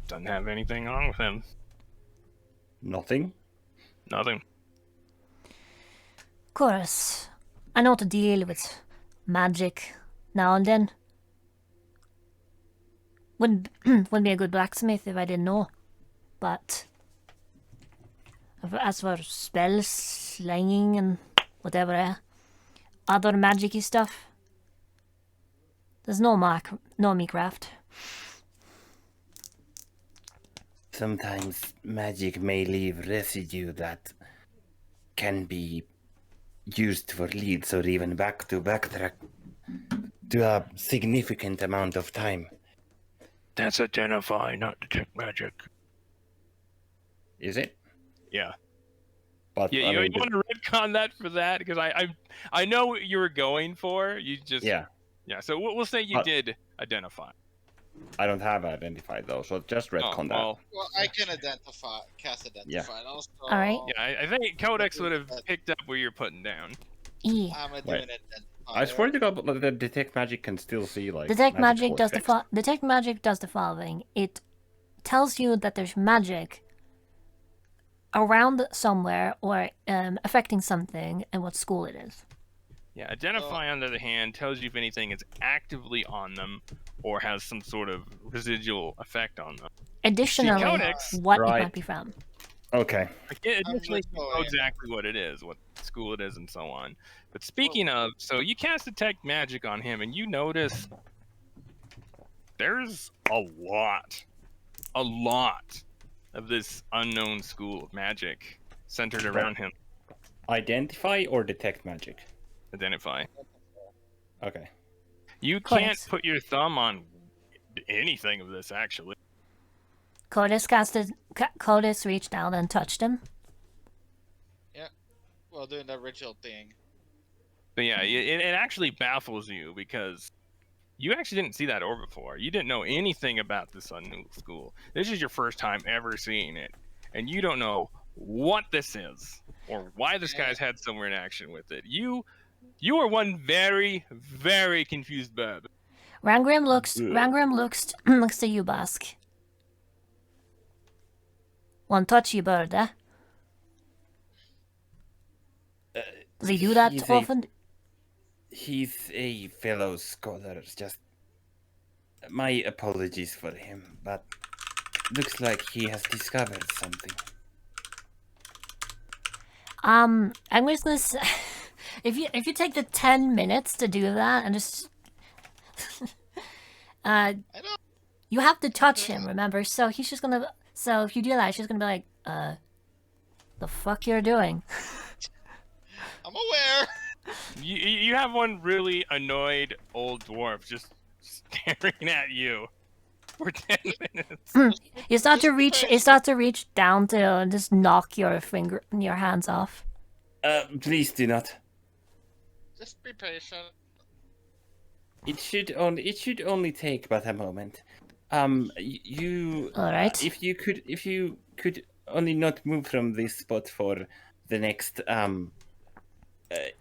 doesn't have anything wrong with him. Nothing? Nothing. Of course, I know to deal with magic now and then. Wouldn't be a good blacksmith if I didn't know. But as for spells, slanging, and whatever other magic-y stuff, there's no me craft. Sometimes magic may leave residue that can be used for leads or even backtrack to a significant amount of time. That's identify, not detect magic. Is it? Yeah. But Yeah, I you mean, want to retcon that for that? Because I know what you were going for. You just... yeah, Yeah, so we'll say you did identify. I don't have identified though, so just retcon that. Well, Well, I can cast identify. Yeah. Also, All right. yeah, I think Codex would have picked up what you're putting down. I'm Wait. doing identify. I swear to God, but the detect magic can still see like Detect magic does effects. Detect magic does the following. It tells you that there's magic around somewhere or affecting something and what school it is. Yeah, identify on the other hand tells you if anything is actively on them or has some sort of residual effect on them. Additionally, Codex, what right. it might be from. Okay. Additionally, you know going. exactly what it is, what school it is, and so on. But speaking of, so you cast detect magic on him, and you notice there's a lot of this unknown school of magic centered around him. Identify or detect magic? Identify. Okay. You Correct. can't put your thumb on anything of this, actually. Codis reached out and touched him. Well, doing the original thing. But yeah, it actually baffles you because you actually didn't see that orb before. You didn't know anything about this unknown school. This is your first time ever seeing it. And you don't know what this is or why this guy's had somewhere in action with it. You are one very, very confused bub. Rangrim looks to you, Bahsk. One touchy bird, eh? Does he do that often? He's a fellow scholar. It's just my apologies for him, but looks like he has discovered something. I'm just gonna say, if you take the 10 minutes to do that and just you have to touch him, remember? So he's just gonna. So if you do that, he's just gonna be like, the fuck you're doing? I'm aware. You have one really annoyed old dwarf just staring at you for 10 minutes. You start to reach down to just knock your hands off. Please do not. Just be patient. It should only take but a moment. You. All right. If you could only not move from this spot for the next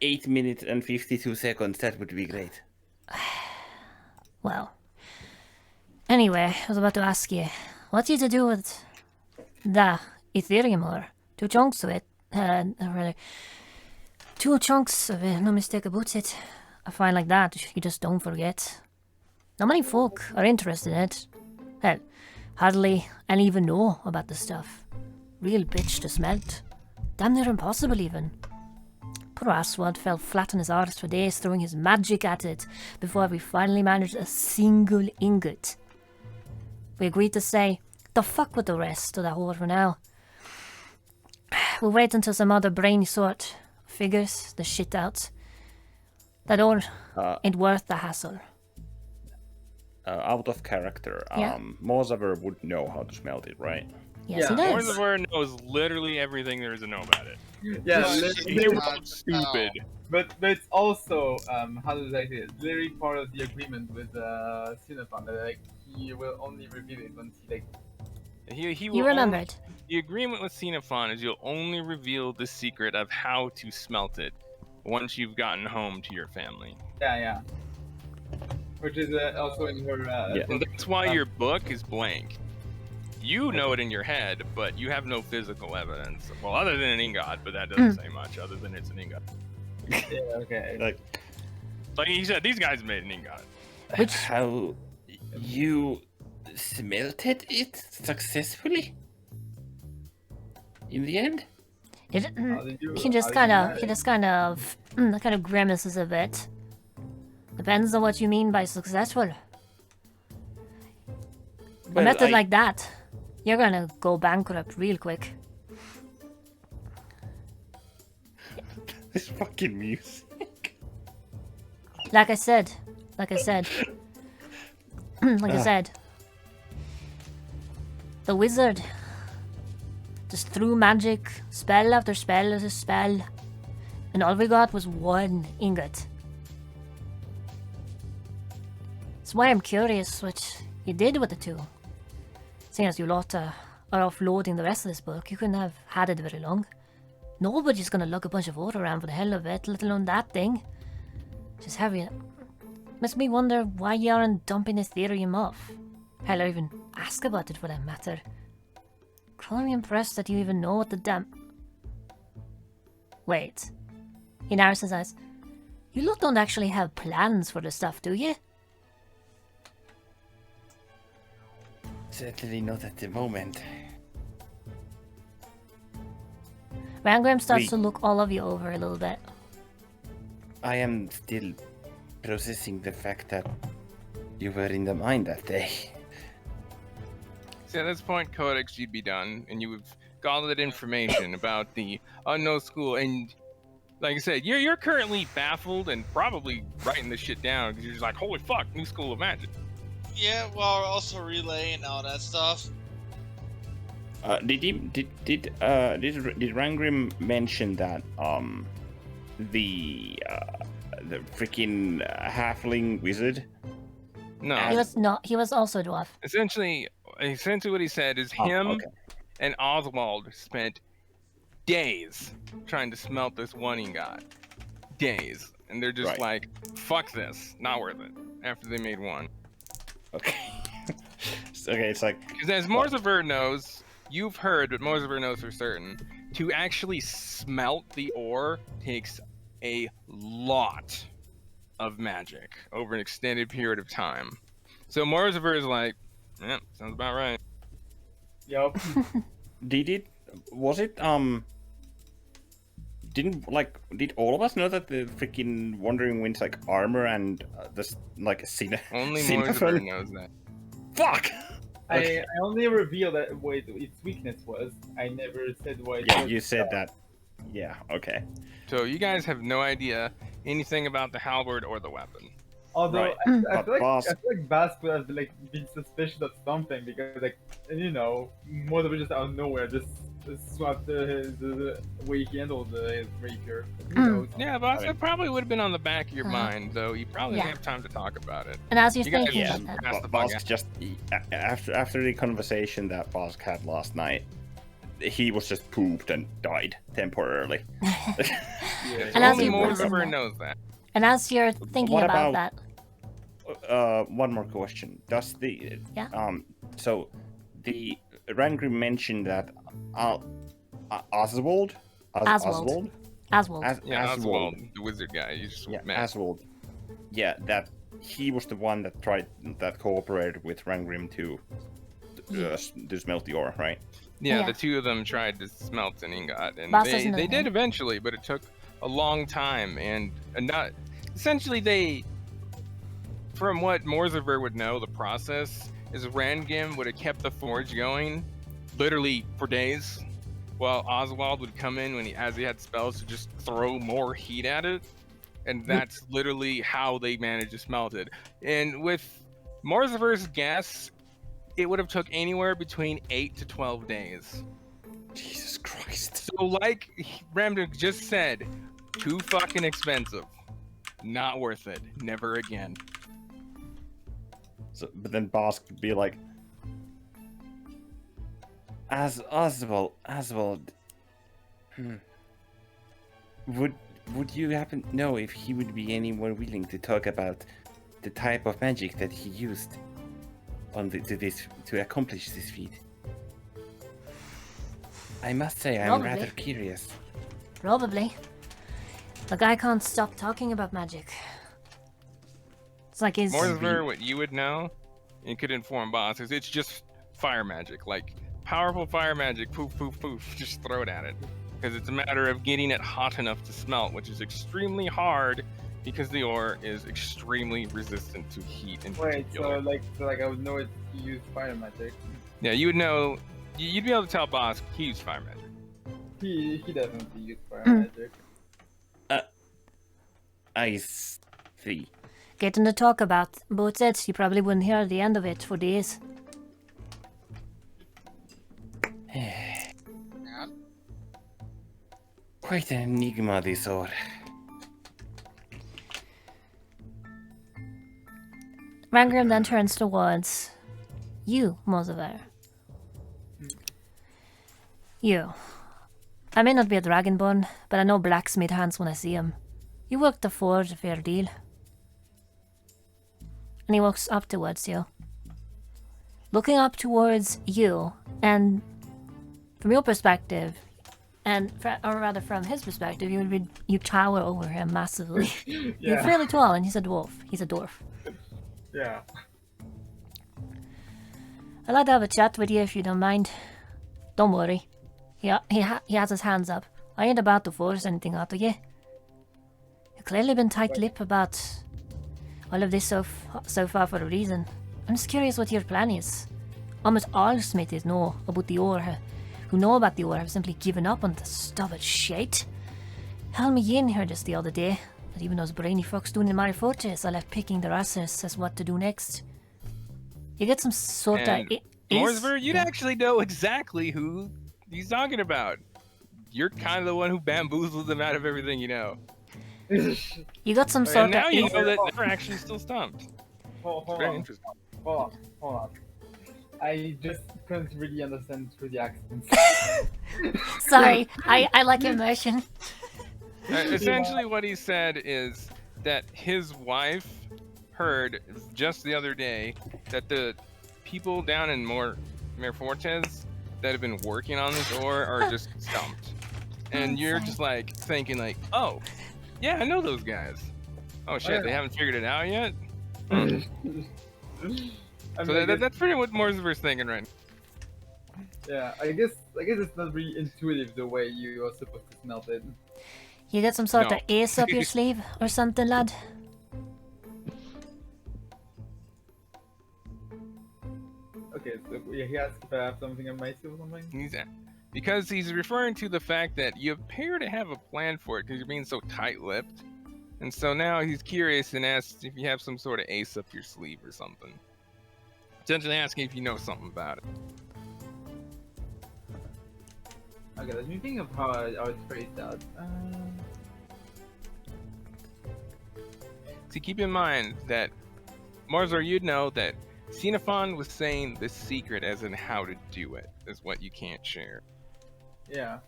8 minutes and 52 seconds, that would be great. Well. Anyway, I was about to ask you, what did you do with the Ethereum ore? 2 chunks of it. Rather, 2 chunks of it, no mistake about it. I find like that, you just don't forget. Not many folk are interested in it. Hell, hardly any even know about the stuff. Real bitch to smelt. Damn near impossible even. Poor Azwald fell flat on his arse for days throwing his magic at it before we finally managed a single ingot. We agreed to say, the fuck with the rest of that ore for now. We'll wait until some other brainy sort figures the shit out. That ore ain't worth the hassle. Out of character, Yeah. Mozaver would know how to smelt it, right? Yes, he Yeah. does. Morzaver knows literally everything there is to know about it. Yeah, Well, literally, He was stupid. but it's also how does I say it? Literally part of the agreement with Cinnafon that like he will only reveal it once he He You will remembered. The agreement with Xenophon is you'll only reveal the secret of how to smelt it once you've gotten home to your family. yeah. Which is also in her. Yeah. And that's why your book is blank. You know it in your head, but you have no physical evidence. Well, other than an ingot, but that doesn't say much, other than it's an ingot. Yeah, okay. Like he said, these guys made an ingot. Which- How you smelted it successfully? In the end? How did you- He just how kind did you of grimaces a bit. Depends on what you mean by successful. A Well, method like that, you're gonna go bankrupt real quick. This fucking music. Like I said, the wizard just threw magic, spell after spell after spell, and all we got was 1 ingot. That's why I'm curious what you did with the 2. Seeing as you lot are offloading the rest of this book, you couldn't have had it very long. Nobody's gonna lug a bunch of ore around for the hell of it, let alone that thing. Just heavy. Makes me wonder why you aren't dumping Ethereum off. Hell, or even ask about it for that matter. Cruelly impressed that you even know what the damn... Wait. He narrows his eyes. You lot don't actually have plans for the stuff, do you? Certainly not at the moment. Rangrim starts We- to look all of you over a little bit. I am still processing the fact that you were in the mine that day. See, at this point, Codex, you'd be done, and you have got all that information about the unknown school. And like I said, you're currently baffled and probably writing this shit down because you're just like, holy fuck, new school of magic. Yeah, while also relaying all that stuff. Did Rangrim mention that the freaking halfling wizard? No, He was not. He was also a dwarf. essentially what he said is him Okay. and Oswald spent days trying to smelt this one ingot. Days. And they're just Right. like, fuck this, not worth it, after they made one. Okay. Okay, it's like Because as Morzaver knows, you've heard, but Morzaver knows for certain, to actually smelt the ore takes a lot of magic over an extended period of time. So Morzaver is like, yeah, sounds about right. Yup. did all of us know that the freaking Wandering Winds like armor and this like Only Cinnamon? Morzaver knows that. Fuck. I only revealed that what its weakness was. I never said what. Yeah, you said that. Yeah. Okay. So you guys have no idea anything about the halberd or the weapon. Although Right. I, But feel like Bahsk- I feel like Bahsk would have like been suspicious of something because like you know Mother just out of nowhere just swapped the way he handled his rapier. Who knows? Yeah, but Okay. it probably would have been on the back of your Uh-huh. mind, though. You probably Yeah. didn't have time to talk about it. And as you're You guys thinking just about that, passed the bug Bahsk out. just after the conversation that Bahsk had last night, he was just pooped and died temporarily. Yeah. And as Only you put it Morzaver in there- knows that. and as you're thinking What about about- that, One more question. Does the Yeah. So the Rangrim mentioned that Azwald? Azwald. Aswald. Yeah, Azwald. Oswald, the wizard guy. You just Yeah, met. Azwald. Yeah, that he was the one that cooperated with Rangrim to smelt the ore, right? Yeah, Yeah. the two of them tried to smelt an ingot, and Boss they doesn't know did him. eventually, but it took a long time, and not essentially they. From what Morzaver would know, the process is Rangrim would have kept the forge going, literally for days, while Oswald would come in as he had spells to just throw more heat at it, and that's literally how they managed to smelt it. And with Morzaver's guess, it would have took anywhere between 8 to 12 days. Jesus Christ. So, like Ramdick just said, too fucking expensive. Not worth it. Never again. So, but then Bahsk would be like, Oswald, would you happen to know if he would be any more willing to talk about the type of magic that he used on to accomplish this feat? I must say, I'm Probably. rather curious. Probably. The guy can't stop talking about magic. It's like his. Morzaver, what you would know, and could inform Boss, is it's just fire magic. Like, powerful fire magic, poof, poof, poof, just throw it at it. Because it's a matter of getting it hot enough to smelt, which is extremely hard because the ore is extremely resistant to heat in Wait, particular. so like I would know it he used fire magic. Yeah, you would know, you'd be able to tell Boss he used fire magic. He definitely used fire Mm. magic. I see. Getting to talk about both it, you probably wouldn't hear the end of it for days. Yeah. Quite an enigma, this ore. Rangrim then turns towards you, Morzaver. You. I may not be a dragonborn, but I know blacksmith hands when I see 'em. You worked the forge a fair deal. And he walks up towards you. Looking up towards you, and from your perspective, and or rather from his perspective, you tower over him massively. You're Yeah. fairly tall, and he's a dwarf. He's a dwarf. Yeah. I'd like to have a chat with you if you don't mind. Don't worry. He has his hands up. I ain't about to force anything out of you. You've clearly been tight-lipped about all of this so far for a reason. I'm just curious what your plan is. Almost all smithies know about the ore. Who know about the ore have simply given up on the stupid shit. Held me in here just the other day, but even those brainy fucks doing the Mario Fortress are left picking their asses as what to do next. You get some sort of... And Morsver, you'd yeah. actually know exactly who he's talking about. You're kind of the one who bamboozled them out of everything you know. You got some And sort now of... you know that they're actually still stumped. Hold Very on. interesting. Hold on. I just couldn't really understand through the accents. Sorry, I like immersion. Essentially, what he said is that his wife heard just the other day that the people down in Fortes that have been working on this ore are just stumped. And you're just like thinking like, oh, yeah, I know those guys. Oh shit, they haven't figured it out yet? Hmm. So that's pretty much what Morsver's thinking right now. Yeah, I guess it's not really intuitive the way you are supposed to smell it. You got some sort No. of ace up your sleeve or something, lad? Okay, so he asked if I have something on my sleeve or something? Because he's referring to the fact that you appear to have a plan for it because you're being so tight-lipped. And so now he's curious and asks if you have some sort of ace up your sleeve or something. Essentially asking if you know something about it. Okay, let me think of how I would phrase that. See, keep in mind that, Marzar, you'd know that Xenophon was saying the secret as in how to do it is what you can't share. Yeah.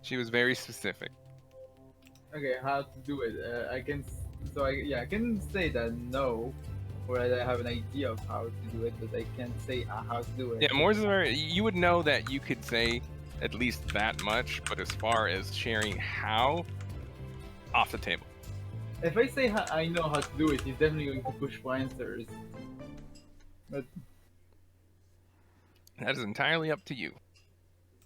She was very specific. Okay, how to do it? I can say that no, or I have an idea of how to do it, but I can't say how to do it. Yeah, Marzar, you would know that you could say at least that much, but as far as sharing how, off the table. If I say I know how to do it, he's definitely going to push for answers. But That is entirely up to you.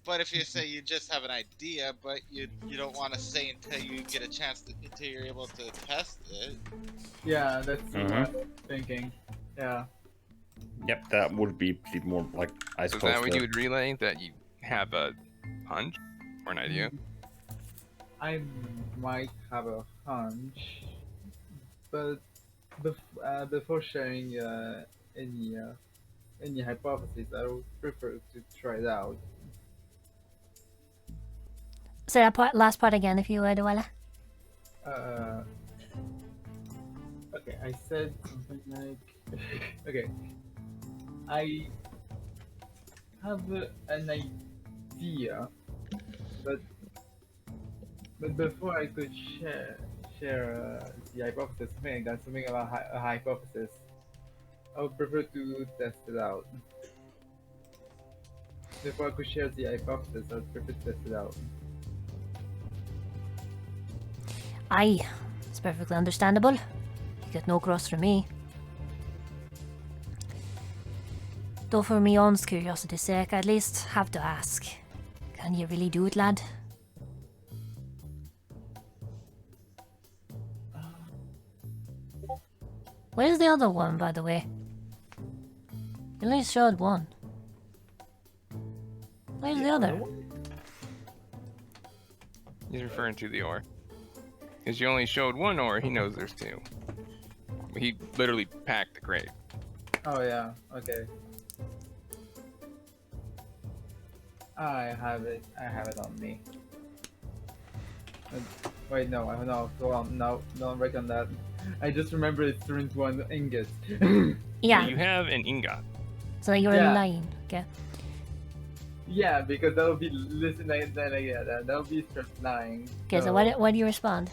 But if you say you just have an idea, but you don't want to say until you get a chance until you're able to test it. yeah, that's what I'm thinking. Yeah. Yep, that would be more like, I So is suppose. that what you would relay? That you have a hunch or an idea? I might have a hunch, but before sharing any hypothesis, I would prefer to try it out. Say that last part again, if you would, Wella. Okay, I said something like, okay, I have an idea, but before I could share the hypothesis, something about a hypothesis, I would prefer to test it out. Before I could share the hypothesis, I would prefer to test it out. Aye, it's perfectly understandable. You get no cross from me. Though for me own curiosity's sake, I at least have to ask. Can you really do it, lad? Where's the other one, by the way? You only showed one. Where's the other? He's referring to the ore. Because you only showed one ore, he knows there's two. He literally packed the crate. Oh yeah, okay. I have it on me. Wait, no, go on, no, don't write on that. I just remember it's turned to an ingot. Yeah, You have an ingot. so you're Yeah. lying, okay? Yeah, because that would be listening, then that would be just lying. Okay, so what do you respond?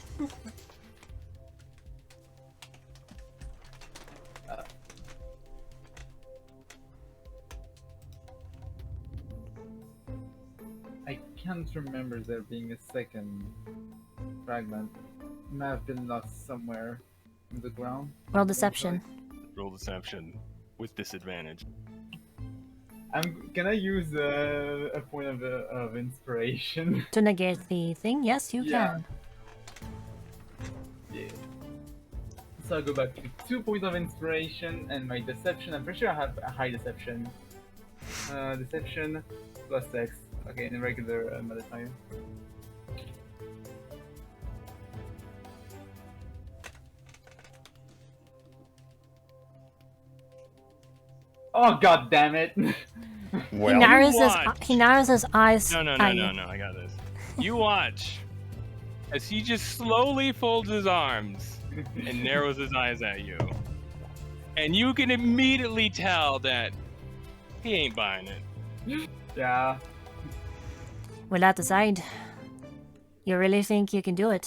I can't remember there being a second fragment. It might have been lost somewhere in the ground. Roll deception. Roll deception with disadvantage. Can I use a point of inspiration? To negate the thing? Yes, you Yeah. can. Yeah. So I go back to 2 points of inspiration and my deception. I'm pretty sure I have a high deception. Deception plus X. Okay, in a regular modifier. Oh god damn it! Well, he narrows his eyes. No, at you. I got this. You watch as he just slowly folds his arms and narrows his eyes at you. And you can immediately tell that he ain't buying it. Yeah. With that aside, you really think you can do it?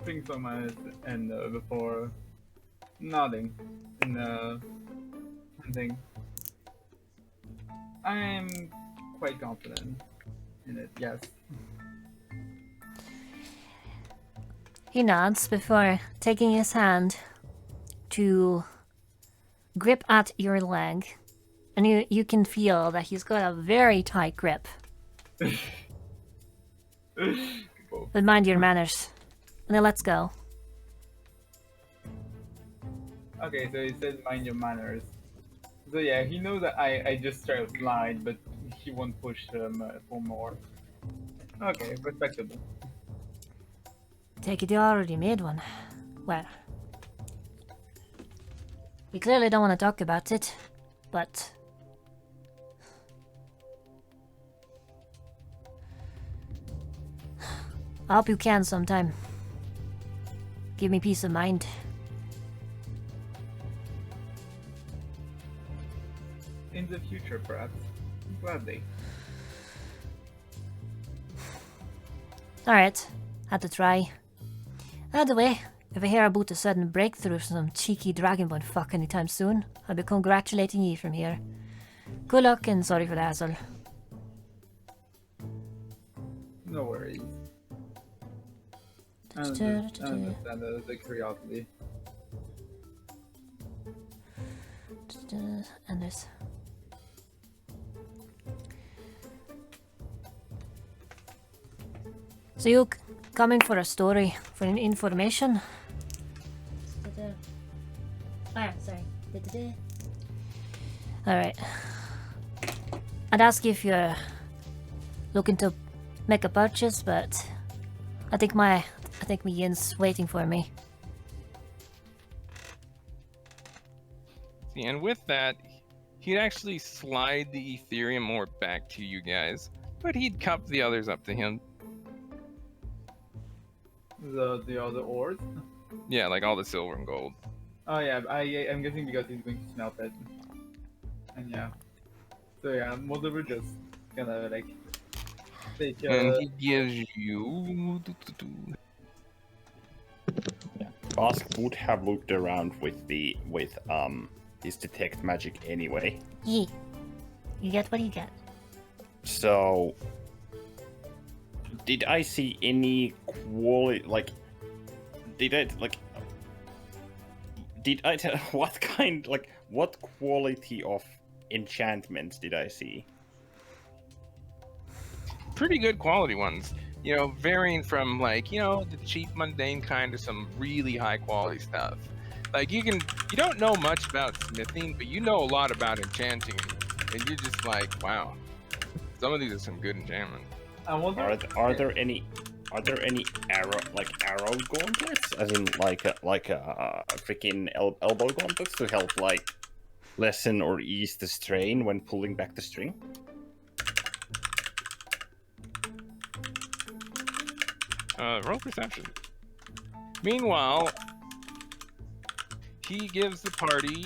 Think so much and before nodding and thing. I'm quite confident in it, yes. He nods before taking his hand to grip at your leg, and you can feel that he's got a very tight grip. But mind your manners. And then let's go. Okay, so he says mind your manners. So yeah, he knows that I just try to slide, but he won't push for more. Okay, respectable. Take it you already made one. Well, we clearly don't want to talk about it, but I hope you can sometime. Give me peace of mind. In the future, perhaps. Gladly. Alright, had to try. Either way, if I hear about a sudden breakthrough from some cheeky dragonborn fuck anytime soon, I'll be congratulating you from here. Good luck and sorry for the hassle. No worries. I understand the curiosity. And this. So you coming for a story, for an information? Sorry. Alright. I'd ask you if you're looking to make a purchase, but I think my yin's waiting for me. And with that, he'd actually slide the Ethereum ore back to you guys, but he'd cup the others up to him. The other ores? Yeah, like all the silver and gold. Oh yeah, I'm guessing because he's going to smelt it. And yeah. So yeah, Moldova just gonna like take And he gives you... Bahsk would have looked around with his detect magic anyway. Yee. You get what you get. So, did I see any quality? Like, what quality of enchantments did I see? Pretty good quality ones. You know, varying from like, you know, the cheap mundane kind to some really high quality stuff. Like you don't know much about smithing, but you know a lot about enchanting, and you're just like, wow, some of these are some good enchantments. I wonder. Are there any arrow gauntlets, as in like a freaking elbow gauntlets to help like lessen or ease the strain when pulling back the string? Roll perception. Meanwhile, he gives the party...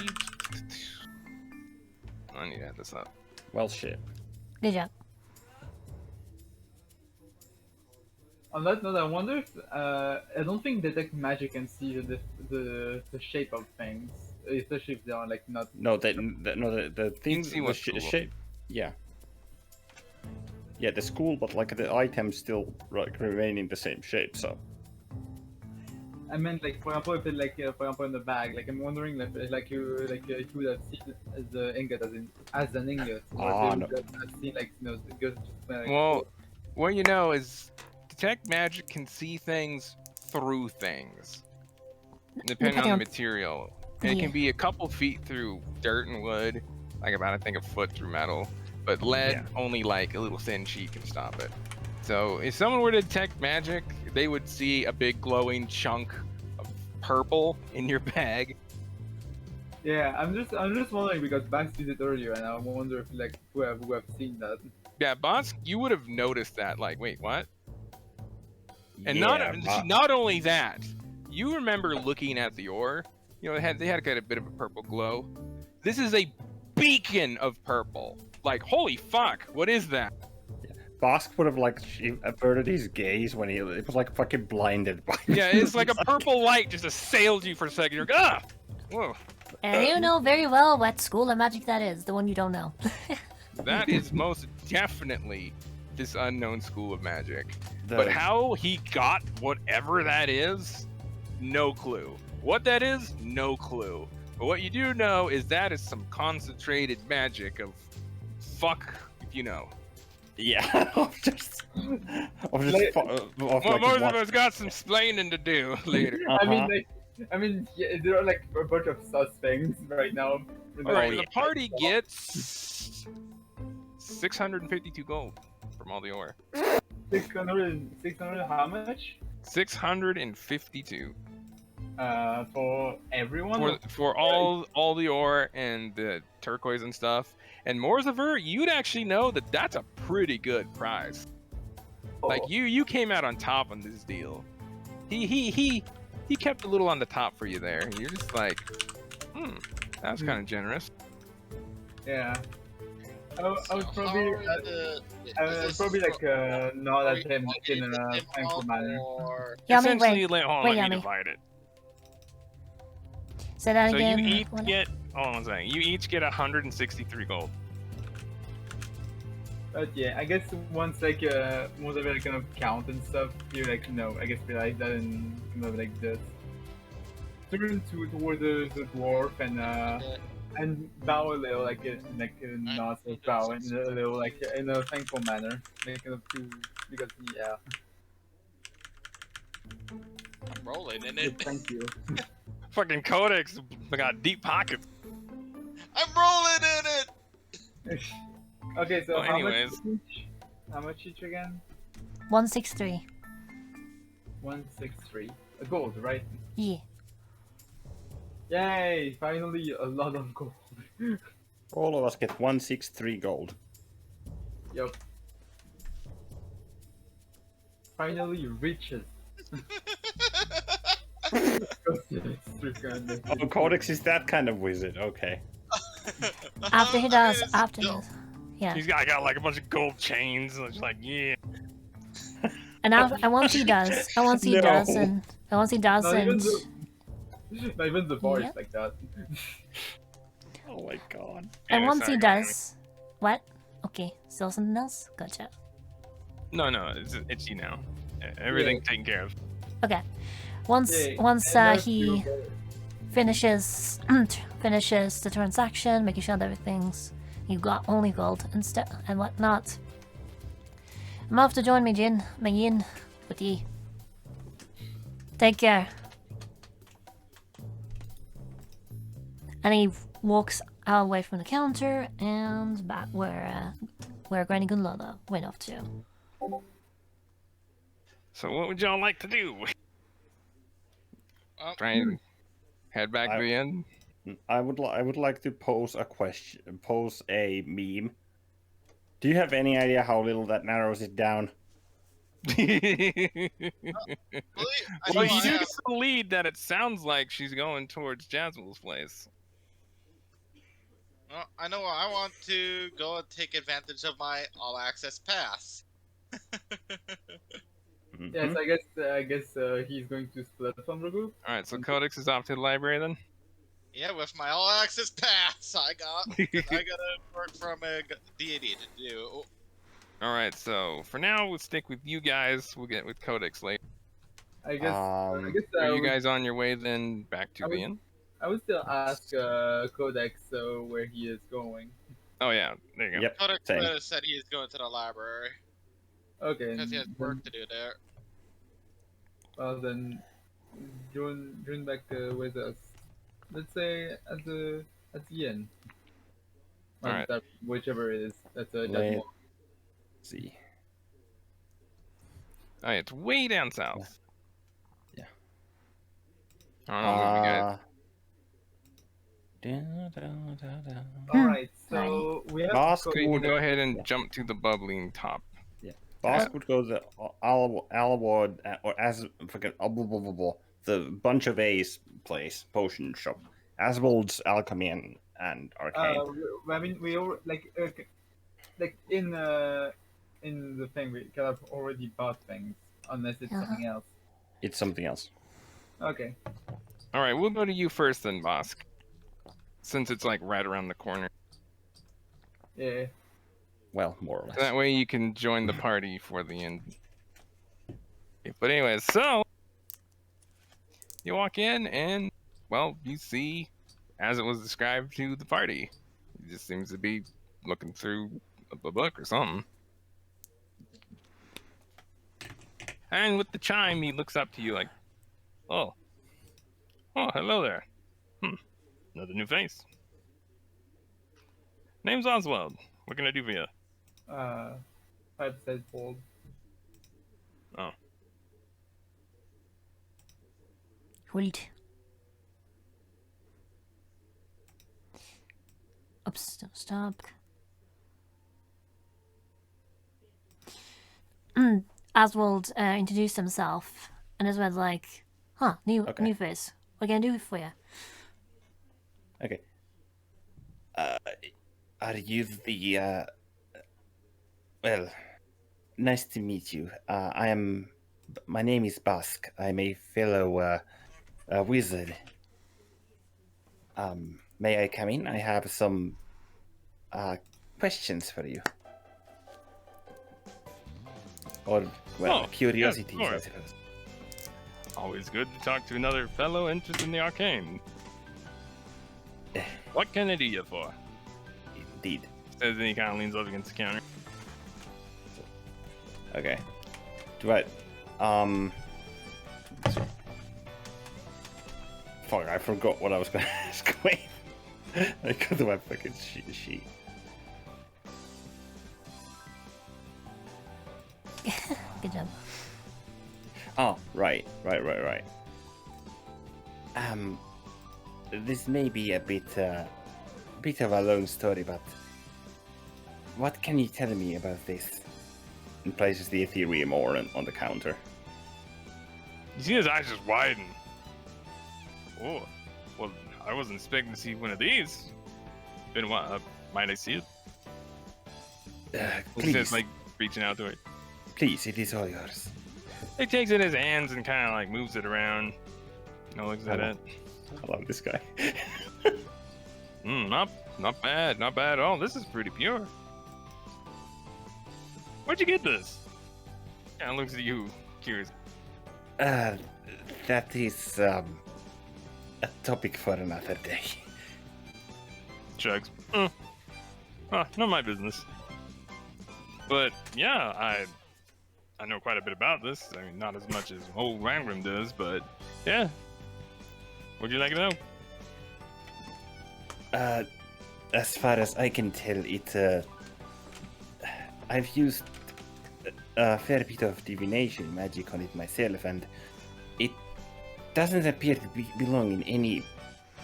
I need to add this up. Well, shit. Good job. On that note, I wonder if I don't think detect magic can see the shape of things, especially if they are like not. No, the thing, see the what's cool. shape. Yeah. Yeah, the school, but like the items still like remain in the same shape. So. I meant like for example, if it like for example in the bag, like I'm wondering if you would have seen the ingot as an ingot, or if you no. would have seen like it goes just like, Well, what you know is detect magic can see things through things, depending on the material. And it Yeah. can be a couple feet through dirt and wood, like about I think a foot through metal. But lead, Yeah. only like a little thin sheet can stop it. So if someone were to detect magic, they would see a big glowing chunk of purple in your bag. Yeah, I'm just wondering because Bahsk did it earlier, and I wonder if like who have seen that. Yeah, Bahsk, you would have noticed that. Like, wait, what? And Yeah, not only that, you remember looking at the ore. You know, they had got a bit of a purple glow. This is a beacon of purple. Like, holy fuck, what is that? Bahsk would have like averted his gaze when it was like fucking blinded by. Yeah, it's like a purple light just assailed you for a second. You're like, ah, whoa. And you know very well what school of magic that is, the one you don't know. That is most definitely this unknown school of magic. The- But how he got whatever that is, no clue. What that is, no clue. But what you do know is that is some concentrated magic of fuck if you know. Yeah, of just Like- of Well, like most what- of us got some explaining to do later. I mean, yeah, there are like a bunch of sus things right now. All right, yeah. the party gets 652 gold from all the ore. 600, how much? 652 For everyone? for all the ore and the turquoise and stuff. And Morzaver, you'd actually know that that's a pretty good price. Like you came out on top on this deal. He kept a little on the top for you there. And you're just like, that was kind of generous. Yeah. I would So probably, how are the- I is would this probably like nod are at we him dividing in the a same thankful up, manner. or- Yummy, Essentially, wait, hold on, wait, let me Yummy. divide it. Say that So again. you each What? get, hold on one second. You each get 163 gold. But yeah, I guess once like most of it kind of count and stuff, you like I guess realize that and kind of like just turn toward the dwarf and bow a little like not so bow in a little like in a thankful manner, like kind of to because yeah. I'm rolling in Yes, it. thank you. Fucking Codex got deep pockets. I'm rolling in it. Okay, so Well, how anyways. much each? How much each again? 163. 163. A gold, right? Yeah. Yay! Finally, a lot of gold. all of us get 163 gold. Yup. Finally, riches. Oh, Codex is that kind of wizard. Okay. After he does, It's after dope. this. Yeah. He's got like a bunch of gold chains. And it's like, yeah. And once he does, and once he No. does, and once he does, Not even and not even the voice Yep. like that. Oh my god. and Anyway, once sorry, he go ahead, does, what? Okay, still something else? Gotcha. No, it's you now. Everything's taken care of. Okay. Once Yay. once And that's he your- finishes finishes the transaction, making sure that everything's you got only gold and whatnot. I'm off to join me, Jin, my yin, with ye. Take care. And he walks away from the counter and back where Granny Gunlola went off to. So what would y'all like to do? Try and head back to the end. I would like to pose a meme. Do you have any idea how little that narrows it down? Really? I Well, know you I do have- get the lead that it sounds like she's going towards Jasmal's place. Well, I know I want to go and take advantage of my all-access pass. Yes, Mhm. I guess he's going to split from the group. All right, so Codex is off to the library then. Yeah, with my all-access pass, I gotta work from a deity to do. All right, so for now we'll stick with you guys. We'll get with Codex later. I guess. I guess Are you guys on your way then back to I the was- inn? I would still ask Codex where he is going. Oh yeah, there you go. Yep. Codex Same. said he is going to the library. Okay. Because he has work to do there. Well then, join back with us. Let's say at the end. Well, Alright. whichever it is. That's Let's Jasmal. see. Oh, it's way down south. Yeah. I don't know what we got. All right. So we have Bahsk to We'll would go ahead and yeah. jump to the bubbling top. Bahsk would go the Alward or as fucking the bunch of A's place potion shop. Azwald's Alchemy and Arcana. I mean, we all like in the thing we kind of already bought things, unless it's something else. It's something else. Okay. All right, we'll go to you first then, Bahsk. Since it's like right around the corner. Yeah. Well, more or less. That way you can join the party for the end. But anyways, so you walk in and, well, you see, as it was described to the party, he just seems to be looking through a book or something. And with the chime, he looks up to you like, oh, hello there. Another new face. Name's Oswald. What can I do for you? Typeset fold. Oh. Hold. Oops, stop. Oswald introduced himself, and as well like, new face. What can I do for you? Okay. Are you the well, nice to meet you. My name is Bahsk. I'm a fellow wizard. May I come in? I have some questions for you. Or, well, curiosities, yes, I suppose. Always good to talk to another fellow interested in the arcane. What can I do you for? Indeed. Says, and he kind of leans up against the counter. Okay. Do I... Fuck, I forgot what I was going to ask. Wait. I go to my fucking sheet. Good job. Oh, right. This may be a bit of a long story, but what can you tell me about this? And places the Ethereum ore on the counter. You see his eyes just widen. Oh, well, I wasn't expecting to see one of these. Been a while. Might I see it? He Please, says, like, reaching out to it. please, it is all yours. He takes it in his hands and kind of like moves it around. Looks at it. I love this guy. Not bad at all. This is pretty pure. Where'd you get this? Kind of looks at you, curious. That is a topic for another day. Chugs. Not my business. But yeah, I know quite a bit about this. I mean, not as much as old Rangrim does, but yeah. Would you like to know? As far as I can tell, I've used a fair bit of divination magic on it myself, and it doesn't appear to belong in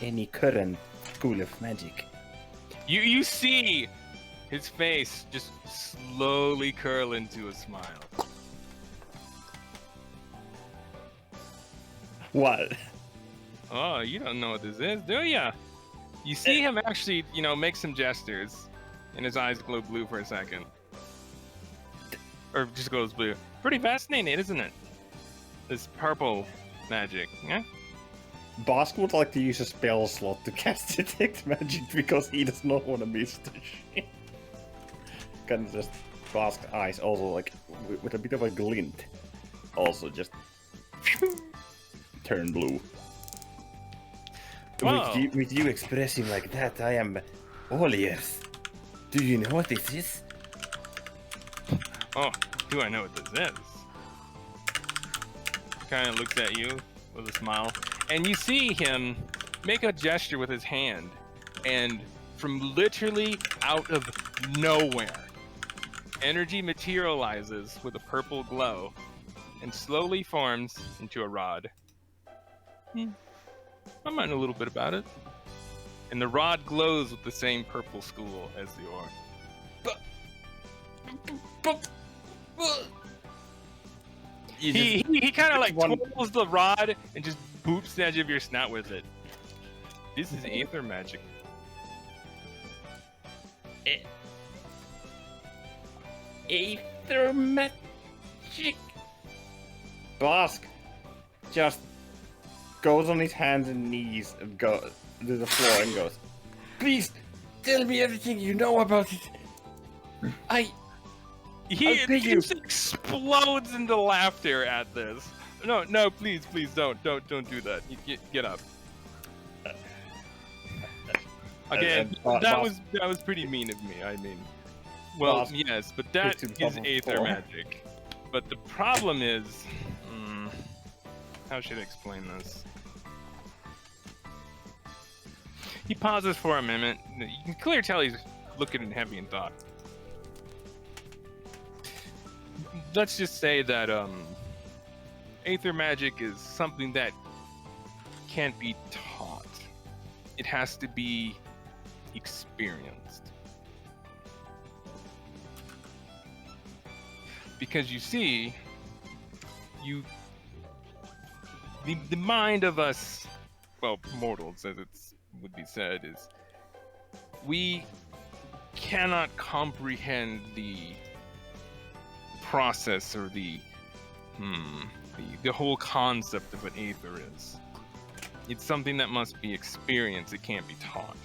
any current school of magic. You see his face just slowly curl into a smile. What? Oh, you don't know what this is, do ya? You see him actually, make some gestures, and his eyes glow blue for a second. Or just goes blue. Pretty fascinating, isn't it? This purple magic, yeah? Bahsk would like to use a spell slot to cast detect magic because he does not want to miss the shit. Kind of just Bahsk's eyes also like with a bit of a glint. Also just turn blue. Wow. With you expressing like that, I am all ears. Do you know what this is? Oh, Do I know what this is? Kind of looks at you with a smile, and you see him make a gesture with his hand, and from literally out of nowhere, energy materializes with a purple glow and slowly forms into a rod. I might know a little bit about it. And the rod glows with the same purple school as the orb. He kind of like twirls the rod and just boops the edge of your snout with it. This is aether magic. Aether magic. Bahsk just goes on his hands and knees and goes to the floor and goes, Please tell me everything you know about it. He I'll pay you. just explodes into laughter at this. No, please, don't do that. You get up. Again, that was pretty mean of me. I mean, well, Bahsk yes, but that hits is himself on aether the floor. magic. But the problem is, how should I explain this? He pauses for a minute. You can clearly tell he's looking heavy in thought. Let's just say that aether magic is something that can't be taught. It has to be experienced. Because you see, the mind of us, well, mortals, as it would be said, is we cannot comprehend the process or the whole concept of what aether is. It's something that must be experienced. It can't be taught.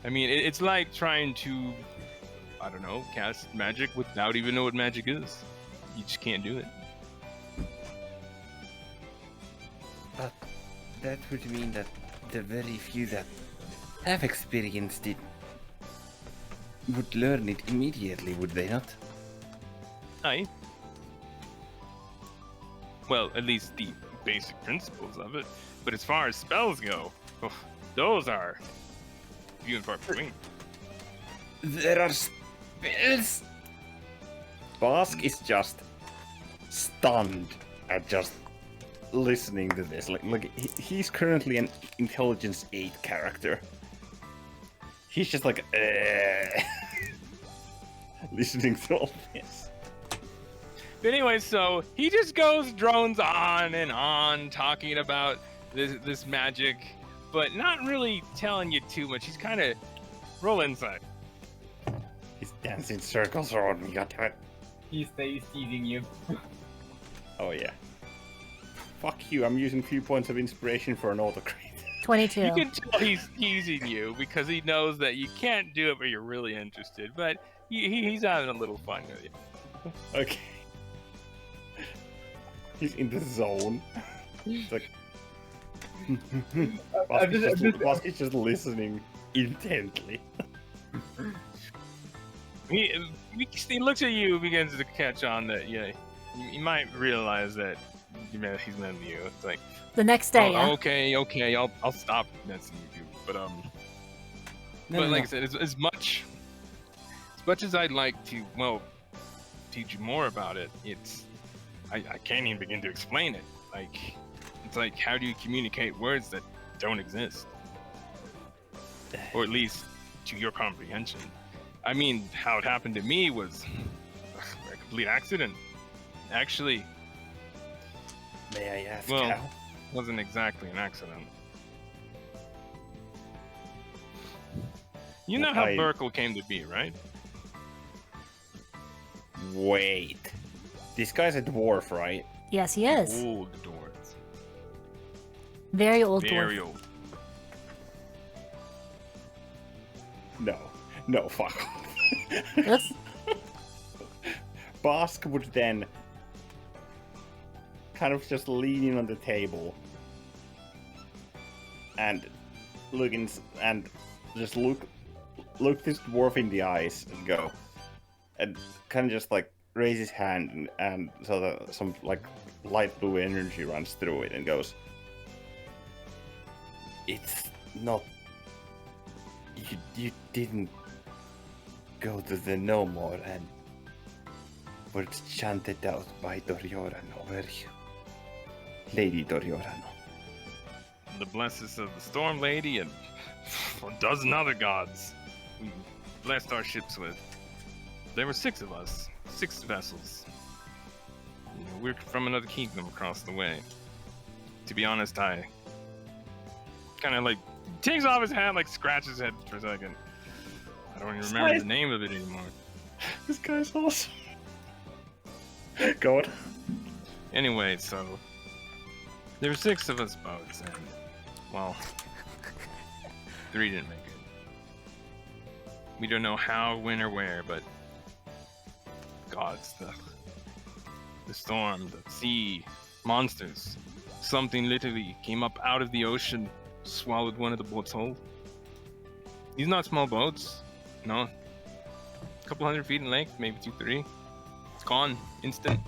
I mean, it's like trying to, I don't know, cast magic without even know what magic is. You just can't do it. But that would mean that the very few that have experienced it would learn it immediately, would they not? Aye. Well, at least the basic principles of it. But as far as spells go, those are few and far between. There are spells? Bahsk is just stunned at just listening to this. Like he's currently an intelligence 8 character. He's just like listening to all this. But anyway, so he just drones on and on talking about this magic, but not really telling you too much. He's kind of roll insight. He's dancing circles around me, goddammit. He stays teasing you. Oh yeah. Fuck you, I'm using few points of inspiration for an autocrit. 22. You can tell he's teasing you because he knows that you can't do it, but you're really interested. But he's having a little fun with you. Okay. He's in the zone. It's like Bahsk is just listening intently. He looks at you, begins to catch on that you might realize that he's meant you. It's like The next day, yeah. Okay, I'll stop messing with you. But like I said, as much as I'd like to, teach you more about it, I can't even begin to explain it. It's like, how do you communicate words that don't exist? Or at least to your comprehension. I mean, how it happened to me was a complete accident. Actually, May I ask well, how? wasn't exactly an accident. You know how Burkle came to be, right? Wait. This guy's a dwarf, right? Yes, he is. Old dwarves. Very old Very dwarf. old. No, fuck off. Let's... Bahsk would then kind of just lean in on the table and just look this dwarf in the eyes and go, and kind of just like raises his hand and so that some like light blue energy runs through it and goes, It's not. You didn't go to the No More and words chanted out by Doriorano, were you? Lady Doriorano. The blessings of the Storm Lady and a dozen other gods we blessed our ships with. There were 6 of us, 6 vessels. You know, we're from another kingdom across the way. To be honest, I kind of like takes off his hat, like scratches his head for a second. I don't even remember the name of it anymore. this guy's awesome. Go on. Anyway, so there were 6 of us boats, and well, 3 didn't make it. We don't know how, when, or where, but gods, the storm, the sea, monsters, something literally came up out of the ocean, swallowed one of the boats whole. These not small boats, no. A couple 100 feet in length, maybe 2-3. It's gone, instant.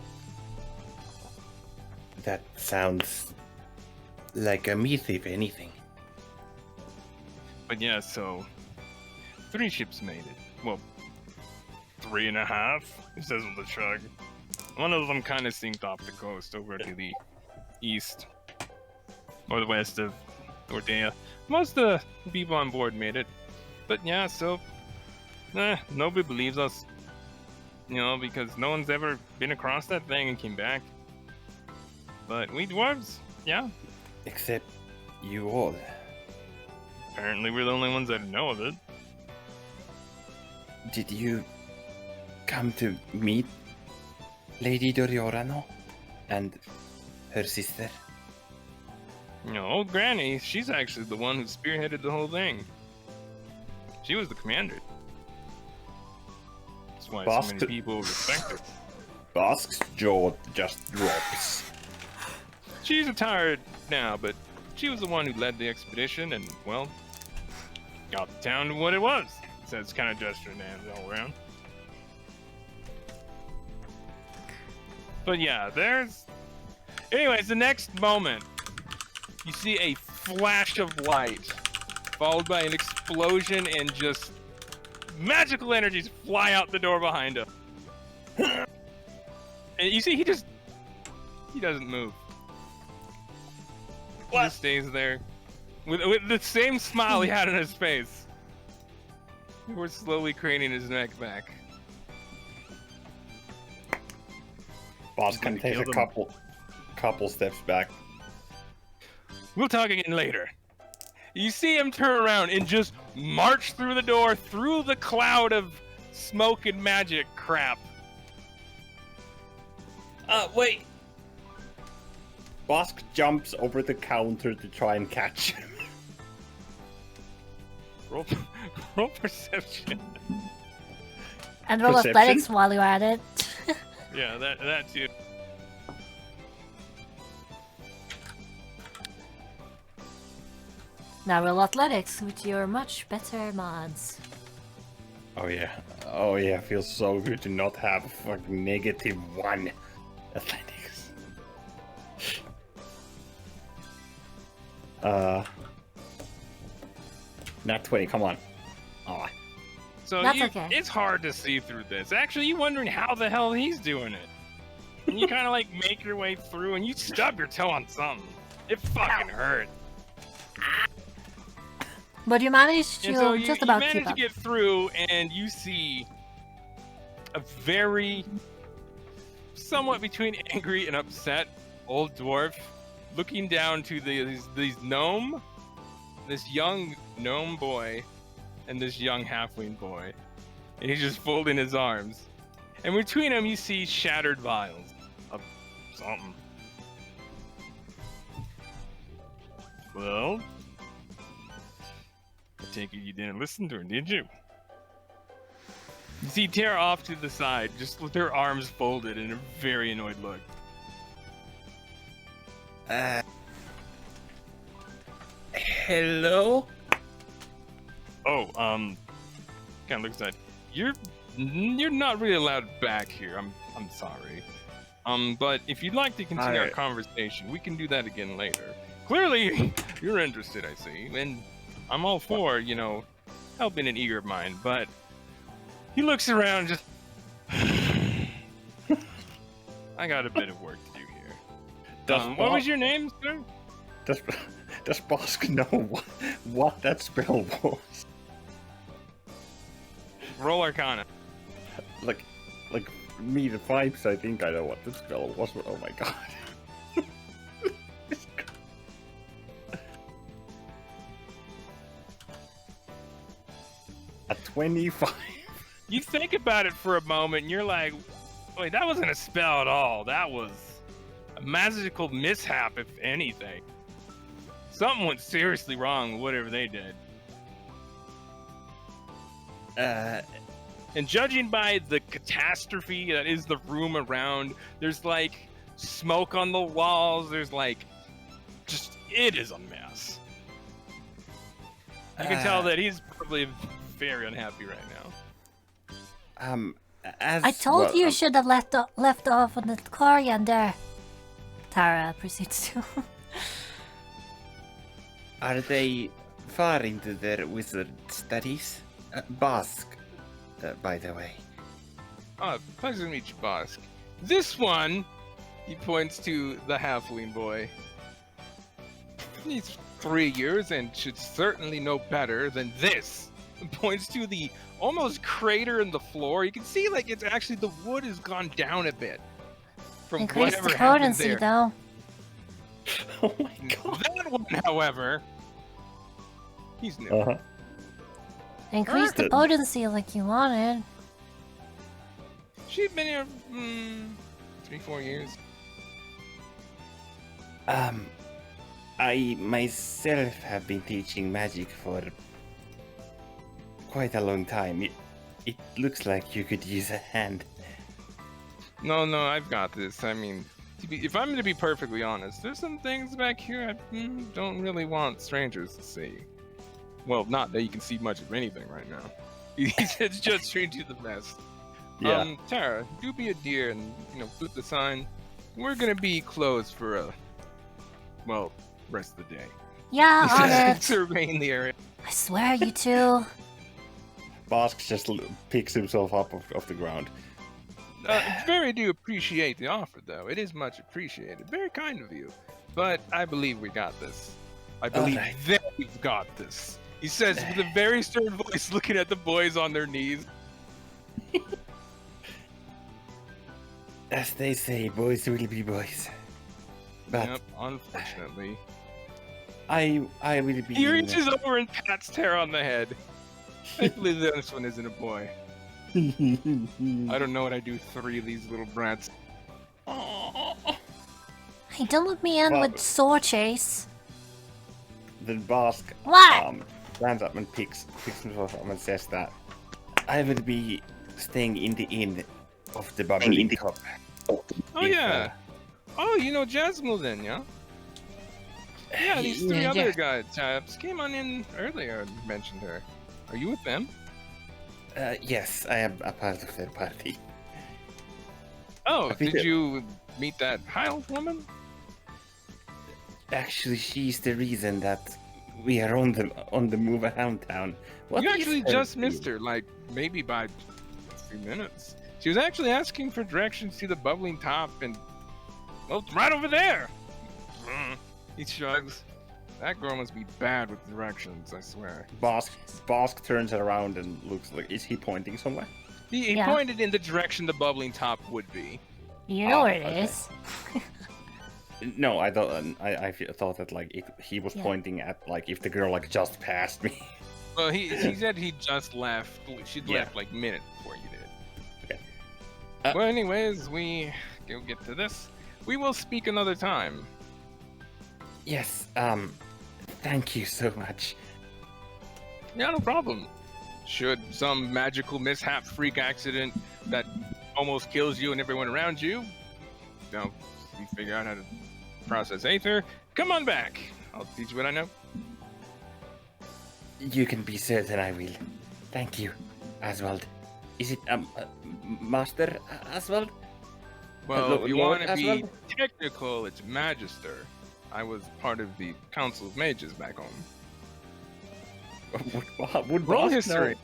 That sounds like a myth, if anything. But yeah, so 3 ships made it. Well, 3.5. He says with a shrug. One of them kind of sinked off the coast over to the east or the west of Thordrein. Most of the people on board made it. But yeah, so nobody believes us. You know, because no one's ever been across that thing and came back. But we dwarves, yeah. Except you all. Apparently we're the only ones that know of it. Did you come to meet Lady Doriorano and her sister? You know, old Granny, she's actually the one who spearheaded the whole thing. She was the commander. That's why so many people respect her. Bahsk's jaw just drops. She's retired now, but she was the one who led the expedition and, well, got the town to what it was. So it's kind of gesturing hands all around. But yeah, there's... Anyways, the next moment, you see a flash of light, followed by an explosion and just magical energies fly out the door behind him. And you see, he doesn't move. He just stays there with the same smile he had on his face. We're slowly craning his neck back. Bahsk can take a couple steps back. We'll talk again later. You see him turn around and just march through the door, through the cloud of smoke and magic crap. Wait. Bahsk jumps over the counter to try and catch him. Roll perception. And roll Perception? athletics while you're at it. Yeah, that too. Now roll athletics with your much better mods. Oh yeah, feels so good to not have a fucking -1 athletics. Not 20, come on. Aw. So That's okay. It's hard to see through this. Actually, you're wondering how the hell he's doing it. And you kind of like make your way through and you stub your toe on something. It fucking hurt. But you managed to And so just you about manage keep to up. get through and you see a very somewhat between angry and upset old dwarf looking down to these gnome, this young gnome boy and this young halfling boy, and he's just folding his arms, and between them you see shattered vials of something. Well, I take it you didn't listen to her, did you? You see Tara off to the side, just with her arms folded in a very annoyed look. Hello? Oh, kind of looks like you're You're not really allowed back here. I'm sorry. But if you'd like to continue our Alright. conversation, we can do that again later. Clearly, you're interested, I see, and I'm all for, helping an eager mind, but he looks around just... I got a bit of work to do here. What was your name, sir? Does Bahsk know what that spell was? Roll Arcana. Like me, the vibes, I think I know what the spell was, but oh my god. A 25. You think about it for a moment, and you're like, wait, that wasn't a spell at all. That was a magical mishap, if anything. Something went seriously wrong with whatever they did. And judging by the catastrophe that is the room around, there's like smoke on the walls, there's like, it is a mess. You can tell that he's probably very unhappy right now. I told you should have left off on the coriander. Tara proceeds to. Are they far into their wizard studies? Bahsk, by the way. Oh, pleasure to meet you, Bahsk. This one, he points to the halfling boy. He's 3 years and should certainly know better than this. He points to the almost crater in the floor. You can see, like, it's actually, the wood has gone down a bit. From Increase whatever the happened potency, there. though. Oh my god. That one, however, he's new. Uh-huh. Increase the potency like you wanted. She's been here 3-4 years. I myself have been teaching magic for quite a long time. It looks like you could use a hand. No, I've got this. I mean, if I'm going to be perfectly honest, there's some things back here I don't really want strangers to see. Well, not that you can see much of anything right now. It's just straight to the best. Yeah. Tara, do be a dear and, flip the sign. We're going to be closed for rest of the day. Yeah, on it. Surveying the area. I swear, you two. Bahsk just picks himself up off the ground. Very do appreciate the offer, though. It is much appreciated. Very kind of you. But I believe we got this. I believe that we've got this. He says with a very stern voice, looking at the boys on their knees. As they say, boys will be boys. But Yep, unfortunately. I will be... He reaches over and pats Tara on the head. I believe this one isn't a boy. I don't know what I do 3 of these little brats. Hey, don't let me in with sword chase. Then Bahsk What? stands up and picks himself up and says that. I will be staying in the inn of the bubbling top. Oh, yeah. Oh, you know Jasmal then, yeah? Yeah, these 3 other guys, chaps, came on in earlier and mentioned her. Are you with them? Yes, I am a part of their party. Oh, think did you meet that Heil woman? Actually, she's the reason that we are on the move around town. What You is actually her just deal? missed her, like, maybe by a few minutes. She was actually asking for directions to the bubbling top and... Well, it's right over there! He shrugs. That girl must be bad with directions, I swear. Bahsk turns around and looks like, is he pointing somewhere? He Yeah. pointed in the direction the bubbling top would be. You know where it okay. is. No, I thought that like he was Yeah. pointing at like if the girl like just passed me. Well, he said he just left. She'd Yeah. left like minute before you did. Okay. Well, anyways, we go get to this. We will speak another time. Yes, thank you so much. Yeah, no problem. Should some magical mishap, freak accident that almost kills you and everyone around you, we figure out how to process Aether, come on back. I'll teach you what I know. You can be certain I will. Thank you, Azwald. Is it Master Azwald? Well, if you Lord want to be Azwald? technical, it's Magister. I was part of the Council of Mages back home. Would Roll Bahsk history. know-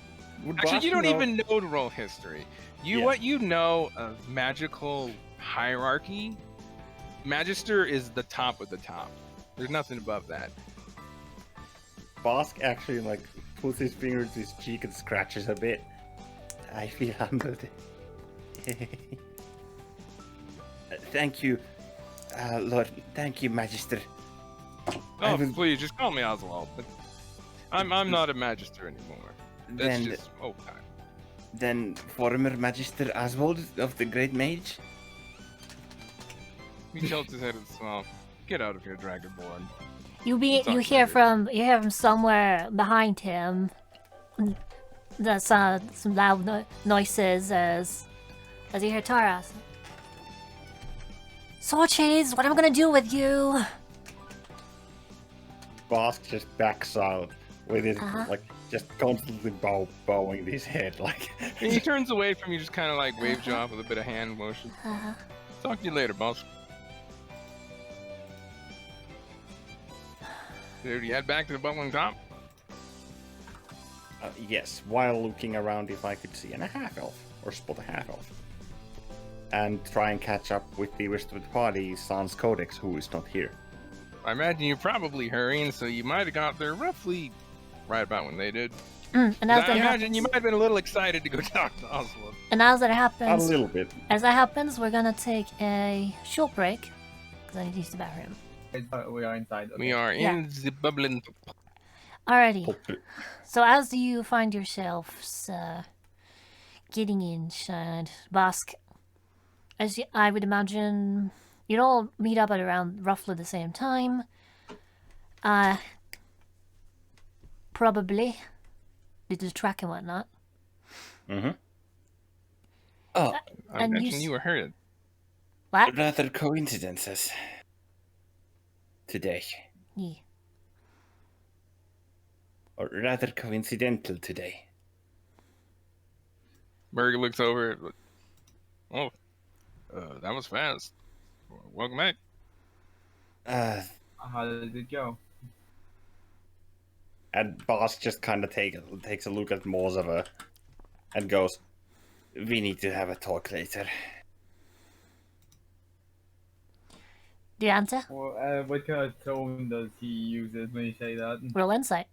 would Actually, Bahsk you don't know- even know the roll history. Yeah. What you know of magical hierarchy, Magister is the top of the top. There's nothing above that. Bahsk actually like puts his finger to his cheek and scratches a bit. I feel humbled. Thank you, Lord. Thank you, Magister. I Oh, will- please, just call me Oswald. I'm not a Magister anymore. That's Then, just okay. then former Magister Azwald of the Great Mage. He tilts his head and smile. Get out of here, Dragonborn. You It's not hear good. from somewhere behind him. That's some loud noises as you hear Taras. Sorches, what am I gonna do with you? Bahsk just backs out with it, Uh-huh. like just constantly bowing his head, like. And he turns away from you, just kind of like waves you off with a bit of hand motion. Uh, Talk to you later, boss. Dude, you head back to the bubbling top? Yes, while looking around if I could see a half elf or spot a half elf, and try and catch up with the rest of the party, Sans Codex, who is not here. I imagine you're probably hurrying, so you might have got there roughly right about when they did. and as I that imagine happens, you might have been a little excited to go talk to Oswald. and as that A happens, little bit. we're gonna take a short break because I need to use the bathroom. We are inside. Okay. We are Yeah. in the bubbling. Alrighty. So as you find yourselves getting inside Bahsk, I would imagine you'd all meet up at around roughly the same time. Probably due to the track and whatnot. Mm-hmm. Oh, I And you imagine you were hurt. What? rather coincidences. Today. Yeah. Or rather coincidental today. Berg looks over. Oh, that was fast. Welcome back. How did it go? And Bahsk just kind of takes a look at Morzava and goes, We need to have a talk later. Do you answer? Well, what kind of tone does he use it when you say that? Roll insight.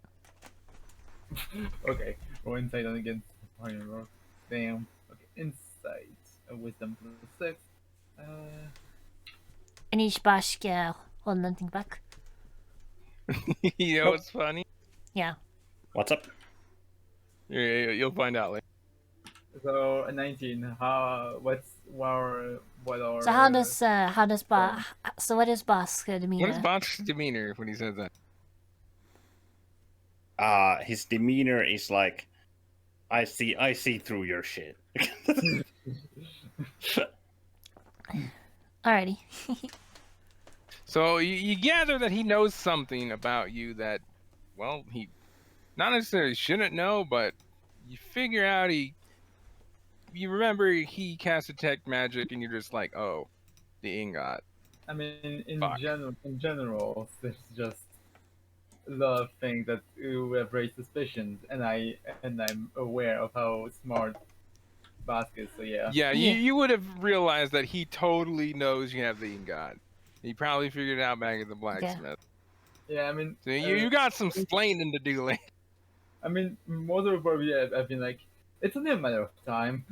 Okay, roll insight on against Fire Rock. Damn. Okay, insight. Wisdom +6. And each Bahsk hold nothing back. You know what's funny? Yeah. "What's up?" You'll find out later. So a 19. What are? So what is Bahsk demeanor? What is Botch's demeanor when he says that? His demeanor is like, I see through your shit. Alrighty. So you gather that he knows something about you that, well, he not necessarily shouldn't know, but you figure out you remember he cast detect magic, and you're just like, oh, the ingot. I mean, in Fuck. general, there's just a lot of things that have raised suspicions, and I'm aware of how smart Bahsk is. So yeah. Yeah, Yeah. you would have realized that he totally knows you have the ingot. He probably figured it out back at the blacksmith. Yeah, I mean. So you got some splaining to do later. I mean, most of the probably I've been like, it's only a matter of time.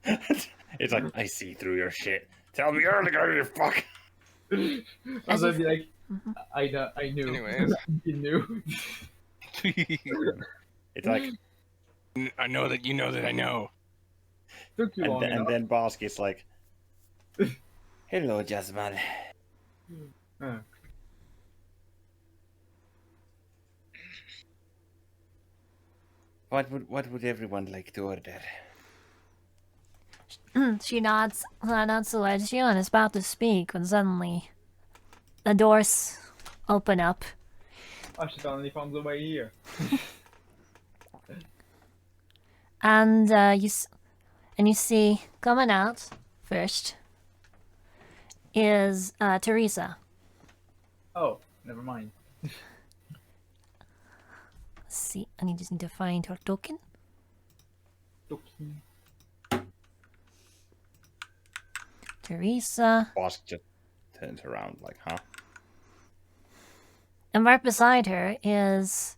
It's like, I see through your shit. Tell me earlier, you fuck. I As was if- be like, Mhm. I knew. Anyways. You knew. It's like, I know that you know that I know. Took you long and enough. then Bahsk is like, Hello, Jasmal. Huh. What would everyone like to order? She nods towards you and is about to speak when suddenly the doors open up. Oh, she finally found the way here. And you see coming out first is Teresa. Oh, never mind. Let's see, I just need to find her token. Okay. Teresa. Bahsk just turns around like, huh? And right beside her is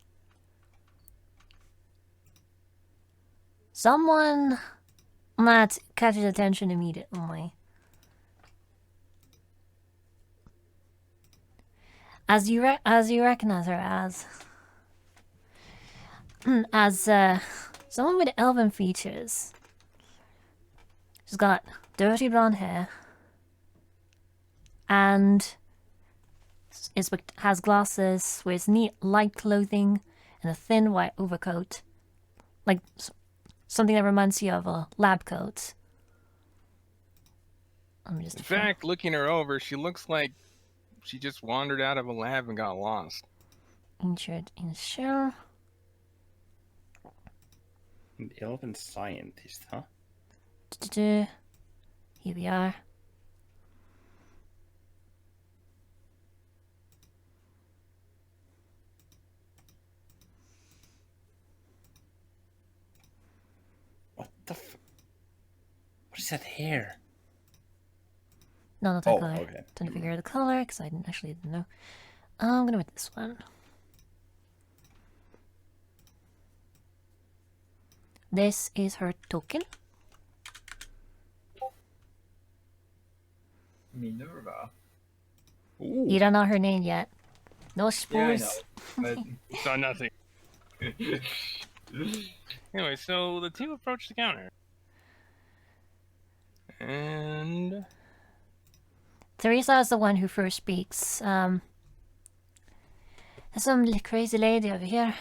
someone that catches attention immediately. As you recognize her as someone with elven features. She's got dirty blonde hair and has glasses, wears neat light clothing and a thin white overcoat, like something that reminds you of a lab coat. In fact, looking her over, she looks like she just wandered out of a lab and got lost. Injured in shell. An elven scientist, huh? Here we are. What the What is that hair? No, not that color. Okay. Trying to figure out the color because I didn't know. I'm gonna with this one. This is her token. Minerva. Ooh. You don't know her name yet. No Yeah, I spoilers. know. Saw nothing. Anyway, so the two approach the counter. And Teresa is the one who first speaks. There's some crazy lady over here.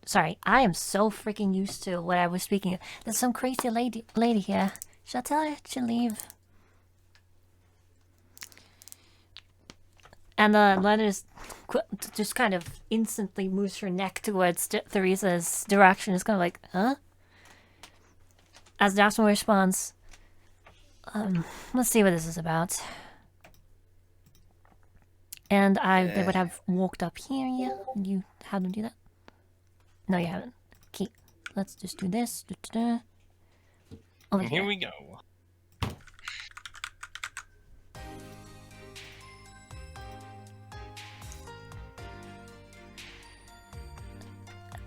Sorry, I am so freaking used to what I was speaking of. There's some crazy lady here. Should I tell her to leave? And the letter just kind of instantly moves her neck towards Theresa's direction. It's kind of like, huh? As Jasmal responds, let's see what this is about. And they would have walked up here, yeah? You had to do that? No, you haven't. Okay, let's just do this. Over here we go.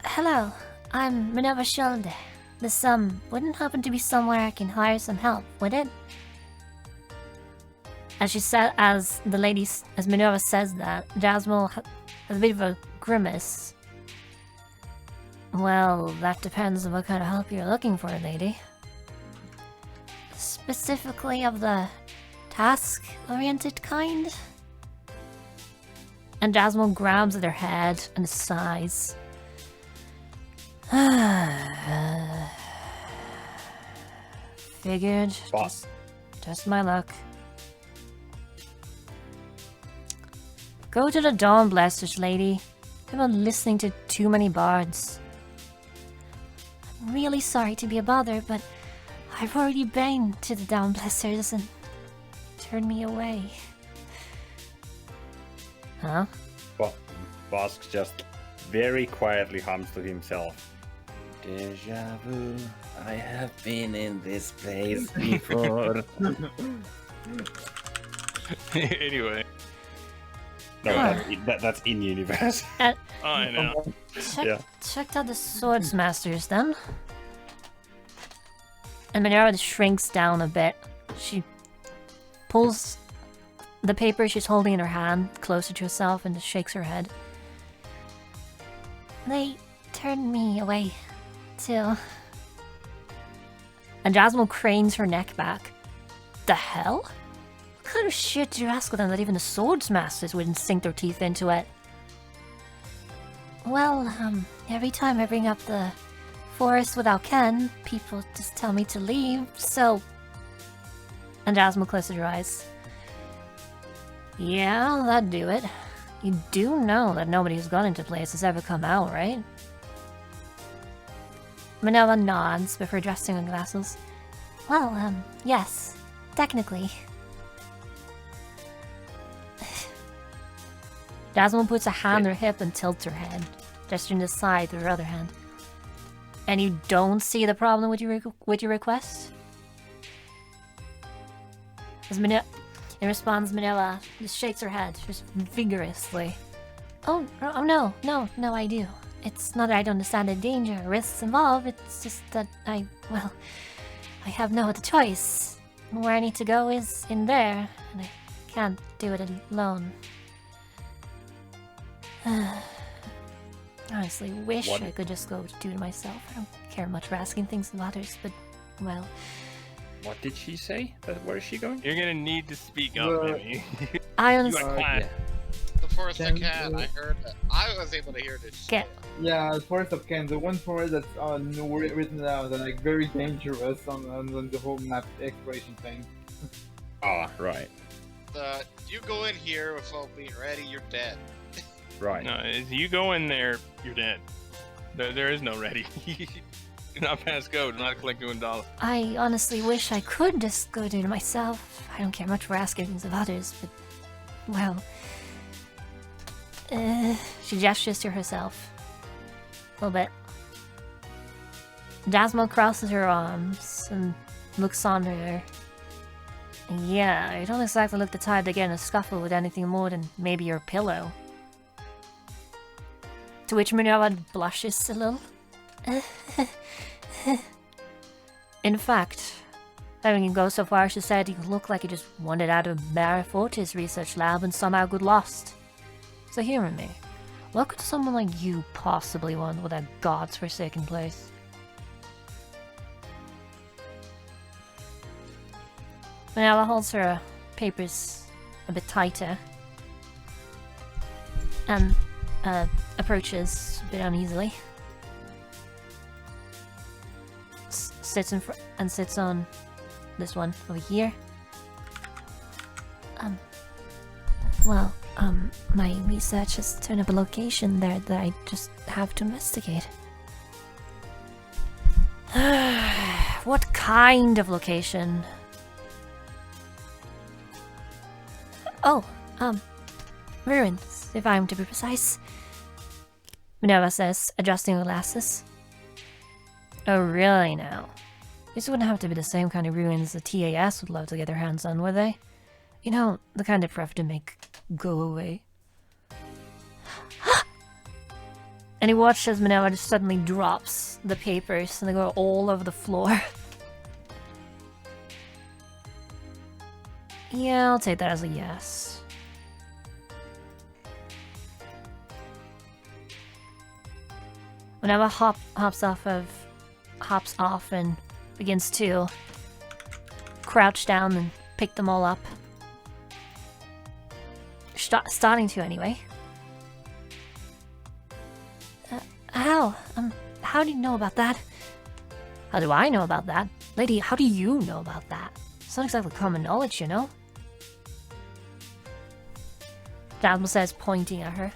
Hello, I'm Minerva Shoulder. This wouldn't happen to be somewhere I can hire some help, would it? As she said, as Minerva says that, Jasmal has a bit of a grimace. Well, that depends on what kind of help you're looking for, lady. Specifically of the task-oriented kind? And Jasmal grabs at her head and sighs. Figured. Just my luck. Go to the Dawn Blasters, lady. I've been listening to too many bards. I'm really sorry to be a bother, but I've already been to the Dawn Blasters and turned me away. Huh? But Bahsk just very quietly hums to himself. Deja vu, I have been in this place before. Anyway. No, that's in universe. Oh, I know. Checked out the Swords Masters then. And Minerva shrinks down a bit. She pulls the paper she's holding in her hand closer to herself and just shakes her head. They turned me away, too. And Jasmal cranes her neck back. The hell? What kind of shit did you ask of them that even the Swords Masters wouldn't sink their teeth into it? Well, every time I bring up the forest without Ken, people just tell me to leave, so... And Jasmal closes her eyes. Yeah, that'd do it. You do know that nobody who's gone into place has ever come out, right? Minerva nods before adjusting her glasses. Well, yes, technically. Jasmal puts a hand on her hip and tilts her head, gesturing to the side with her other hand. And you don't see the problem with your request? In response, Minerva just shakes her head, just vigorously. Oh, no, I do. It's not that I don't understand the danger or risks involved, it's just that I have no other choice. Where I need to go is in there, and I can't do it alone. Honestly, wish I could just go do it myself. I don't care much for asking things of others, but, well... What did she say? Where is she going? You're gonna need to speak up, Maybe. I You honestly... are quiet. The Forest of Can Can, I heard that. I was able to hear this. Get. Yeah, the Forest of Can, the one forest that's written down, and like very dangerous on the whole map exploration thing. Ah, right. You go in here without being ready, you're dead. Right. No, if you go in there, you're dead. There is no ready. Do not pass go. Do not collect $1. I honestly wish I could just go do it myself. I don't care much for asking things of others, but... Well... she gestures to herself. A little bit. Jasmal crosses her arms and looks on her. Yeah, you don't exactly look the type to get in a scuffle with anything more than maybe your pillow. To which Minerva blushes a little. In fact, having him go so far, she said he looked like he just wandered out of Mare Fortis research lab and somehow got lost. So hear me. What could someone like you possibly want with that god's forsaken place? Minerva holds her papers a bit tighter and approaches a bit uneasily. Sits in front and sits on this one over here. My research has turned up a location there that I just have to investigate. What kind of location? Oh, ruins, if I'm to be precise. Minerva says, adjusting her glasses. Oh, really now? These wouldn't have to be the same kind of ruins the TAS would love to get their hands on, would they? You know, the kind of pref to make go away. And he watched as Minerva just suddenly drops the papers and they go all over the floor. Yeah, I'll take that as a yes. Minerva hops off and begins to crouch down and pick them all up. Starting to, anyway. How do you know about that? How do I know about that? Lady, how do you know about that? It's not exactly common knowledge, you know? Jasmal says, pointing at her.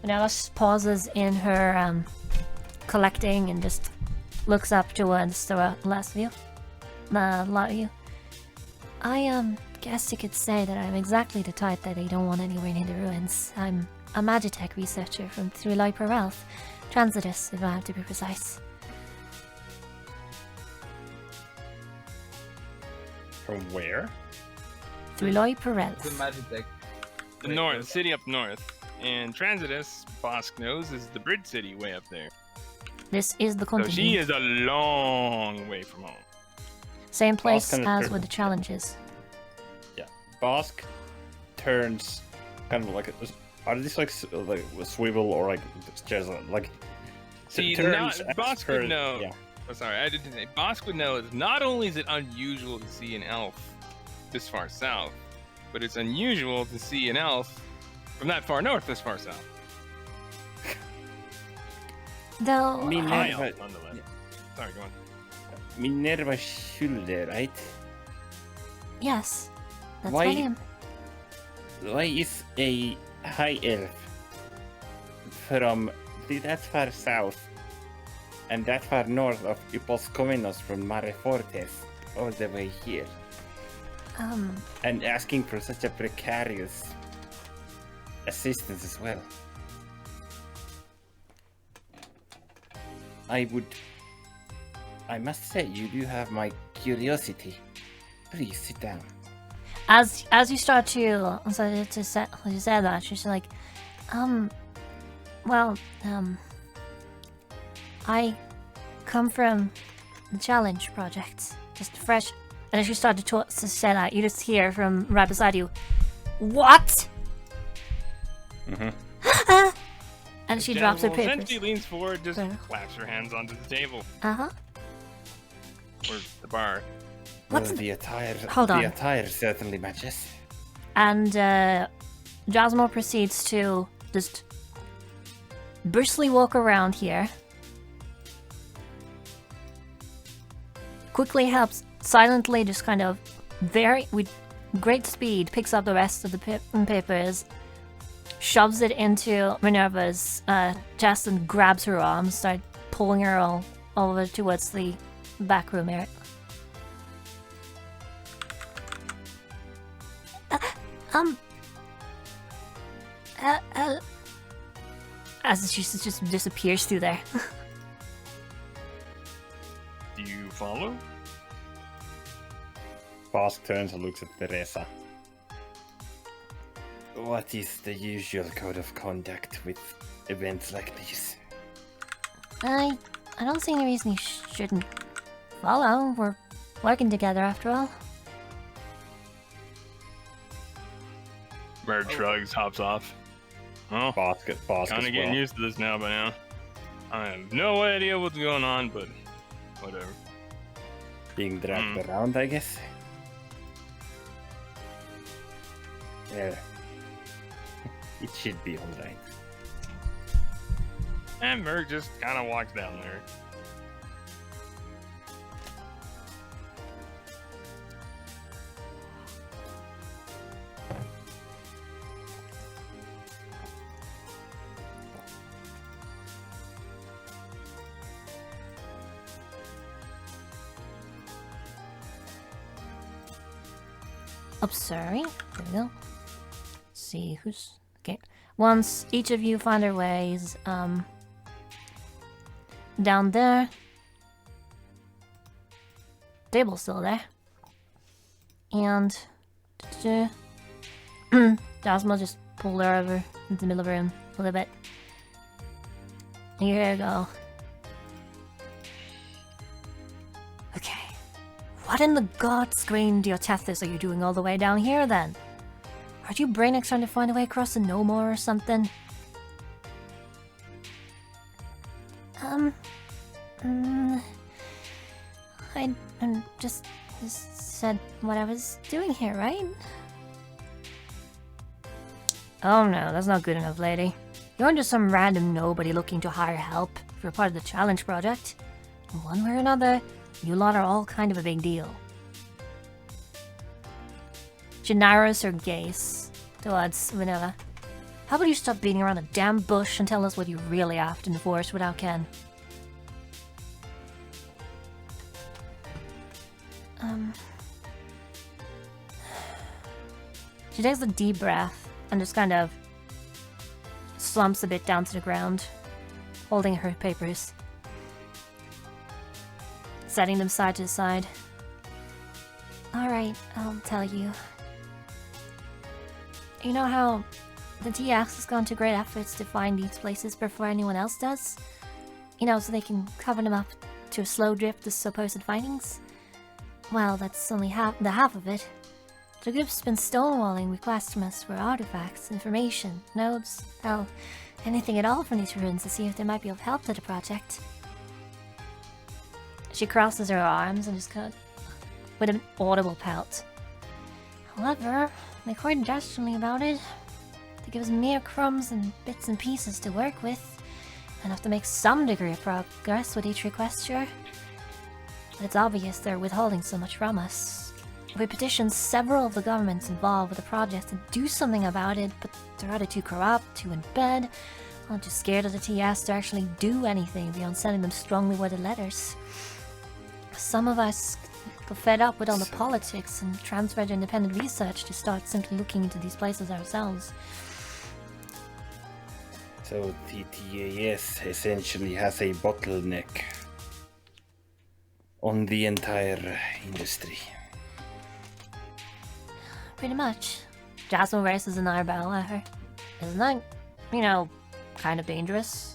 Minerva pauses in her collecting and just looks up towards the last of you. The lot of you. I guess you could say that I'm exactly the type that they don't want anywhere near the ruins. I'm a Magitech researcher from through Loyalist, Transitus, if I have to be precise. From where? Through The Loyalist. magic deck. The north, city up north. And Transitus, Bahsk knows, is the bridge city way up there. This is the So continent. she is a long way from home. Same place Bahsk as and- with the challenges. Yeah. Bahsk turns kind of like are these like a swivel or like just like See, turns not, as Bahsk her- would know. Yeah. Oh, sorry, I didn't say. Bahsk would know is not only is it unusual to see an elf this far south, but it's unusual to see an elf from that far north this far south. Though, High Minerva, elf, nonetheless. Sorry, go on. Minerva Schulde, right? yes, that's Why- my name. Why is a high elf from that far south and that far north of Iposkomenos from Mare Fortes all the way here? And asking for such a precarious assistance as well. I must say, you do have my curiosity. Please sit down. As you start to say that, she's like, I come from the Challenge Project, just fresh. And as you start to say that, you just hear from right beside you, "What?" And she drops her Jasmal papers. essentially leans forward, just claps her hands onto the table. Uh-huh. Or the bar. What's Well, the attire? Hold on. The attire certainly matches. And Jasmal proceeds to just briskly walk around here. Quickly helps silently, just kind of with great speed, picks up the rest of the papers, shoves it into Minerva's chest and grabs her arm, start pulling her all over towards the back room area. As she just disappears through there. Do you follow? Bahsk turns and looks at Teresa. What is the usual code of conduct with events like these? I don't see any reason you shouldn't follow. We're working together after all. Bird shrugs, hops off. Well, Bahsk kind as of getting well. used to this now by now. I have no idea what's going on, but whatever. Being dragged around, I guess. Yeah. It should be alright. And Merc just kind of walks down there. Oops, sorry. There we go. See who's okay. Once each of you find their ways, down there. Table's still there. And Jasmal just pulled her over into the middle of the room a little bit. Here you go. Okay. What in the God's green Diotethis are you doing all the way down here then? Are you brainiacs trying to find a way across the No More or something? I just said what I was doing here, right? Oh no, that's not good enough, lady. You aren't just some random nobody looking to hire help for part of the challenge project. One way or another, you lot are all kind of a big deal. She narrows her gaze towards Minerva. How about you stop beating around the damn bush and tell us what you're really after in the forest without Ken? She takes a deep breath and just kind of slumps a bit down to the ground, holding her papers, setting them side to side. Alright, I'll tell you. You know how the TX has gone to great efforts to find these places before anyone else does? You know, so they can cover them up to a slow drip the supposed findings? Well, that's only half of it. The group's been stonewalling requests from us for artifacts, information, notes, hell, anything at all from these ruins to see if they might be of help to the project. She crosses her arms and just kind of, with an audible pout. However, they quite dastardly about it. They give us mere crumbs and bits and pieces to work with, enough to make some degree of progress with each request, sure. But it's obvious they're withholding so much from us. We petitioned several of the governments involved with the project to do something about it, but they're either too corrupt, too in bed, or too scared of the TS to actually do anything beyond sending them strongly worded letters. Some of us got fed up with all the politics and transferred to independent research to start simply looking into these places ourselves. So the TAS essentially has a bottleneck on the entire industry. Pretty much. Jasmal raises an eyebrow at her. Isn't that, you know, kind of dangerous?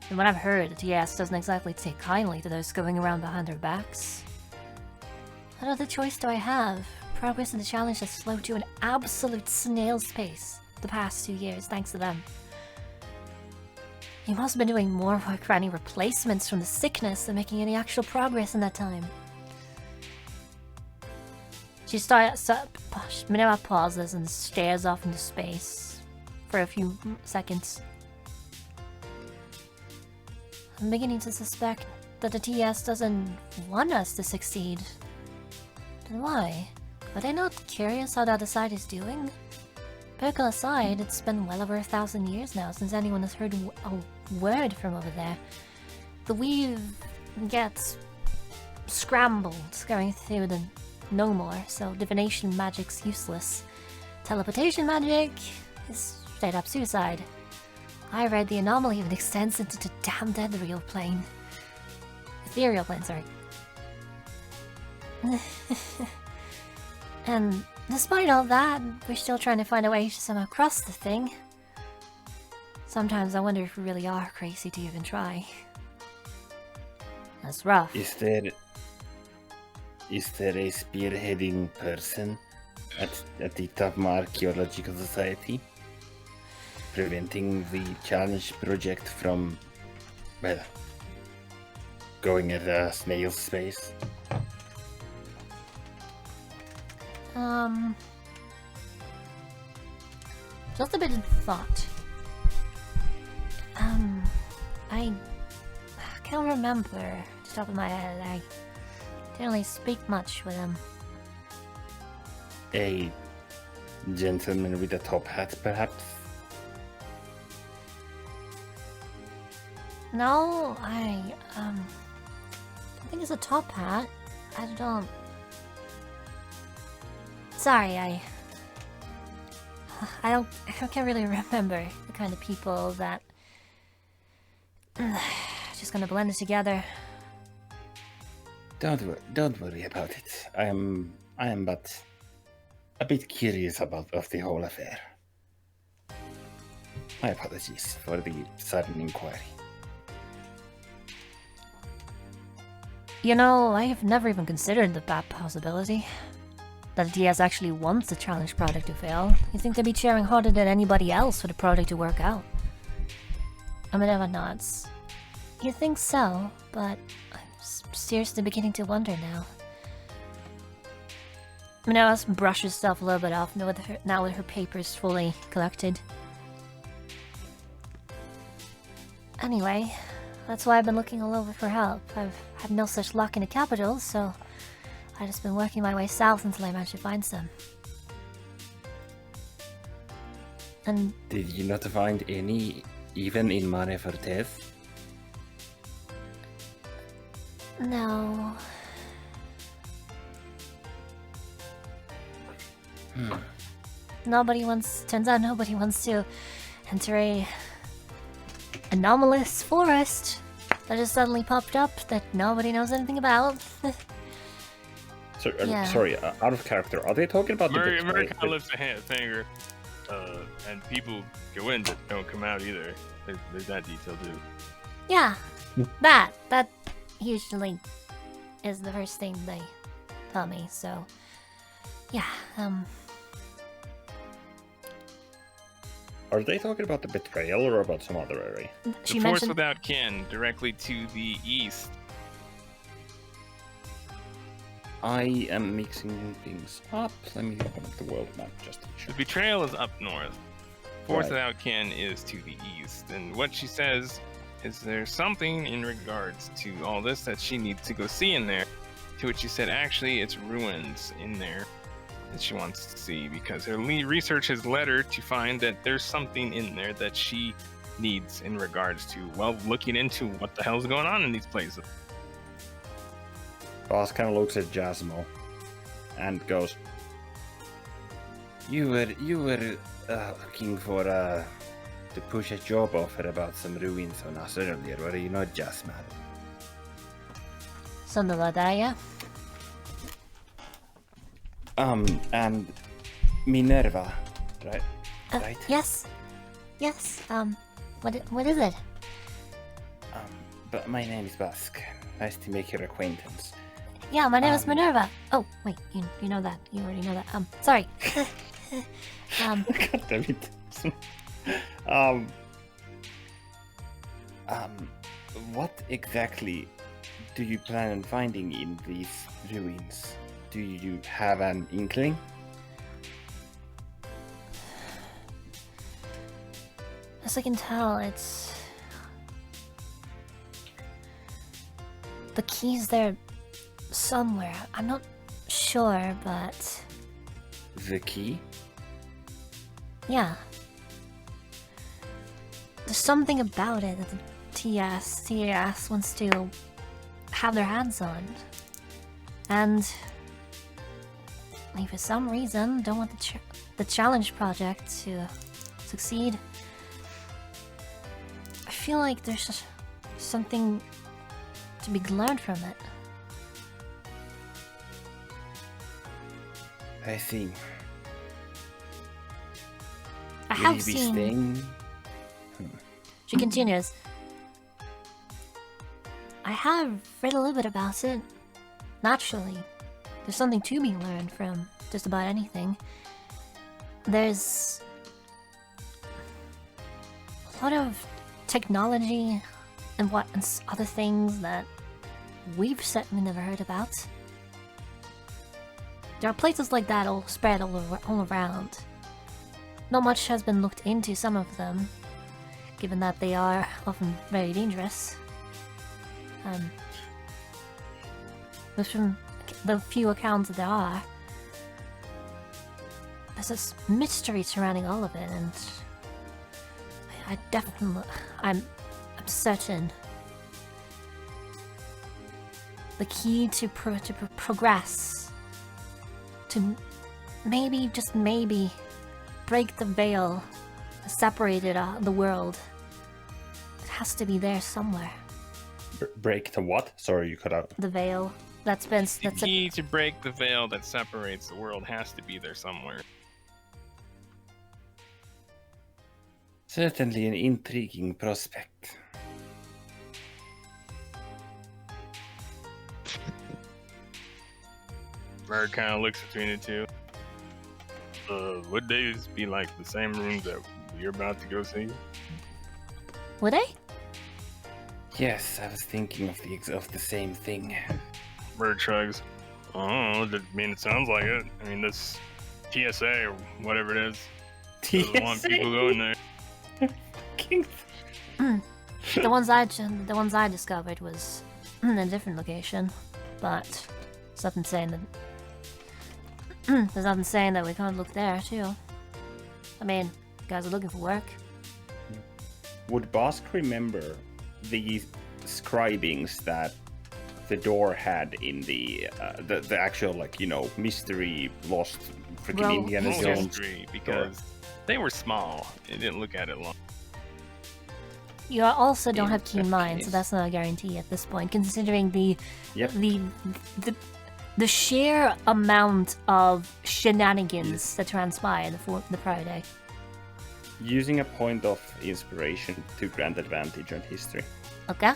From what I've heard, the TS doesn't exactly take kindly to those going around behind their backs. What other choice do I have? Progress in the challenge has slowed to an absolute snail's pace the past 2 years, thanks to them. You must have been doing more work finding replacements from the sickness than making any actual progress in that time. Minerva pauses and stares off into space for a few seconds. I'm beginning to suspect that the TS doesn't want us to succeed. Then why? Are they not curious how the other side is doing? Political aside, it's been well over 1,000 years now since anyone has heard a word from over there. The weave gets scrambled going through the no more, so divination magic's useless. Teleportation magic is straight up suicide. I read the anomaly even extends into the damned ethereal plane. Ethereal plane, sorry. And despite all that, we're still trying to find a way to somehow cross the thing. Sometimes I wonder if we really are crazy to even try. That's rough. Is there a spearheading person at the Tavma Archaeological Society preventing the challenge project from, well, going at a snail's pace? Just a bit of thought. I can't remember off the top of my head. I didn't really speak much with him. A gentleman with a top hat, perhaps? No, I think it's a top hat. I don't. Sorry, I can't really remember the kind of people that just gonna blend it together. Don't worry about it. I am but a bit curious of the whole affair. My apologies for the sudden inquiry. You know, I have never even considered the bad possibility that the TS actually wants the challenge product to fail. You think they'd be cheering harder than anybody else for the product to work out? Minerva nods. You think so, but I'm seriously beginning to wonder now. Minerva brushes herself a little bit off now with her papers fully collected. Anyway, that's why I've been looking all over for help. I've had no such luck in the capital, so I've just been working my way south until I managed to find some. And did you not find any, even in Mare Fortes? No. Turns out nobody wants to enter a anomalous forest that just suddenly popped up that nobody knows anything about. So, Yeah. Sorry, out of character. Are they talking about the Murray betrayal? kind of lifts a finger, and people go in that don't come out either. There's that detail too. Yeah, that usually is the first thing they tell me, so yeah, Are they talking about the betrayal or about some other area? she The force mentioned without kin, directly to the east. I am mixing things up. Let me open up the world map just to The check. betrayal is up north. Force Right. without kin is to the east. And what she says is there's something in regards to all this that she needs to go see in there. To which she said, actually, it's ruins in there that she wants to see because her research has led her to find that there's something in there that she needs in regards to, well, looking into what the hell's going on in these places. Bahsk kind of looks at Jasmal and goes, You were looking for to push a job offer about some ruins on us earlier, were you not, Jasmal? Something like that, yeah? And Minerva, right? Right? Yes. Yes. What is it? But my name is Bahsk. Nice to make your acquaintance. Yeah, my name is Minerva. Oh, wait, you know that. You already know that. Sorry. God damn it. What exactly do you plan on finding in these ruins? Do you have an inkling? As I can tell, it's... The key's there somewhere. I'm not sure, but... The key? Yeah. There's something about it that the TAS wants to have their hands on. And... for some reason, don't want the challenge project to succeed. I feel like there's just something to be learned from it. I see. I Will have you be seen... staying? She continues. I have read a little bit about it. Naturally. There's something to be learned from just about anything. There's a lot of technology and other things that we've certainly never heard about. There are places like that all spread all around. Not much has been looked into some of them, given that they are often very dangerous. But from the few accounts that there are, there's this mystery surrounding all of it, and I definitely, I'm certain the key to progress, to maybe, just maybe, break the veil that separated the world, it has to be there somewhere. break the what? Sorry, you cut out. The veil. The key to break the veil that separates the world has to be there somewhere. Certainly an intriguing prospect. Bird kind of looks between the two. Would these be like the same rooms that you're about to go see? Would they? Yes, I was thinking of the same thing. Bird shrugs. Oh, I mean, it sounds like it. I mean, this TSA or whatever it is. Doesn't want people going there. The ones I discovered was in a different location, but there's nothing saying that we can't look there too. I mean, you guys are looking for work. Would Bahsk remember the scribings that the door had in the actual, like, you know, mystery lost freaking Indiana No Jones? history, because they were small. It didn't look at it long. You also don't have keen mind, so that's not a guarantee at this point, considering the sheer amount of shenanigans that transpired the prior day. Using a point of inspiration to grant advantage on history. Okay.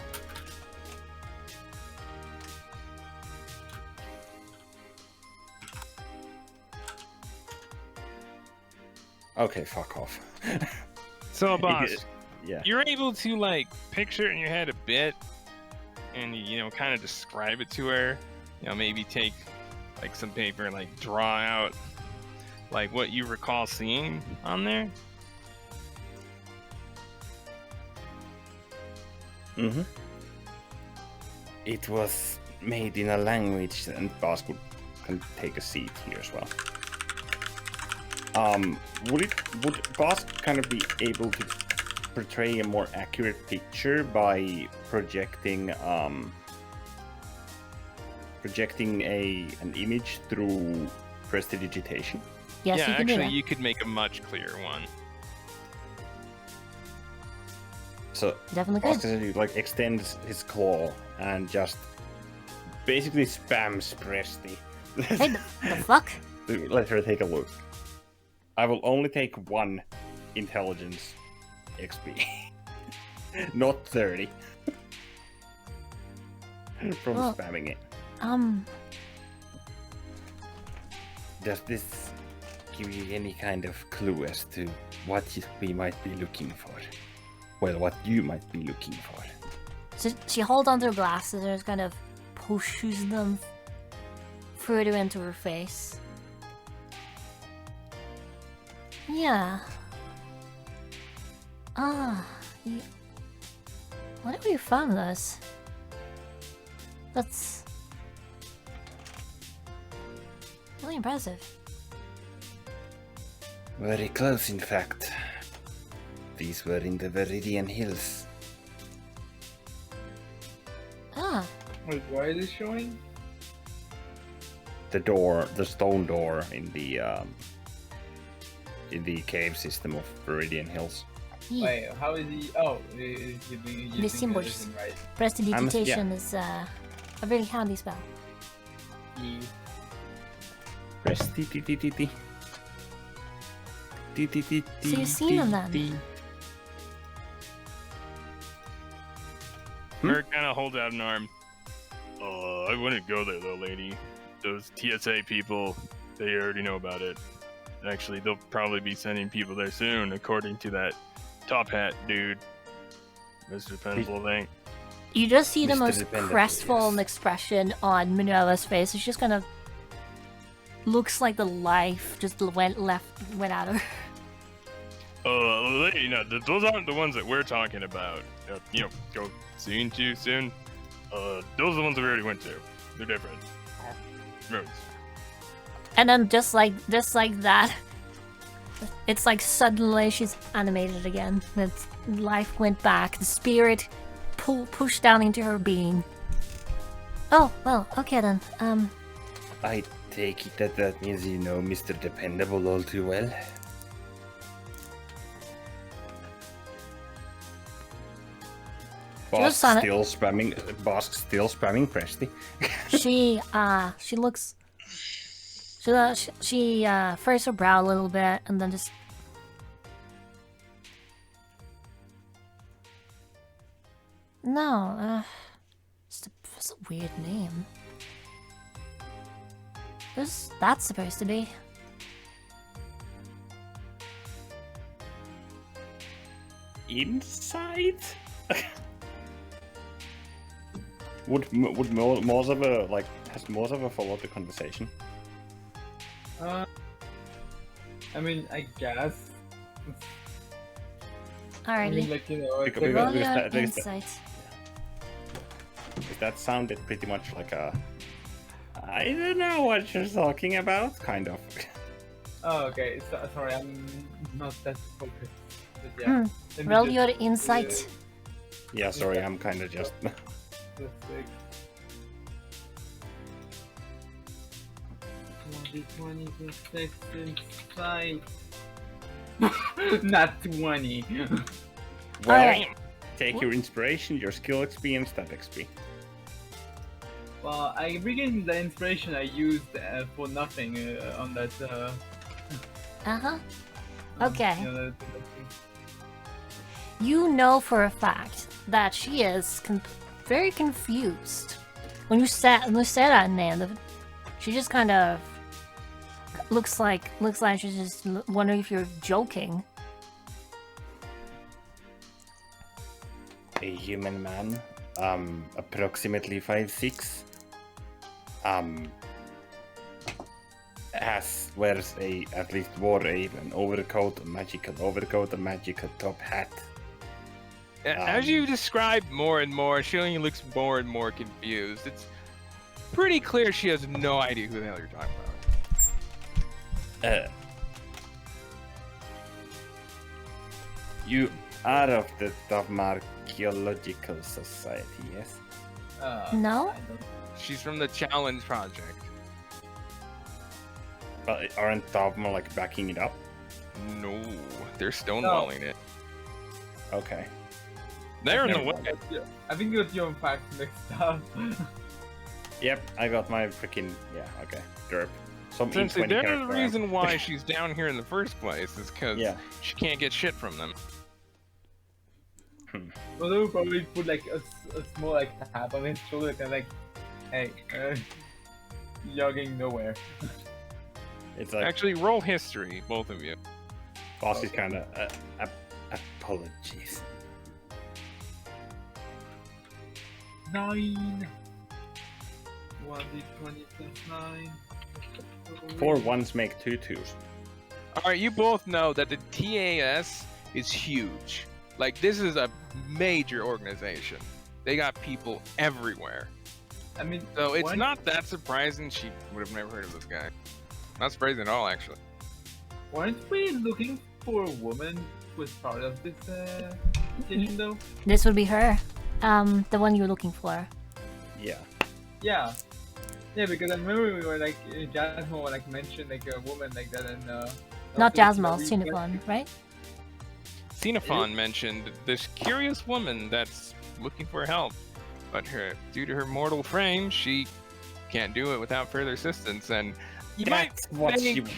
Okay, fuck off. So, Boss, Yeah. you're able to, like, picture it in your head a bit and, you know, kind of describe it to her. You know, maybe take, like, some paper and, like, draw out, like, what you recall seeing on there. It was made in a language, and Bahsk can take a seat here as well. Would Bahsk kind of be able to portray a more accurate picture by projecting an image through prestidigitation? Yes, yeah, you can do actually, that. you could make a much clearer one. So Definitely Bahsk good. essentially, like extends his claw and just basically spams Presti. Hey, the fuck? Let her take a look. I will only take 1 intelligence XP. Not 30. From Well, spamming it. Does this give you any kind of clue as to what we might be looking for? Well, what you might be looking for. So she holds onto her glasses and just kind of pushes them further into her face. Yeah. Whatever you found this. That's really impressive. Very close, in fact. These were in the Viridian Hills. Ah, Wait, why is it showing? The door, the stone door in the cave system of Viridian Hills. yeah. Wait, how is he? Oh, he's using symbols. everything, right? Prestidigitation is a really handy spell. He, Press T T T T T. T T T T. So you've seen them then? Merc kind of holds out an arm. I wouldn't go there though, lady. Those TSA people, they already know about it. Actually, they'll probably be sending people there soon, according to that top hat dude, Mr. Pennsylvania. You just see the Mr. most Dependable, crestfallen yes. expression on Minerva's face. It's just kind of looks like the life just went out of her. Lady, no, those aren't the ones that we're talking about. Go seeing to you soon. Those are the ones that we already went to. They're different. Rooms. And then just like that, it's like suddenly she's animated again. Its life went back. The spirit pushed down into her being. Oh well, okay then. I take it that means you know Mr. Dependable all too well. Just on it. Bahsk still spamming Presti. She looks. She furrows her brow a little bit and then just. No, it's a weird name. Who's that supposed to be? Insight? Would Morzava, like, has Morzava followed the conversation? I mean, I guess. I mean, Alrighty. like, you know, it's Because- Roll like, because your that- because insight. That sounded pretty much like a... I don't know what you're talking about, kind of. oh, okay. Sorry, I'm not that focused. But yeah. Let me Roll just, your insight. Yeah, sorry, I'm kind of just... Just like 20 plus 6 insight. Not 20. Well, Alright. take your inspiration, your skill XP, and stat XP. Well, I regained the inspiration I used for nothing on that. Uh-huh. Okay. You know, You know for a fact that she is very confused. When you say that name, she just kind of looks like she's just wondering if you're joking. A human man, approximately 5'6", wore an overcoat, a magical overcoat, a magical top hat. As you describe more and more, she only looks more and more confused. pretty clear she has no idea who the hell you're talking about. You are of the Archaeological Society, yes? No? I don't- She's from the Challenge Project. But aren't Dogma like backing it up? No, they're stonewalling it. Okay. They're in the Never way. mind. I think you got your facts mixed up. Yep, I got my freaking okay. Derp. Some Essentially, E20 they're the character. reason why she's down here in the first place is because Yeah. she can't get shit from them. Well, they would probably put like a small like tap on his shoulder and like, hey, you're getting nowhere. It's like Actually, roll history, both of you. Boss is kind of apologies. 9. 1d20 plus 9. 4 1s make 2 2s. Alright, you both know that the TAS is huge. Like, this is a major organization. They got people everywhere. I mean, So it's why- not that surprising she would have never heard of this guy. Not surprising at all, actually. Weren't we looking for a woman who was part of this petition though? This would be her. The one you're looking for. Yeah. Yeah. Yeah, because I remember we were like, Jasmal like mentioned like a woman like that and Not also, Jasmal, we- Xenophon, right? Xenophon mentioned this curious woman that's looking for help, but due to her mortal frame, she can't do it without further assistance. And you That's what think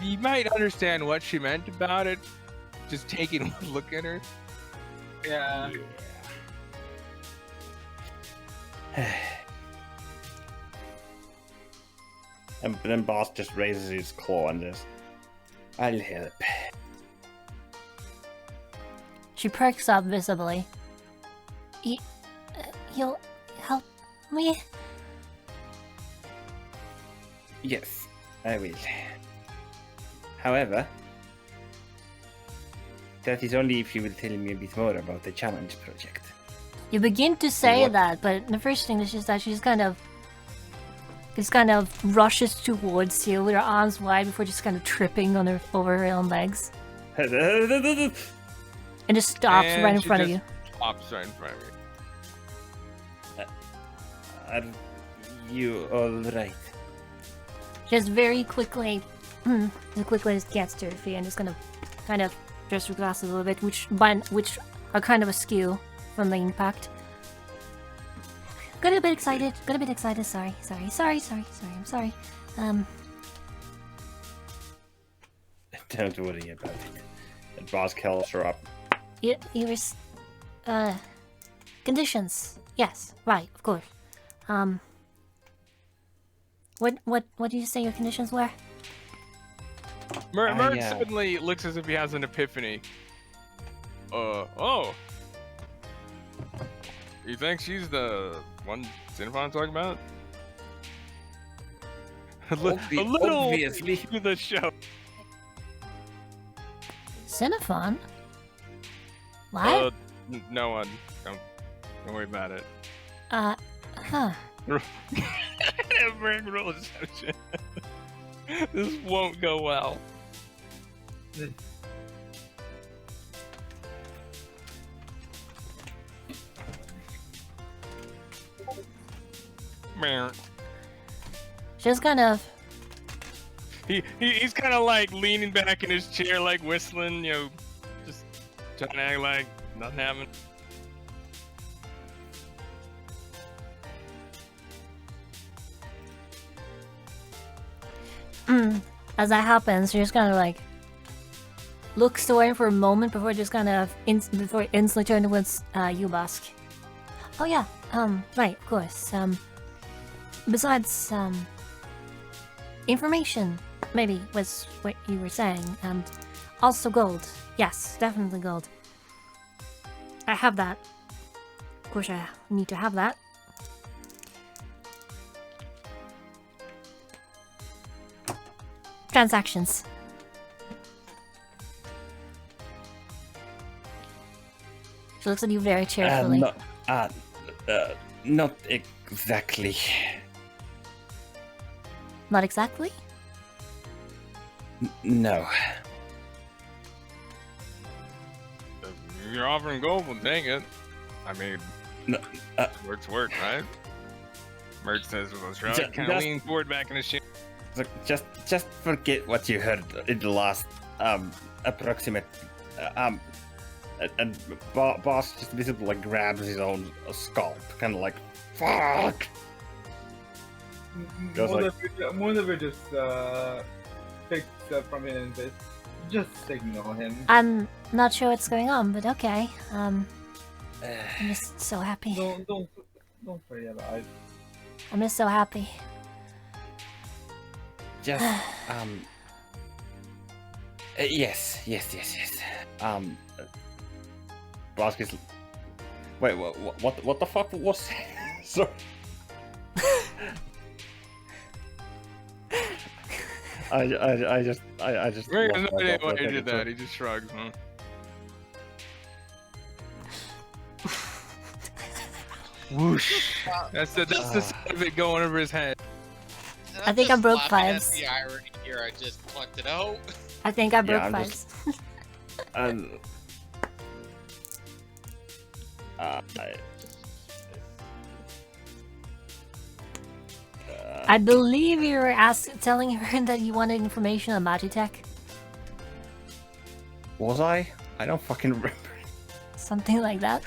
you might understand what she meant about it, just taking a look at her. Yeah. And then Boss just raises his claw and says, "I'll help." She perks up visibly. You'll help me? Yes, I will. However, that is only if you will tell me a bit more about the challenge project. You begin to say What? that, but the first thing is just that she's kind of rushes towards you with her arms wide before just kind of tripping on over her own legs. And just stops And right in she front of just you. Pops right in front of you. Are you alright? Just very quickly, as quickly as it gets to her feet, and just gonna kind of adjust her glasses a little bit, which are kind of askew from the impact. Got a bit excited. Sorry. I'm sorry. Don't worry about it. And Boss helps her up. You were, conditions. Yes, right, of course. What did you say your conditions were? Mert yeah. suddenly looks as if he has an epiphany. Oh. You think she's the one Xenophon's talking about? a little Obviously. to the show. Xenophon? What? No one. Don't worry about it. Huh. Bring roll deception. This won't go well. Just kind of. He's kind of like leaning back in his chair, like whistling, just trying to act like nothing happened. As that happens, she just kind of like looks away for a moment before just kind of before instantly turning towards you, Bahsk. Oh yeah, right, of course. Besides, information maybe was what you were saying, and also gold. Yes, definitely gold. I have that. Of course, I need to have that. Transactions. She looks at you very cheerfully. Not exactly. Not exactly? No. If you're offering gold, we'll take it. I mean, No, work's work, right? Merc says with a shrug, Ju- kind of just- leaning forward back in his chair. So just forget what you heard in the last approximate and Boss just visibly like grabs his own scalp, kind of like fuck. Goes like- Minerva just picks up from him and says, just ignore him. I'm not sure what's going on, but okay. I'm just so happy. Don't worry about it. I'm just so happy. Just yes. Bahsk is. Wait, what the fuck was? Sorry. I just. Merc lost has no my idea thought why for a he did second, that. so- He just shrugs, huh? Whoosh. That's the sound of it going over his head. And I think I just broke laughing at vibes. The irony here, I just pointed out. I think I broke I'm vibes. just- And I believe you were telling her that you wanted information on Magitech. was I? I don't fucking remember. Something like that.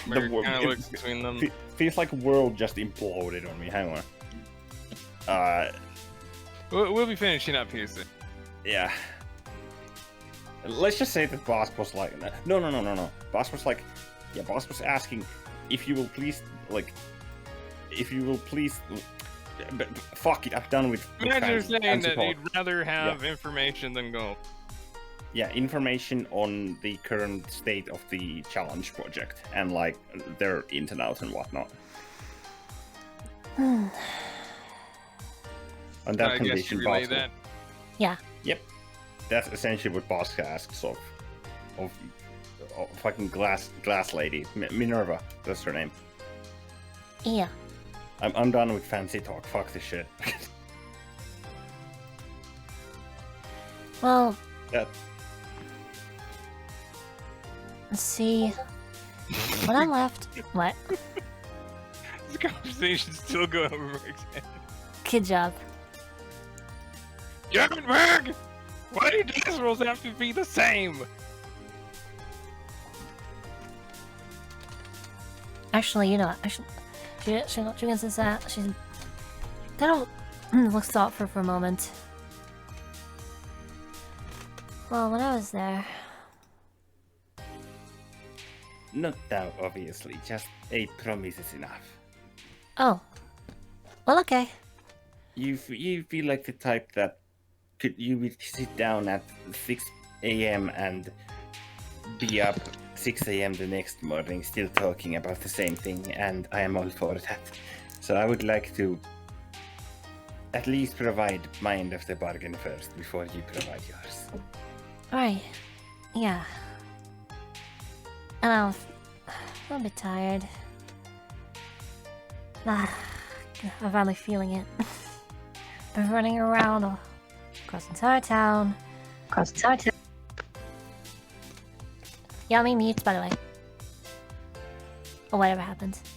Merc wo- kind of it- looks between them. Feels like world just imploded on me. Hang on. We'll be finishing up here soon. Yeah. Let's just say that Bahsk was like, no. Bahsk was like, yeah, Bahsk was asking if you will please, but fuck it, I'm done with Imagine you're fancy- saying fancy that talk. you'd rather have information than gold. Yeah, information on the current state of the challenge project and like their ins and outs and whatnot. On that I guess condition, you relay Bahsk. that. Yeah. Yep, that's essentially what Bahsk asks of fucking glass lady Minerva. That's her name. Yeah. I'm done with fancy talk. Fuck this shit. Well, Yeah. let's see. When I'm left. What? This conversation's still going over Merc's head. Good job. Damn it, Merc! Why do dice rolls have to be the same? Actually, you know what? She gets that. She's kind of looks thoughtful for a moment. Well, when I was there, Not now, obviously. Just a promise is enough. oh, well, okay. You feel like the type that you would sit down at 6 a.m. and be up 6 a.m. the next morning still talking about the same thing, and I am all for that. So I would like to at least provide my end of the bargain first before you provide yours. Alright. Yeah. And I'm a bit tired. I'm finally feeling it. Been running around across the entire town. Yummy meats, by the way. Or whatever happens.